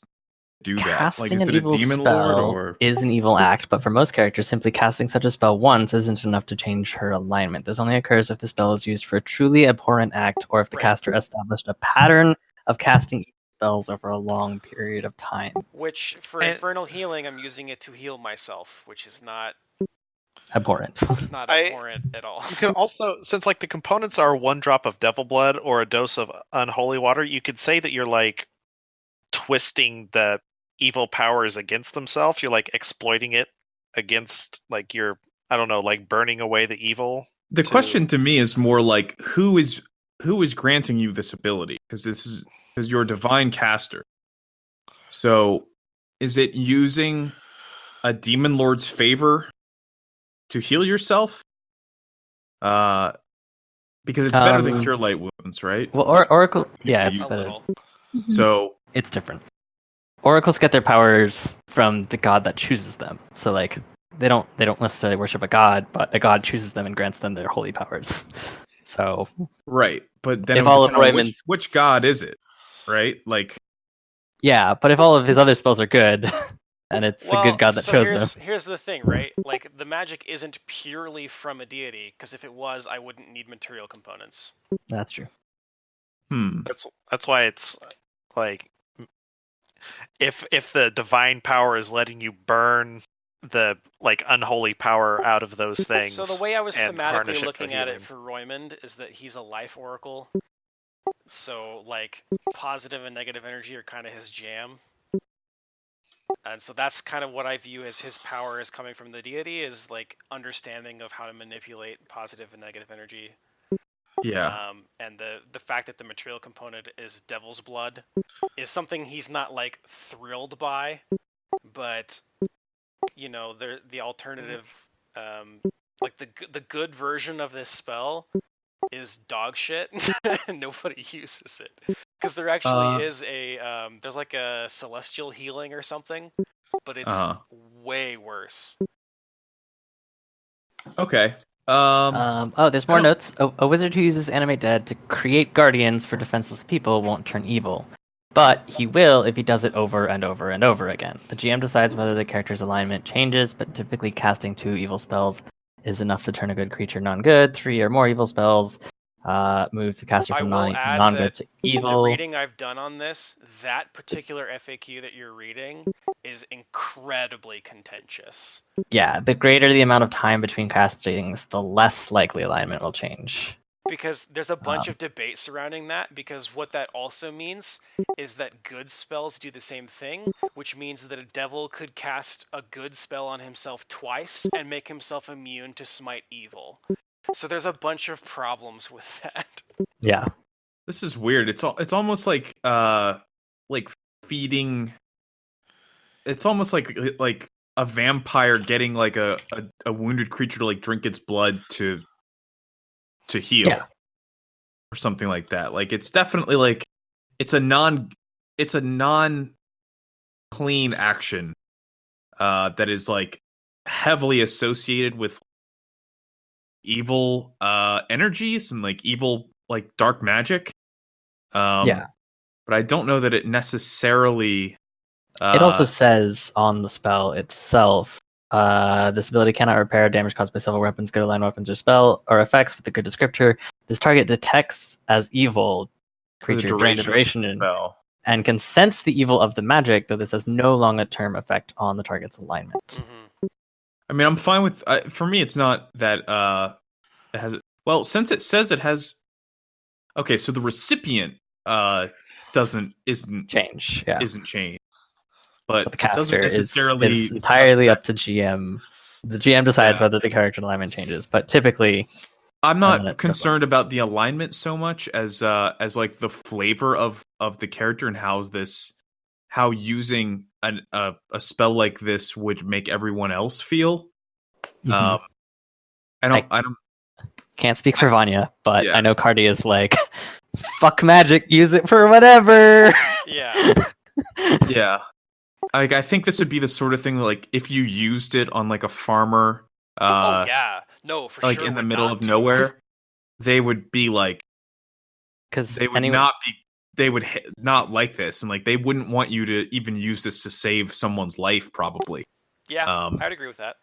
to do that? Like, Casting is an it a evil demon spell lord or? is an evil act, but for most characters, simply casting such a spell once isn't enough to change her alignment. This only occurs if the spell is used for a truly abhorrent act, or if the caster established a pattern of casting spells over a long period of time. Which, for Infernal Healing, I'm using it to heal myself, which is not abhorrent. It's not abhorrent at all. You can also, since like the components are 1 drop of devil blood or a dose of unholy water, you could say that you're like twisting the evil powers against themselves. You're like exploiting it against, like, you're, I don't know, like burning away the evil. The question to me is more like, who is granting you this ability? Because you're a divine caster. So is it using a demon lord's favor to heal yourself? Because it's better than Cure Light Wounds, right? Well, Oracle, yeah, it's better. So it's different. Oracles get their powers from the god that chooses them. So like they don't necessarily worship a god, but a god chooses them and grants them their holy powers. So right, but then if all of Raymond's which god is it? Right, like yeah, but if all of his other spells are good, and it's a good god that chose them. Here's the thing, right? Like, the magic isn't purely from a deity, because if it was, I wouldn't need material components. That's true. That's why it's like, if the divine power is letting you burn the like unholy power out of those things. So the way I was thematically looking at healing. it for Roymond is that he's a life oracle. So like positive and negative energy are kind of his jam. And so that's kind of what I view as his power is coming from the deity, is like understanding of how to manipulate positive and negative energy. Yeah. And the fact that the material component is devil's blood is something he's not like thrilled by, but you know, the alternative, like the good version of this spell is dog shit, and nobody uses it because there actually is a there's like a celestial healing or something, but it's way worse. Okay. There's more notes. A wizard who uses Animate Dead to create guardians for defenseless people won't turn evil, but he will if he does it over and over and over again. The GM decides whether the character's alignment changes, but typically casting 2 evil spells is enough to turn a good creature non-good. 3 or more evil spells move the caster from non-good to evil. The reading I've done on this, that particular FAQ that you're reading is incredibly contentious. Yeah, the greater the amount of time between castings, the less likely alignment will change. Because there's a bunch of debate surrounding that, because what that also means is that good spells do the same thing, which means that a devil could cast a good spell on himself twice and make himself immune to smite evil. So there's a bunch of problems with that. Yeah. This is weird. It's almost like feeding. It's almost like a vampire getting like a wounded creature to like drink its blood to heal, or something like that. Like it's definitely like it's a non clean action that is like heavily associated with evil energies and like evil like dark magic. But I don't know that it necessarily. It also says on the spell itself, this ability cannot repair damage caused by several weapons, good aligned weapons, or spell or effects with a good descriptor. This target detects as evil creature during the duration and can sense the evil of the magic, though this has no long-term effect on the target's alignment. Mm-hmm. I mean, I'm fine with. For me, it's not that it has. Well, since it says it has. Okay, so the recipient isn't changed, but the caster necessarily is entirely up to GM. The GM decides whether the character alignment changes, but typically, I'm not concerned about the alignment so much as like the flavor of the character and how using a spell like this would make everyone else feel. Mm-hmm. I don't can't speak for Vanya, but I know Cardi is like, fuck magic, use it for whatever. Yeah. Like I think this would be the sort of thing that, like, if you used it on like a farmer, for like sure, in the middle of nowhere, they would be like, because they would not like this, and like they wouldn't want you to even use this to save someone's life, probably. Yeah, I'd agree with that,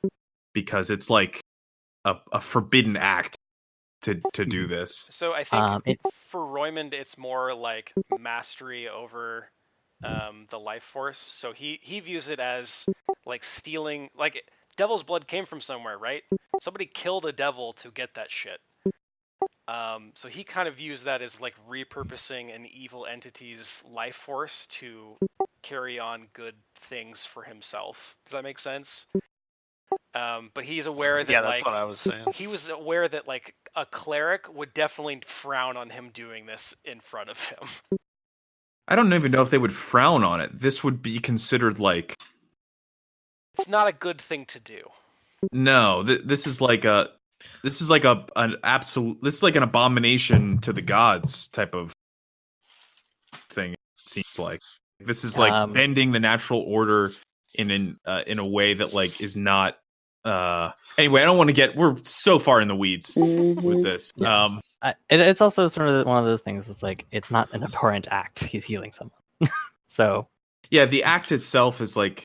because it's like a forbidden act to do this. So I think for Roymond, it's more like mastery over the life force. So he views it as like stealing, like devil's blood came from somewhere, right? Somebody killed a devil to get that shit. So he kind of views that as like repurposing an evil entity's life force to carry on good things for himself. Does that make sense? But he's aware that that's what I was saying. He was aware that like a cleric would definitely frown on him doing this in front of him. I don't even know if they would frown on it. This would be considered like, it's not a good thing to do. No, this is like an abomination to the gods type of thing. It seems like this is like bending the natural order in a way that like is not. Anyway, I don't want to get. We're so far in the weeds with this. Yeah. It's also sort of one of those things. It's like it's not an abhorrent act. He's healing someone. So yeah, the act itself is like.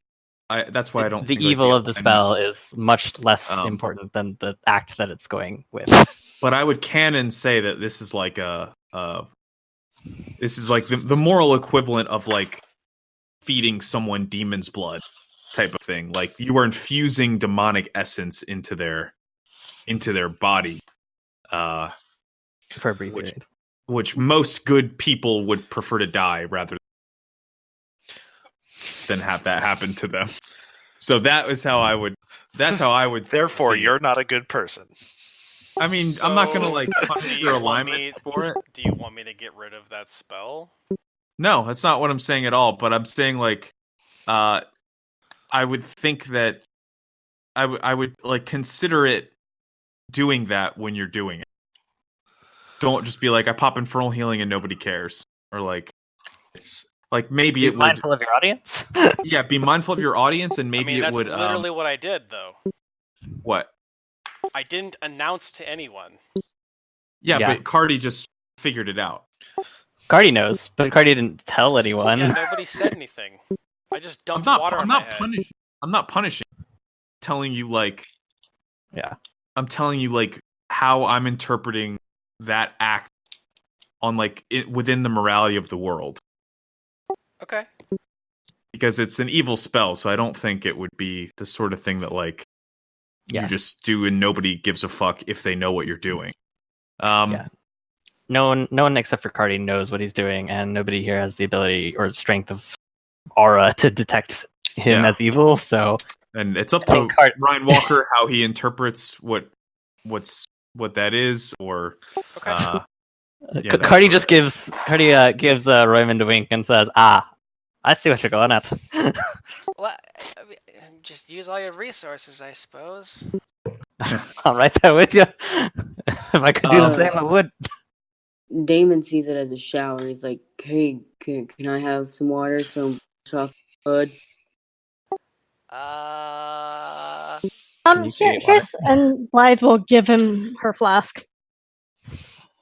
That's why I don't. The think, evil like, of the spell is much less important than the act that it's going with. But I would canon say that this is like this is like the moral equivalent of like feeding someone demon's blood type of thing. Like you are infusing demonic essence into their body, for a brief period, which most good people would prefer to die rather than have that happen to them. So that's how I would. Therefore, you're not a good person. I mean, I'm not gonna like punish your alignment for it. Do you want me to get rid of that spell? No, that's not what I'm saying at all. But I'm saying like, I would think that I would like consider it doing that when you're doing it. Don't just be like, I pop infernal healing and nobody cares, or like it's like maybe it would. Be mindful of your audience. Yeah, be mindful of your audience, and maybe that's it would. Literally what I did, though. What? I didn't announce to anyone. Yeah, but Cardi just figured it out. Cardi knows, but Cardi didn't tell anyone. Yeah, nobody said anything. I just dumped water on my head. I'm not punishing. I'm telling you, like, I'm telling you, like, how I'm interpreting that act on, like, within the morality of the world. Okay. Because it's an evil spell, so I don't think it would be the sort of thing that, like, you just do and nobody gives a fuck if they know what you're doing. No one except for Cardi knows what he's doing, and nobody here has the ability or strength of aura to detect him as evil. So, and it's up to Ryan Walker how he interprets what's what that is, or Okay. yeah, Cardi just gives Roymond a wink and says, "Ah, I see what you're going at." Well, I mean, just use all your resources, I suppose. I'm right there with you. If I could do the same, I would. Damon sees it as a shower. He's like, "Hey, can I have some water so I'm off the hood?" Here's and Blythe will give him her flask.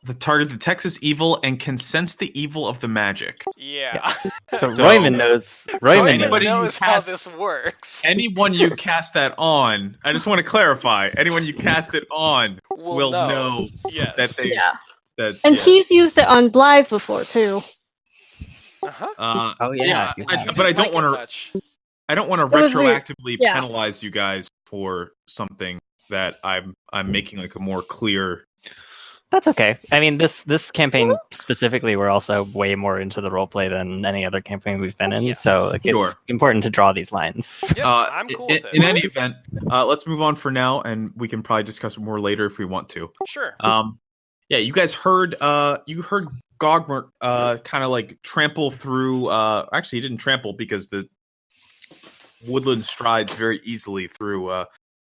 The target detects evil and can sense the evil of the magic. Yeah. So Roymond knows. Roymond knows how this works. Anyone you cast that on, I just want to clarify. Anyone you cast it on will know yes. that they. Yeah. That, And yeah. he's used it on Blythe before too. Oh yeah. But I don't want to. I don't want to retroactively penalize you guys for something that I'm making like a more clear. That's okay. I mean, this campaign specifically, we're also way more into the roleplay than any other campaign we've been in, so it's important to draw these lines. Yep, I'm cool with it. In any event, let's move on for now, and we can probably discuss it more later if we want to. Sure. Yeah, you guys heard Gogmer kind of like trample through. Actually, he didn't trample because the woodland strides very easily through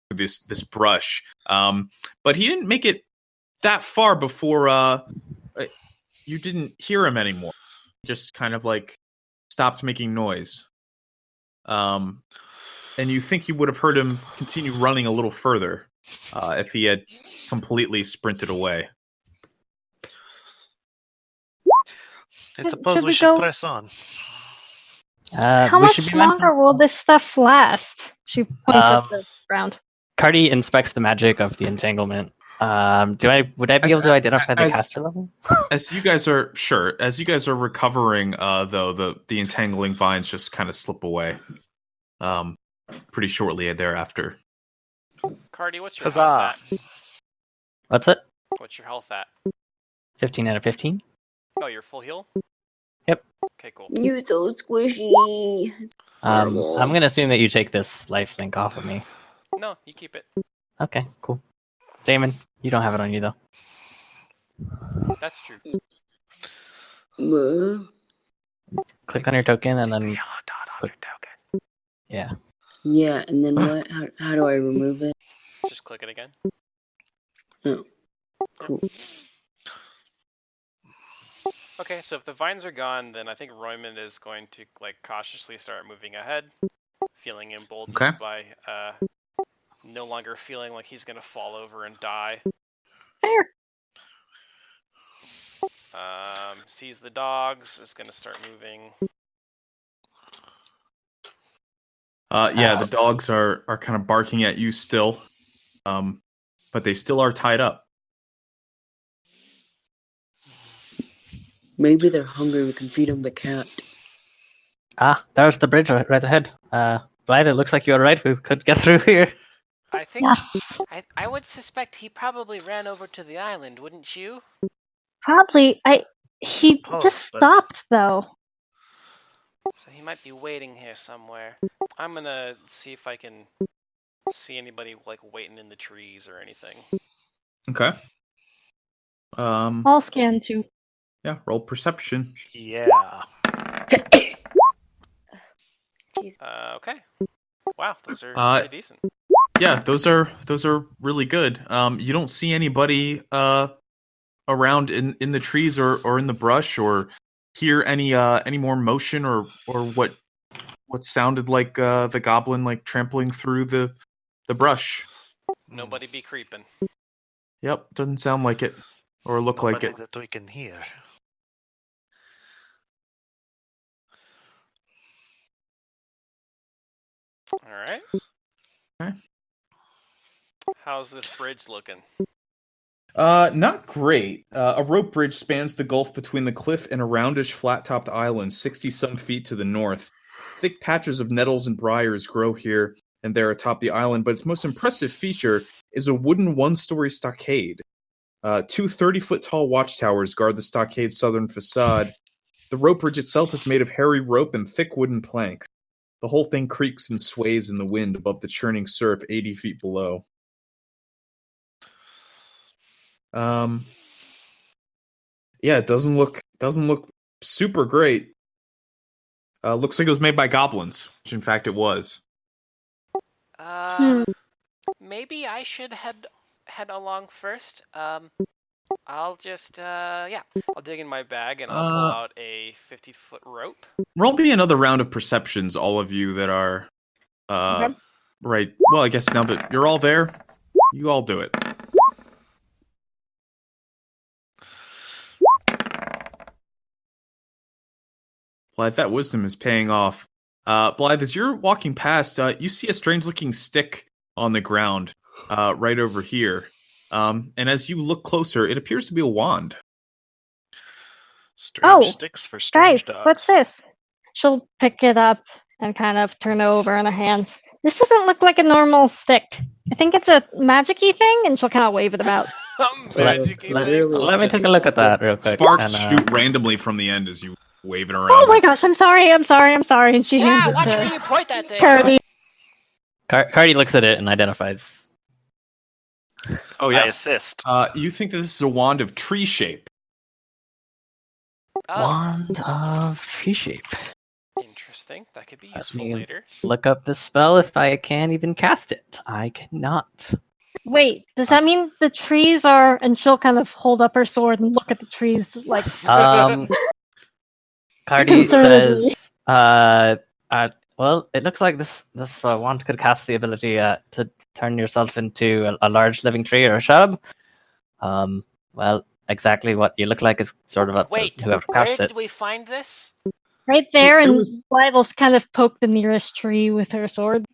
this brush. But he didn't make it that far before you didn't hear him anymore. He just kind of like stopped making noise. And you think you would have heard him continue running a little further if he had completely sprinted away. I suppose we should press on. How much longer will this stuff last? She points at the ground. Cardi inspects the magic of the entanglement. Would I be able to identify the caster level? As you guys are recovering, though, the entangling vines just kind of slip away. Pretty shortly thereafter. Cardi, what's your health at? What's it? What's your health at? 15 out of 15. Oh, you're full heal? Yep. Okay, cool. You're so squishy. I'm gonna assume that you take this life link off of me. No, you keep it. Okay, cool. Damon, you don't have it on you though. That's true. Click on your token and then yellow dot on your token. Yeah. Yeah, and then what? How do I remove it? Just click it again. Oh, cool. Okay, so if the vines are gone, then I think Roymond is going to like cautiously start moving ahead, feeling emboldened by no longer feeling like he's gonna fall over and die. Fair. Sees the dogs, is gonna start moving. The dogs are kind of barking at you still, but they still are tied up. Maybe they're hungry. We can feed them the cat. There's the bridge right ahead. Blythe, it looks like you're right. We could get through here. I think yes. I would suspect he probably ran over to the island, wouldn't you? Probably. He just stopped though. So he might be waiting here somewhere. I'm gonna see if I can see anybody like waiting in the trees or anything. Okay. I'll scan too. Yeah, roll perception. Yeah. Okay. Wow, those are pretty decent. Yeah, those are really good. You don't see anybody around in the trees or in the brush or hear any more motion or what sounded like the goblin like trampling through the brush. Nobody be creeping. Yep, doesn't sound like it or look like it. That we can hear. All right. Okay. How's this bridge looking? Not great. A rope bridge spans the gulf between the cliff and a roundish, flat-topped island 60-some feet to the north. Thick patches of nettles and briars grow here and there atop the island, but its most impressive feature is a wooden one-story stockade. 2 30-foot-tall watchtowers guard the stockade's southern facade. The rope bridge itself is made of hairy rope and thick wooden planks. The whole thing creaks and sways in the wind above the churning surf 80 feet below. Yeah, it doesn't look super great. Looks like it was made by goblins, which in fact it was. Maybe I should head along first. I'll just I'll dig in my bag and I'll pull out a 50-foot rope. Roll me another round of perceptions, all of you that are right. Well, I guess now that you're all there, you all do it. Blythe, that wisdom is paying off. Blythe, as you're walking past, you see a strange-looking stick on the ground right over here. And as you look closer, it appears to be a wand. Strange sticks for strange dogs. What's this? She'll pick it up and kind of turn it over in her hands. This doesn't look like a normal stick. I think it's a magic-y thing, and she'll kind of wave it about. Let me take a look at that real quick. Sparks shoot randomly from the end as you wave it around. Oh my gosh, I'm sorry. And she hands it watch to where you point that thing. Cardi. Cardi looks at it and identifies. Oh yeah, I assist. You think that this is a wand of tree shape? Wand of tree shape. Interesting. That could be useful later. Look up the spell if I can even cast it. I cannot. Wait, does that mean the trees are... And she'll kind of hold up her sword and look at the trees like... Cardi says, well, it looks like this wand could cast the ability to turn yourself into a large living tree or a shrub. Well, exactly what you look like is sort of up to whoever casts it. Where did we find this? Right there, and Blythe'll kind of poke the nearest tree with her sword.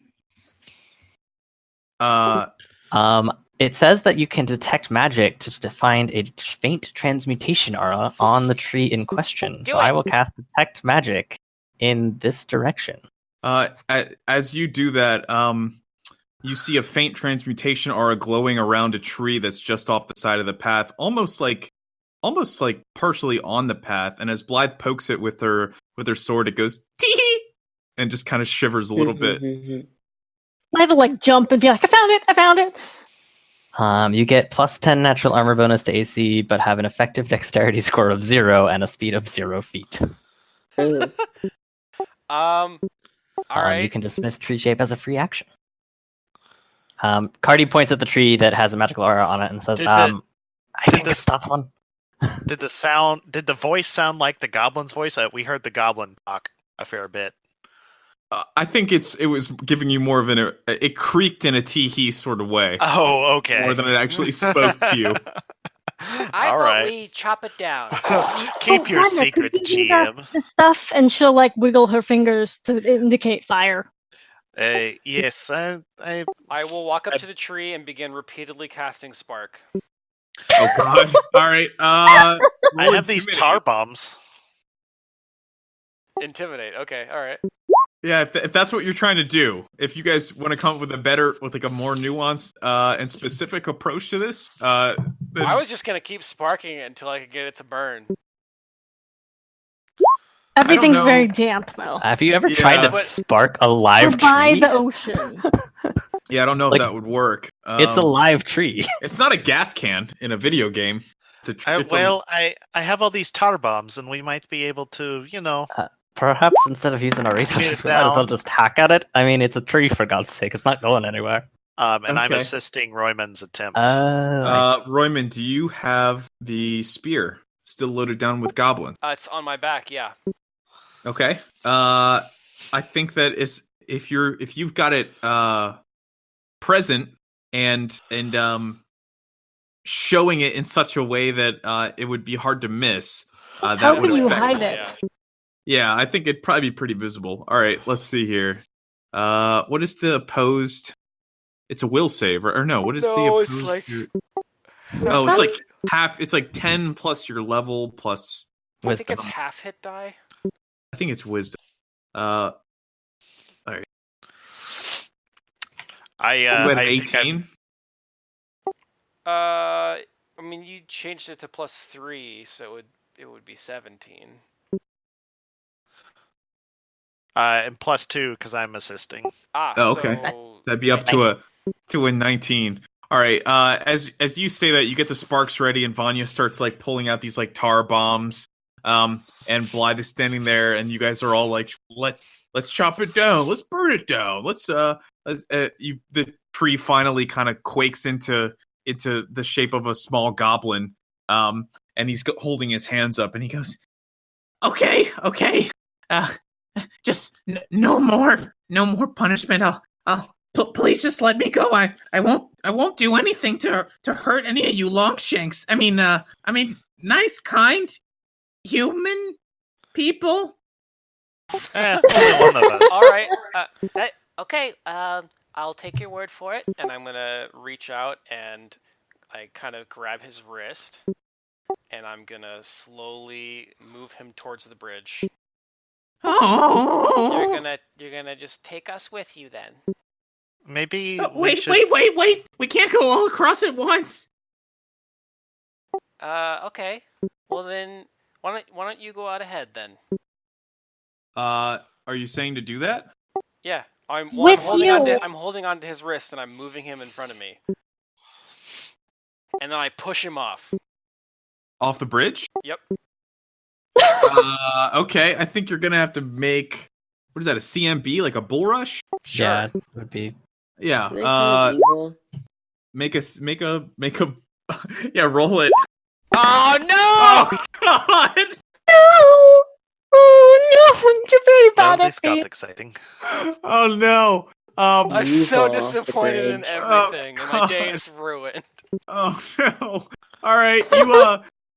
It says that you can detect magic to find a faint transmutation aura on the tree in question. So I will cast Detect Magic in this direction. As you do that, you see a faint transmutation aura glowing around a tree that's just off the side of the path, almost like partially on the path. And as Blythe pokes it with her sword, it goes tee and just kind of shivers a little bit. Blythe will jump and be like, I found it. You get plus 10 natural armor bonus to AC, but have an effective dexterity score of 0 and a speed of 0 feet. All right. You can dismiss tree shape as a free action. Cardi points at the tree that has a magical aura on it and says, I think it's that one. Did the voice sound like the goblin's voice? We heard the goblin talk a fair bit. I think it was giving you more of it creaked in a tee-hee sort of way. Oh, okay. More than it actually spoke to you. I thought we chop it down. Keep your secrets, GM. The stuff, and she'll wiggle her fingers to indicate fire. Yes, I will walk up to the tree and begin repeatedly casting spark. Oh god! All right. I have these tar bombs. Intimidate. Okay. All right. Yeah, if that's what you're trying to do, if you guys want to come up with a more nuanced and specific approach to this, then... I was just gonna keep sparking it until I could get it to burn. Everything's very damp, though. Have you ever tried to spark a live tree? By the ocean. Yeah, I don't know if that would work. It's a live tree. It's not a gas can in a video game. I have all these tar bombs, and we might be able to, Perhaps instead of using our resources, we might as well just hack at it. I mean, it's a tree, for God's sake. It's not going anywhere. And I'm assisting Royman's attempt. Royman, do you have the spear still loaded down with goblins? It's on my back, yeah. Okay. I think that if you've got it present and showing it in such a way that it would be hard to miss. How can you hide it? Yeah, I think it'd probably be pretty visible. All right, let's see here. What is the opposed? It's a will save, or no? What is the opposed? It's like... Oh, it's like half. It's like 10 plus your level plus. I think it's half hit die. I think it's wisdom. All right. I 18. I mean, you changed it to +3, so it would be 17. And +2 because I'm assisting. Okay. That'd be up to a 19. All right. As you say that, you get the sparks ready, and Vanya starts like pulling out these like tar bombs. And Blythe is standing there, and you guys are all like, let's chop it down, let's burn it down, the tree finally kind of quakes into the shape of a small goblin. And he's holding his hands up, and he goes, okay, just no more punishment. I'll please just let me go. I won't do anything to hurt any of you Longshanks. I mean, nice, kind human people. Only one of us. All right. Okay. I'll take your word for it. And I'm gonna reach out and I kind of grab his wrist, and I'm gonna slowly move him towards the bridge. Oh! You're gonna just take us with you then. Maybe. Wait! We can't go all across at once. Okay. Well then, why don't you go out ahead then? Are you saying to do that? Yeah. I'm holding on to his wrist, and I'm moving him in front of me. And then I push him off. Off the bridge? Yep. Okay, I think you're gonna have to make, what is that, a CMB, like a bull rush? Sure. Yeah, it would be. Yeah. They kind of evil. Make a yeah, roll it. Oh no! Oh God! No! Oh no! You're very bad This at got it. exciting. Oh no! I'm so Evil, disappointed in the everything, and my God. day is ruined. Oh no! All right,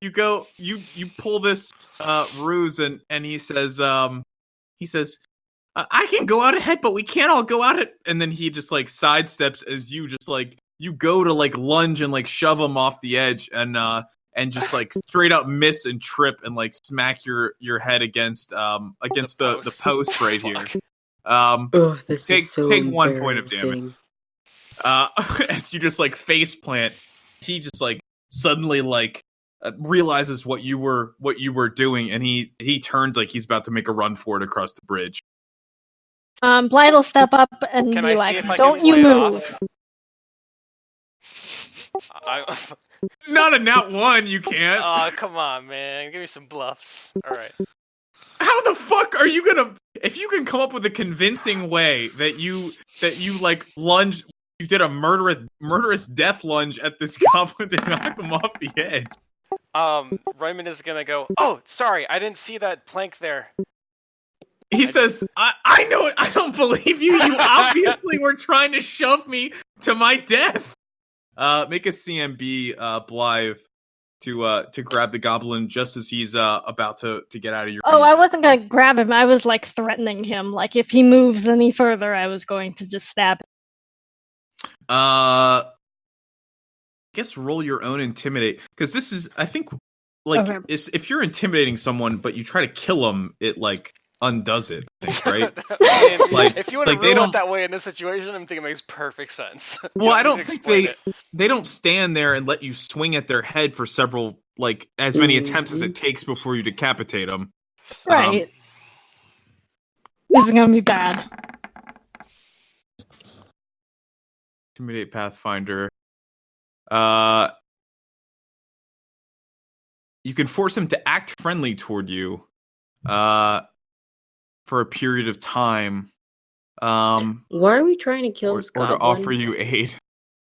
you go, you pull this ruse, and he says, I can go out ahead, but we can't all go out and then he just like sidesteps as you just like, you go to like lunge and like shove him off the edge, and just like straight up miss and trip and like smack your head against the post right here. Oh, this Take is so 1 point of damage. embarrassing. As you just like face plant, he just like suddenly like realizes what you were doing, and he turns like he's about to make a run for it across the bridge. Blythe will step up and Can be I like, see if I "Don't can you play it move." off? Not a nat one, you can't. Oh, come on, man. Give me some bluffs. Alright. How the fuck are you gonna, if you can come up with a convincing way that you like lunge, you did a murderous death lunge at this goblin to knock him off the edge. Ryman is gonna go, oh, sorry, I didn't see that plank there. He says, I know it, I don't believe you. You obviously were trying to shove me to my death. Make a CMB, Blythe, to grab the goblin just as he's about to get out of your Oh, reach. I wasn't gonna grab him. I was like threatening him. Like if he moves any further, I was going to just stab him. I guess roll your own intimidate, because this is, I think, like, Okay. if you're intimidating someone but you try to kill them, it like undoes it, I think, right? I mean, Like- if you want to like, they rule don't- it that way in this situation, I'm thinking it makes perfect sense. You Well, I need don't to think explain it. they don't stand there and let you swing at their head for several, like, as many attempts as it takes before you decapitate them. Right. This is gonna be bad. Intimidate Pathfinder. You can force him to act friendly toward you for a period of time. Why are we trying to kill this or goblin? to offer you aid.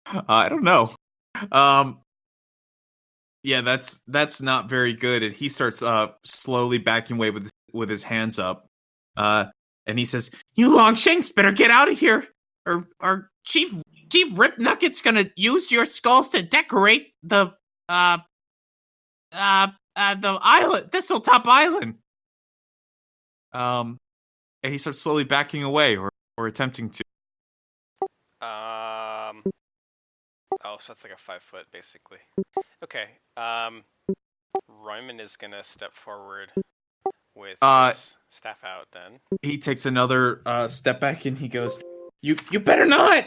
I don't know. Yeah, that's not very good. And he starts slowly backing away with his hands up. And he says, "You Longshanks better get out of here, or Chief Rip Nugget's gonna use your skulls to decorate the island, Thistletop Island." And he starts slowly backing away, or attempting to. Oh, so that's like a 5 foot, basically. Okay. Ryman is gonna step forward with his staff out. Then He takes another step back, and he goes, "You better not.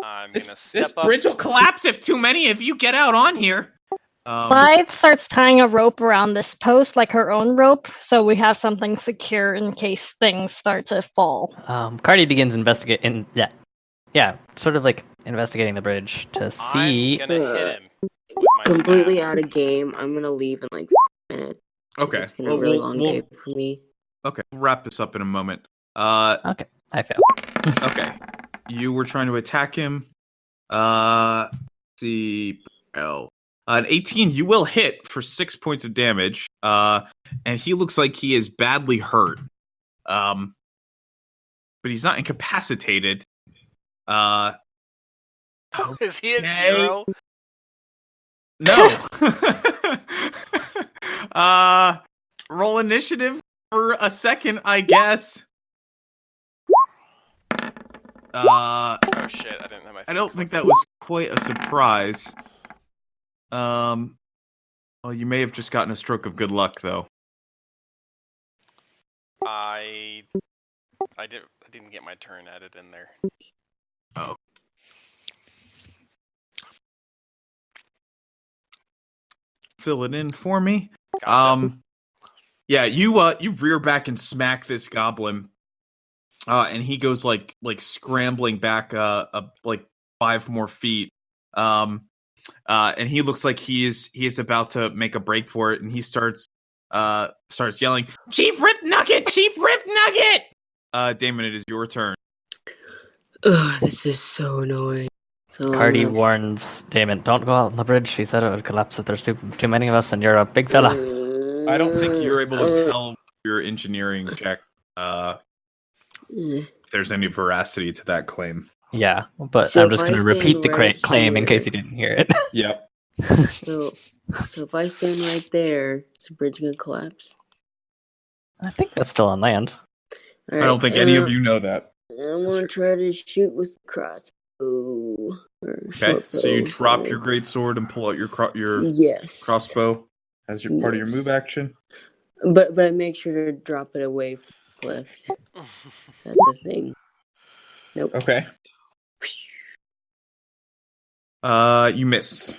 I'm gonna This step up. bridge will collapse if too many of you get out on here." Blythe starts tying a rope around this post, like her own rope, so we have something secure in case things start to fall. Cardi begins investigating. Yeah, sort of like investigating the bridge to see. I'm gonna hit him with my Completely staff. out of game. I'm gonna leave in like 5 minutes. Okay. It's been a really long day for me. Okay, we'll wrap this up in a moment. Okay, I fail. Okay. You were trying to attack him. Let's see. An 18, you will hit for 6 points of damage. And he looks like he is badly hurt. But he's not incapacitated. Is he at 0? No. Roll initiative for a second, I guess. Oh shit! I didn't have my. I don't think that was quite a surprise. Well, you may have just gotten a stroke of good luck, though. I didn't get my turn added in there. Oh. Fill it in for me. Gotcha. Yeah, you rear back and smack this goblin. And he goes like scrambling back like 5 more feet. And he looks like he is about to make a break for it, and he starts yelling, "Chief Rip Nugget! Chief Rip Nugget!" Damon, it is your turn. Ugh, this is so annoying. So Cardi warns Damon, "Don't go out on the bridge." She said it would collapse if there's too many of us, and you're a big fella. I don't think you're able to tell your engineering check if there's any veracity to that claim. Yeah, but So I'm just going to repeat the right claim in here- case you didn't hear it. Yep. So if I stand right there, is the bridge gonna collapse? I think that's still on land. All I don't think any of you know that. I'm gonna try to shoot with the crossbow. Okay, so you drop your greatsword and pull out your yes crossbow as your part of your move action. But I make sure to drop it away from the cliff. That's a thing. Nope. Okay. You miss.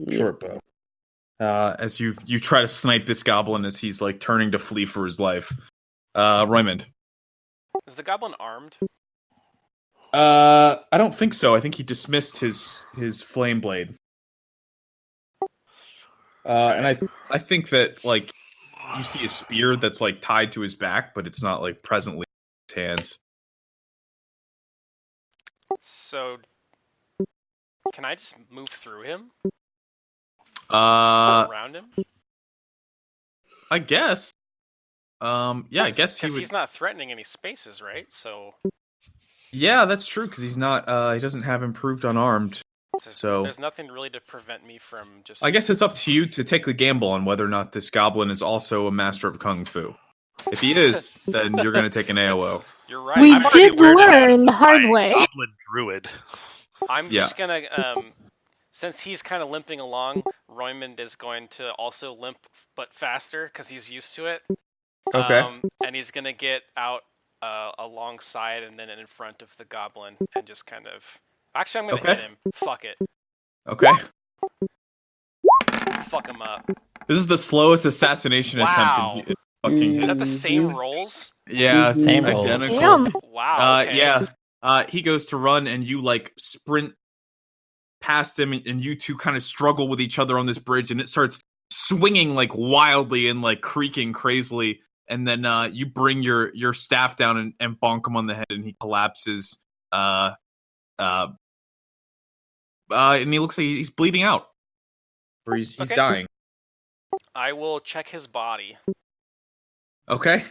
Short bow. As you try to snipe this goblin as he's like turning to flee for his life. Raymond. Is the goblin armed? I don't think so. I think he dismissed his flame blade. And I think that like you see a spear that's like tied to his back, but it's not like presently in his hands. So, can I just move through him? Around him? I guess. Yeah, I guess because he's not threatening any spaces, right? So. Yeah, that's true because he's not. He doesn't have improved unarmed. So there's nothing really to prevent me from just. I guess it's up to you to take the gamble on whether or not this goblin is also a master of kung fu. If he is, then you're going to take an AOO. You're right. We did learn the hard way. Goblin druid. I'm just gonna. Since he's kind of limping along, Roymond is going to also limp, but faster because he's used to it. Okay. And he's gonna get out alongside and then in front of the goblin and just kind of. Actually, I'm gonna hit him. Fuck it. Okay. Fuck him up. This is the slowest assassination attempt in fucking. Is that the same rolls? Yeah, it's Same identical. rolls. Wow. Okay. Yeah. He goes to run, and you like sprint past him, and you two kind of struggle with each other on this bridge, and it starts swinging like wildly and like creaking crazily. And then you bring your staff down and bonk him on the head, and he collapses. And he looks like he's bleeding out, or he's Okay. dying. I will check his body. Okay.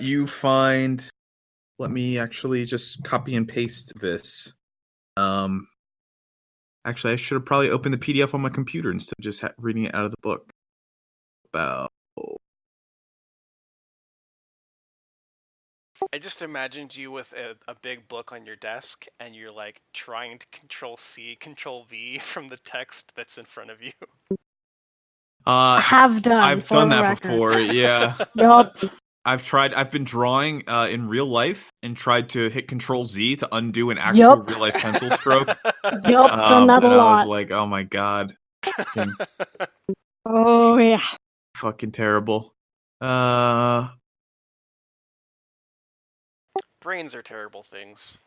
You find. Let me actually just copy and paste this. Actually, I should have probably opened the PDF on my computer instead of just reading it out of the book. I just imagined you with a big book on your desk, and you're like trying to Control-C, Control-V from the text that's in front of you. Have done. I've done that before. Yeah. Yup. I've been drawing in real life and tried to hit Control-Z to undo an actual real life pencil stroke. Yup, done that a and lot. I was like, oh my god. Oh yeah. Fucking terrible. Brains are terrible things.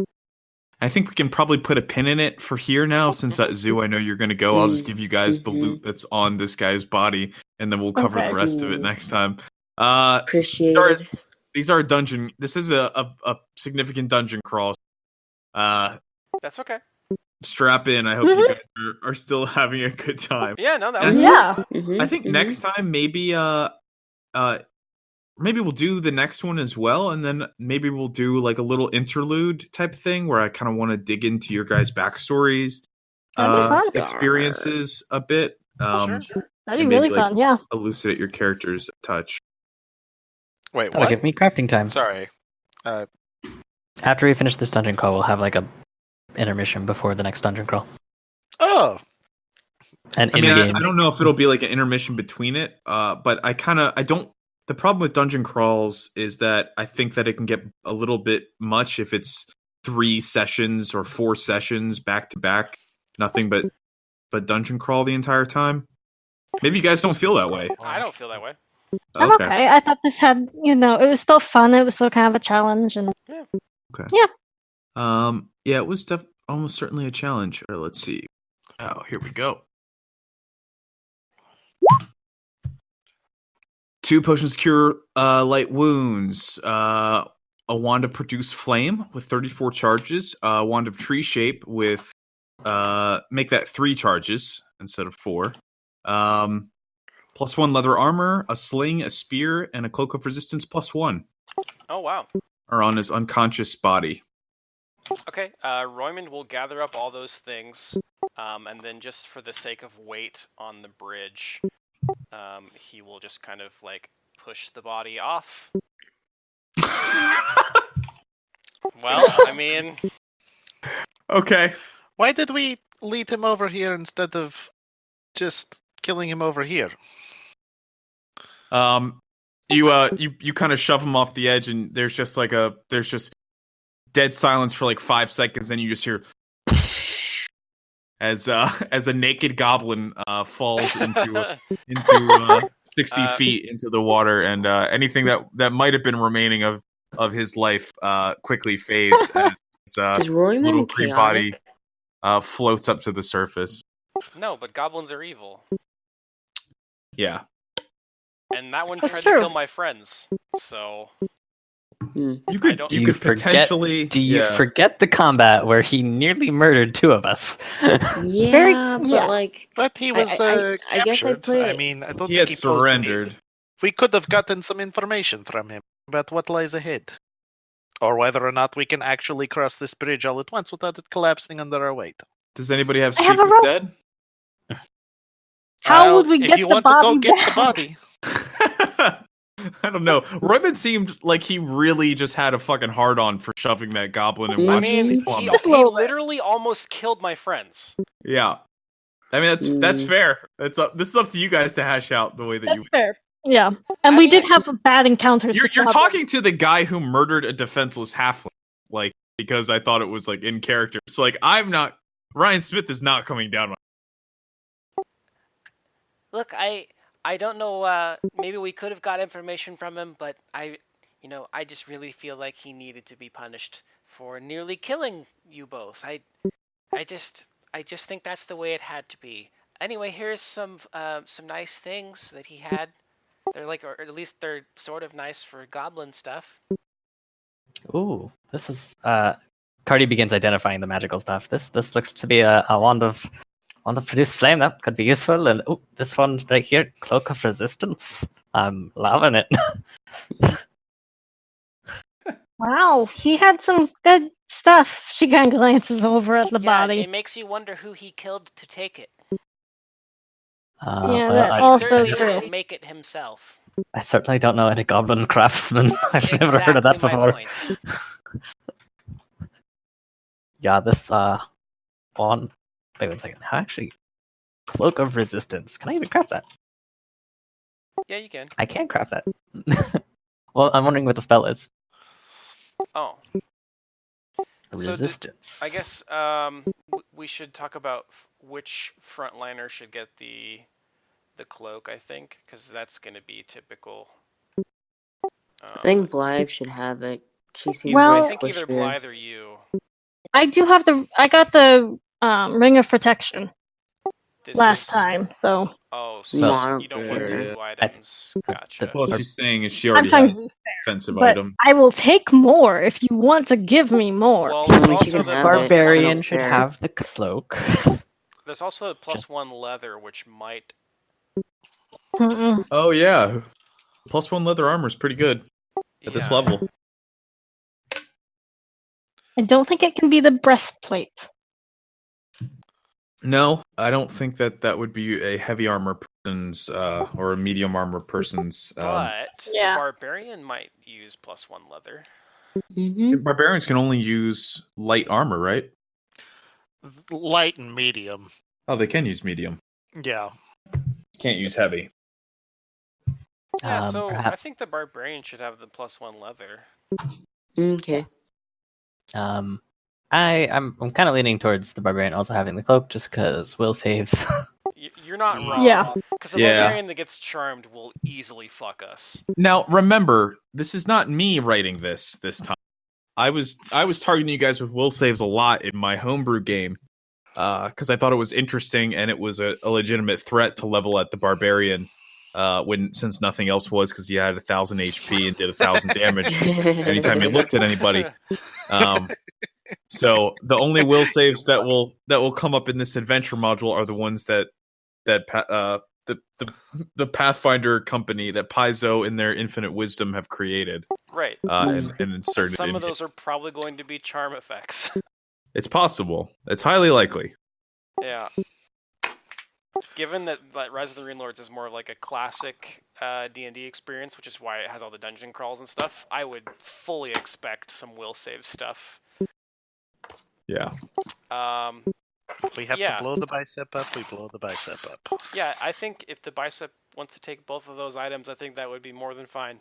I think we can probably put a pin in it for here now, since at Zoo I know you're going to go. I'll just give you guys the loot that's on this guy's body, and then we'll cover the rest of it next time. Appreciated. These are dungeon. This is a significant dungeon crawl. That's okay. Strap in. I hope you guys are still having a good time. Yeah, no, that was I think next time maybe maybe we'll do the next one as well, and then maybe we'll do like a little interlude type thing where I kind of want to dig into your guys' backstories, experiences a bit. Sure. That'd be really fun. Yeah. Elucidate your characters a touch. Wait, That'll give me crafting time. Sorry. After we finish this dungeon crawl, we'll have like a intermission before the next dungeon crawl. Oh. And I don't know if it'll be like an intermission between it, but I don't. The problem with dungeon crawls is that I think that it can get a little bit much if it's 3 sessions or 4 sessions back to back, nothing but dungeon crawl the entire time. Maybe you guys don't feel that way. I don't feel that way. I'm okay. I thought this had, it was still fun. It was still kind of a challenge, and Okay. Yeah. Yeah, it was almost certainly a challenge. Let's see. Oh, here we go. 2 potions cure light wounds. A wand of produce flame with 34 charges. A wand of tree shape with make that 3 charges instead of 4. +1 leather armor, a sling, a spear, and a cloak of resistance +1. Oh wow. Are on his unconscious body. Okay, Roymond will gather up all those things, and then just for the sake of weight on the bridge, he will just kind of like push the body off. Well, I mean... Okay. Why did we lead him over here instead of just killing him over here? You kind of shove him off the edge, and there's just dead silence for like 5 seconds. Then you just hear as a naked goblin falls into 60 feet into the water, and anything that might have been remaining of his life quickly fades, and his little green body floats up to the surface. No, but goblins are evil. Yeah. And that one tried to kill my friends, so... Do you forget the combat where he nearly murdered 2 of us? But he was captured. I guess I play. I mean, I don't he think had surrendered. We could have gotten some information from him about what lies ahead, or whether or not we can actually cross this bridge all at once without it collapsing under our weight. Does anybody have Speak with Dead? How would we get the body? If you want to go get the body. I don't know. Roybin seemed like he really just had a fucking hard-on for shoving that goblin and watching him. He literally almost killed my friends. Yeah. I mean, that's fair. This is up to you guys to hash out the way that that's fair. Yeah. And we did have bad encounters. You're talking to the guy who murdered a defenseless halfling, like, because I thought it was, like, in character. So, like, Ryan Smith is not coming down. Look, I don't know, maybe we could have got information from him, but I just really feel like he needed to be punished for nearly killing you both. I just think that's the way it had to be. Anyway, here's some nice things that he had. They're like, or at least they're sort of nice for goblin stuff. Ooh, this is, Cardi begins identifying the magical stuff. This looks to be a wand of produce flame. That could be useful. And this one right here, cloak of resistance. I'm loving it. Wow, he had some good stuff. She kind of glances over at the body. It makes you wonder who he killed to take it. That's also true. Didn't make it himself. I certainly don't know any goblin craftsman. I've never heard of that before. Yeah, this wand. Wait 1 second. How actually? Cloak of resistance. Can I even craft that? Yeah, you can. I can craft that. Well, I'm wondering what the spell is. Oh. Resistance. So I guess we should talk about which frontliner should get the cloak, I think, because that's going to be typical. I think Blythe should have it. She seems I think either Blythe or you. I do have I got the ring of protection last time, so. Oh, so Well, you don't want yeah. 2 items. Gotcha. Well, she's saying is she I'm already trying has to be defensive fair, but item. I will take more if you want to give me more. Well, I there's mean, she also can the have it. I Barbarian don't should care. have the cloak. There's also the +1 leather, which might. Mm-mm. Oh yeah, +1 leather armor is pretty good at this level. I don't think it can be the breastplate. No, I don't think that would be a heavy armor person's or a medium armor person's. But Yeah. the barbarian might use +1 leather. Mm-hmm. Barbarians can only use light armor, right? Light and medium. Oh, they can use medium. Yeah. Can't use heavy. Yeah, so I Perhaps. think the barbarian should have the +1 leather. Okay. I'm kind of leaning towards the barbarian also having the cloak, just because will saves. You're not wrong. Yeah. Because the Yeah. barbarian that gets charmed will easily fuck us. Now, remember, this is not me writing this time. I was targeting you guys with will saves a lot in my homebrew game, because I thought it was interesting and it was a legitimate threat to level at the barbarian, since nothing else was, because he had 1,000 HP and did 1,000 damage anytime he looked at anybody. So the only will saves that will come up in this adventure module are the ones that the Pathfinder company, that Paizo in their infinite wisdom have created, Right. and inserted. Some in of those are probably going to be charm effects. It's possible. It's highly likely. Yeah. Given that Rise of the Runelords is more like a classic D&D experience, which is why it has all the dungeon crawls and stuff, I would fully expect some will save stuff. Yeah. We have Yeah. to blow the bicep up. We blow the bicep up. Yeah, I think if the bicep wants to take both of those items, I think that would be more than fine.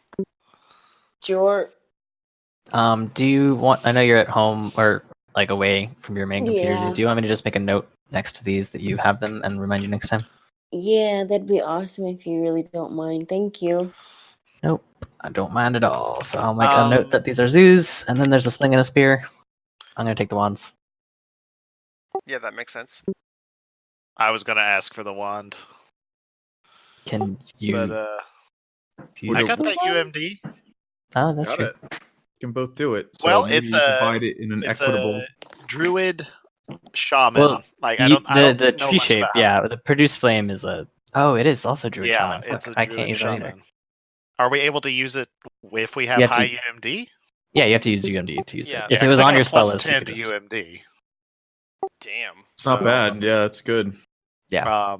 Sure. Do you want? I know you're at home or like away from your main computer. Yeah. Do you want me to just make a note next to these that you have them and remind you next time? Yeah, that'd be awesome if you really don't mind. Thank you. Nope, I don't mind at all. So I'll make a note that these are zoos, and then there's a sling and a spear. I'm gonna take the wands. Yeah, that makes sense. I was gonna ask for the wand, Can you? but use I got the that wand? UMD. Oh, that's Got true. it. You can both do it. So Well, maybe it's you divide it in an it's equitable. a druid shaman. Well, like I don't the know tree much shape, about how- yeah. The produce flame is a. Oh, it is also druid Yeah, shaman. it's Fuck, a I druid can't use that either. shaman. Are we able to use it if we have You have high to- UMD? Yeah, you have to use UMD to use Yeah. it. If Yeah, it was 'cause I on got your spell plus list, you 10 could to just... UMD. Damn. It's not bad. Yeah, that's good. Yeah.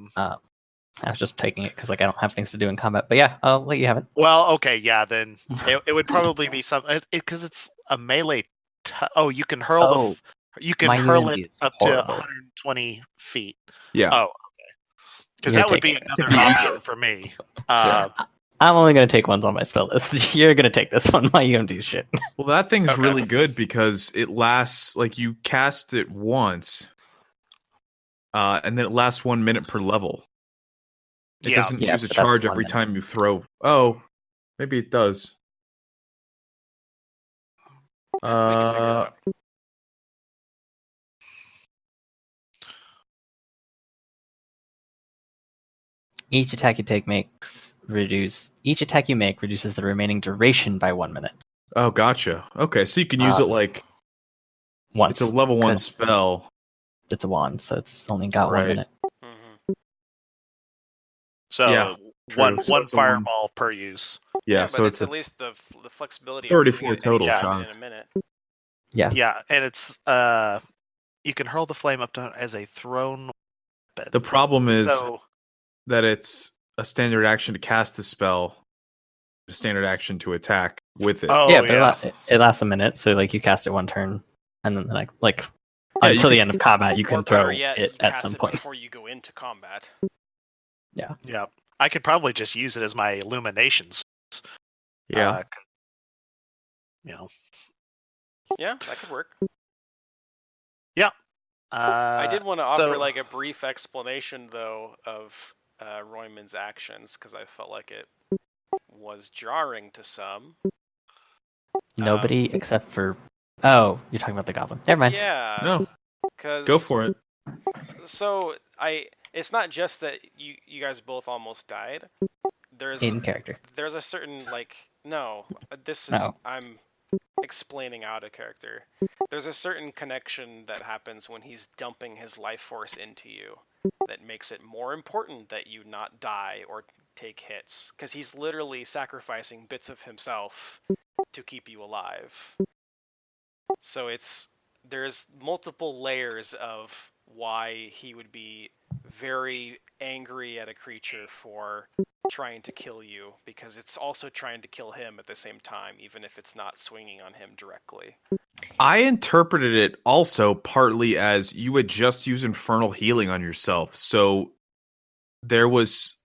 I was just taking it because like I don't have things to do in combat. But yeah, I'll let you have it. Well, okay, yeah, then it would probably be something because it's a melee. You can hurl you can my hurl UMD it is up to horrible. 120 feet. Yeah. Oh, okay. Because You're that would be taking it. another option for me. I'm only gonna take ones on my spell list. You're gonna take this one. My UMD's shit. Well, that thing's Okay. really good because it lasts, like, you cast it once, and then it lasts 1 minute per level. It doesn't use a but that's charge 1 every minute. time you throw. Oh, maybe it does. We can figure it out. Each attack you make reduces the remaining duration by 1 minute. Oh, gotcha. Okay, so you can use it like Once. it's a level 1 'cause spell. It's a wand, so it's only got Right. 1 minute. Mhm. So Yeah, true. one So it's a fireball per use. Yeah, but so it's it's at a least the flexibility 34 of using it total anytime shot. in a minute. Yeah. Yeah, and it's you can hurl the flame up to as a thrown weapon. The problem is So that it's a standard action to cast the spell, a standard action to attack with it. oh Yeah, but yeah. it lasts a minute, so like you cast it 1 turn, and then Yeah, until you the end of combat, you Or can better throw yet, it you at cast some it point. before you go into combat. Yeah. I could probably just use it as my illuminations. Yeah. You know. Yeah, that could work. Yeah. I did want to offer so- like a brief explanation though of Royman's actions because I felt like it was jarring to some. Nobody except for Oh, you're talking about the goblin. Never mind. Yeah. No, Cause go for it. So it's not just that you guys both almost died. There's In character. there's a certain no, this is Oh. I'm explaining out of character. There's a certain connection that happens when he's dumping his life force into you that makes it more important that you not die or take hits, because he's literally sacrificing bits of himself to keep you alive. So there's multiple layers of why he would be very angry at a creature for trying to kill you, because it's also trying to kill him at the same time, even if it's not swinging on him directly. I interpreted it also partly as you had just used infernal healing on yourself, so there was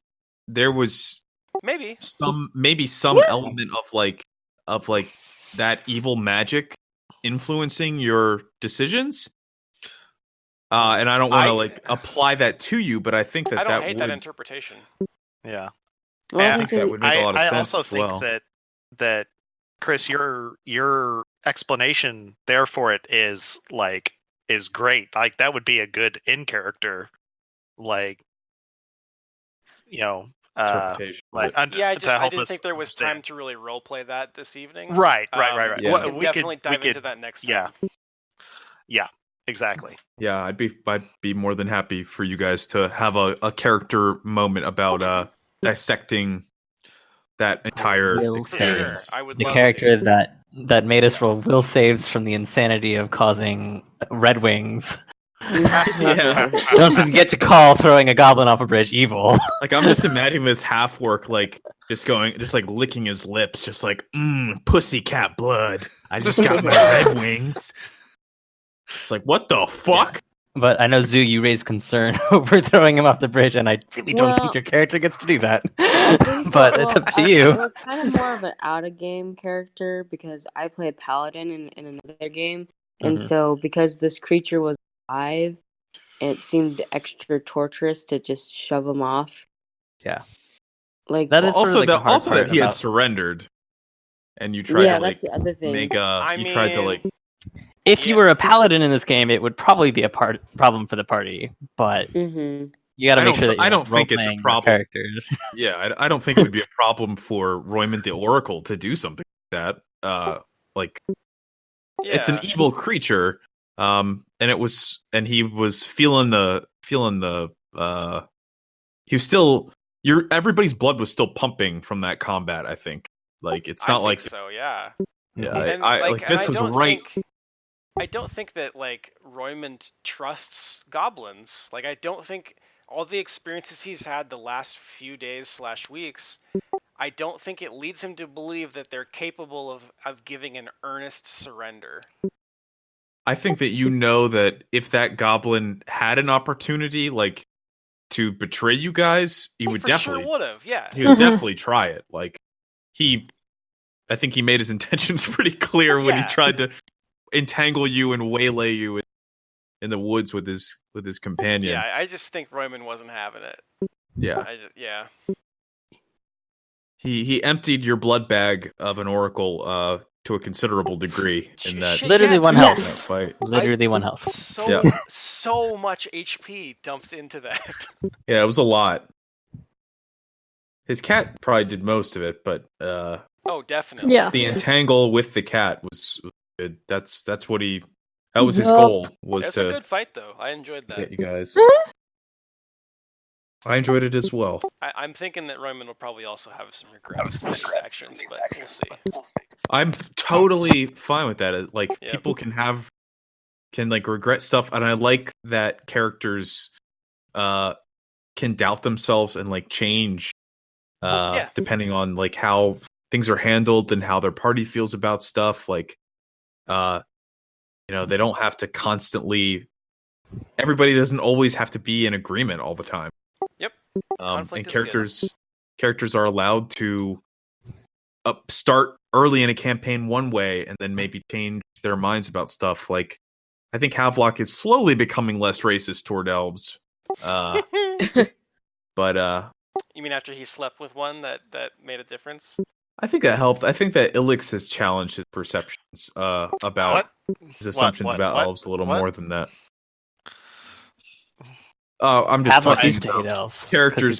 Maybe some element of that evil magic influencing your decisions. And I don't want to apply that to you, but I think I don't hate would, that interpretation. Yeah. Well, I think that would make a lot of sense. I also as think well. that Chris, your explanation there for it is great. Like that would be a good in character, interpretation. I didn't think there was time to really roleplay that this evening. Right. Yeah. Well, we definitely dive into that next time. Yeah, exactly. Yeah, I'd be more than happy for you guys to have a character moment about dissecting that entire experience. I would the love character to. that made us roll will saves from the insanity of causing Red Wings. Yeah. Doesn't get to call throwing a goblin off a bridge evil. Like I'm just imagining this half orc just licking his lips, just like pussycat blood. I just got my Red Wings. It's like, what the fuck? But I know, Zoo, you raised concern over throwing him off the bridge, and I really don't think your character gets to do that. But it's up to you. It was kind of more of an out-of-game character, because I played Paladin in another game, and so because this creature was alive, it seemed extra torturous to just shove him off. Yeah. Like that is also the hard also part that he had about... surrendered, and you tried to that's the other thing. tried to If you were a paladin in this game, it would probably be a problem for the party, but you got to make sure that I don't think it's a problem. Yeah, I don't think it would be a problem for Roymond the Oracle to do something like that. It's an evil creature, and he was feeling the he was still everybody's blood was still pumping from that combat. I think it's not like so. Yeah. Yeah, this was right. I don't think that Roymond trusts goblins. I don't think all the experiences he's had the last few days / weeks, I don't think it leads him to believe that they're capable of giving an earnest surrender. I think that that if that goblin had an opportunity to betray you guys, he would definitely sure would have. Yeah. He would definitely try it. I think he made his intentions pretty clear when he tried to entangle you and waylay you in the woods with his companion. Yeah, I just think Roymond wasn't having it. Yeah. Yeah. He emptied your blood bag of an oracle to a considerable degree in that. Literally one health. That fight. Literally one health. So much HP dumped into that. Yeah, it was a lot. His cat probably did most of it, but oh, definitely. Yeah. The entangle with the cat was good. That was his goal. It's a good fight though. I enjoyed that. Get you guys. I enjoyed it as well. I'm thinking that Roymond will probably also have some regrets for his actions, but we'll see. I'm totally fine with that. People can regret stuff, and I like that characters can doubt themselves and change depending on how things are handled and how their party feels about stuff. They don't have to constantly. Everybody doesn't always have to be in agreement all the time. Yep. And characters are allowed to start early in a campaign one way and then maybe change their minds about stuff. I think Havelock is slowly becoming less racist toward elves. But you mean after he slept with one that made a difference? I think that helped. I think that Ilix has challenged his perceptions about his assumptions about elves a little more than that. Oh, I'm just Havok talking used to hate elves. characters.